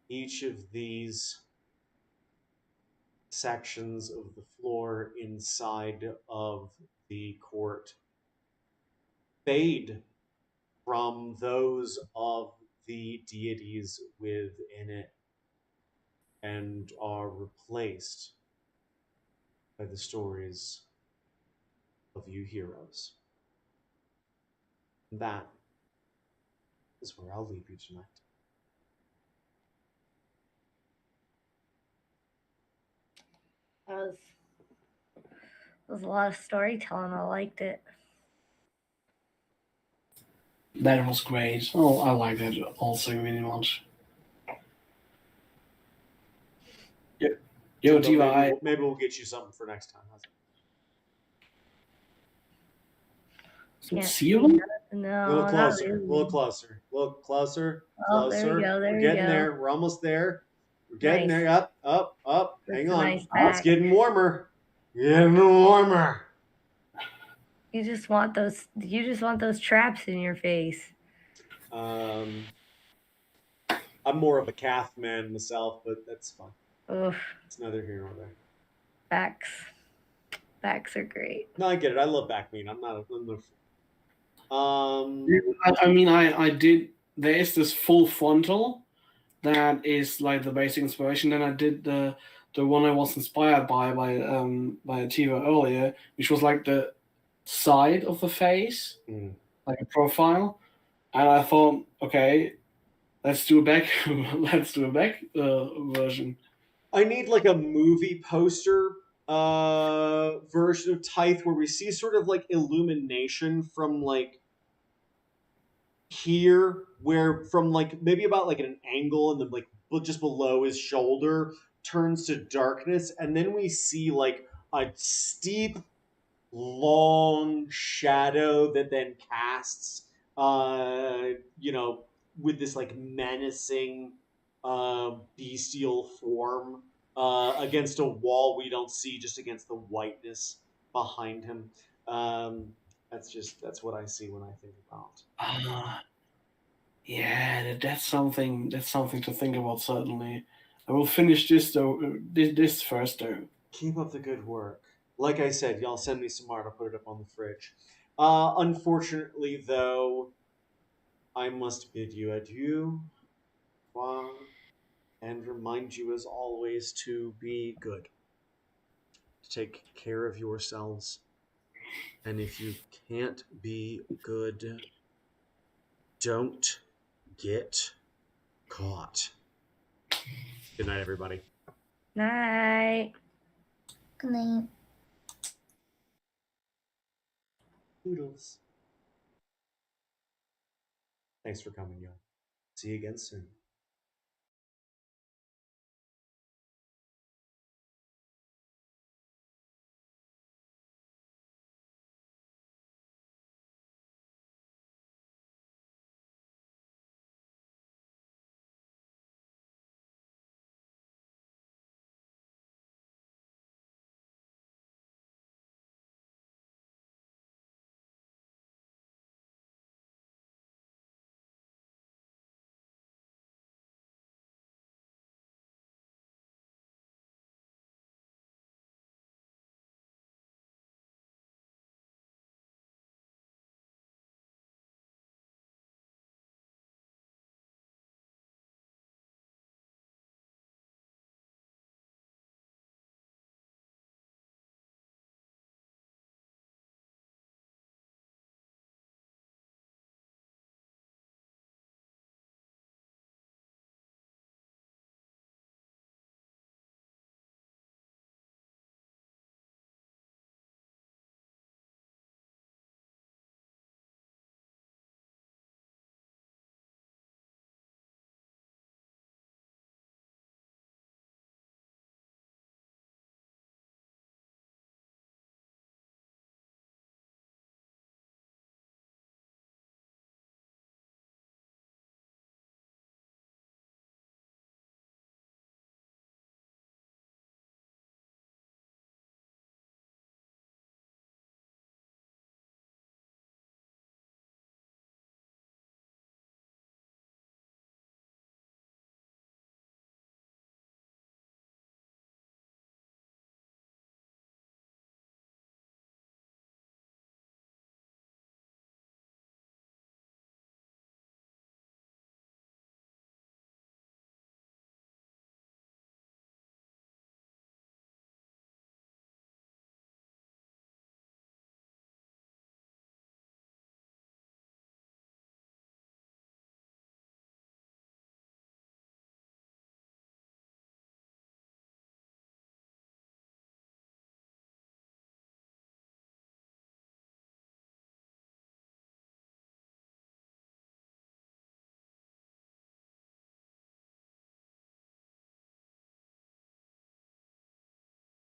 each of these sections of the floor inside of the court fade from those of the deities within it and are replaced by the stories of you heroes. And that is where I'll leave you tonight. That was a lot of storytelling. I liked it. That was great. Oh, I like that also really much. Yo, So Diva, maybe we'll get you something for next time. Can't see you? No, A little not closer, really. a little closer, a little closer, Oh, there closer. we go. There We're we getting go. there. We're almost there. We're getting Nice. there. Up, up, up. That's Hang a on. nice It's back. getting warmer. Getting warmer. You just want those. You just want those traps in your face. I'm more of a calf man myself, but that's fine. Oof. It's neither here nor there. Backs are great. No, I get it. I love back meat. I'm not. I mean, I did. There is this full frontal that is like the basic inspiration. Then I did the one I was inspired by Tiva earlier, which was like the side of the face, like a profile. And I thought, okay, let's do a back version. I need like a movie poster version of Tithe where we see sort of like illumination from like here, where from like maybe about like at an angle and then like just below his shoulder turns to darkness, and then we see like a steep long shadow that then casts with this like menacing bestial form against a wall we don't see, just against the whiteness behind him. That's what I see when I think about. Yeah, that's something to think about. Certainly, I will finish this though. This first though. Keep up the good work. Like I said, y'all send me some art. I'll put it up on the fridge. Unfortunately, though, I must bid you adieu, and remind you, as always, to be good. To take care of yourselves. And if you can't be good, don't get caught. Good night, everybody. Night. Good night. Toodles. Thanks for coming, y'all. See you again soon.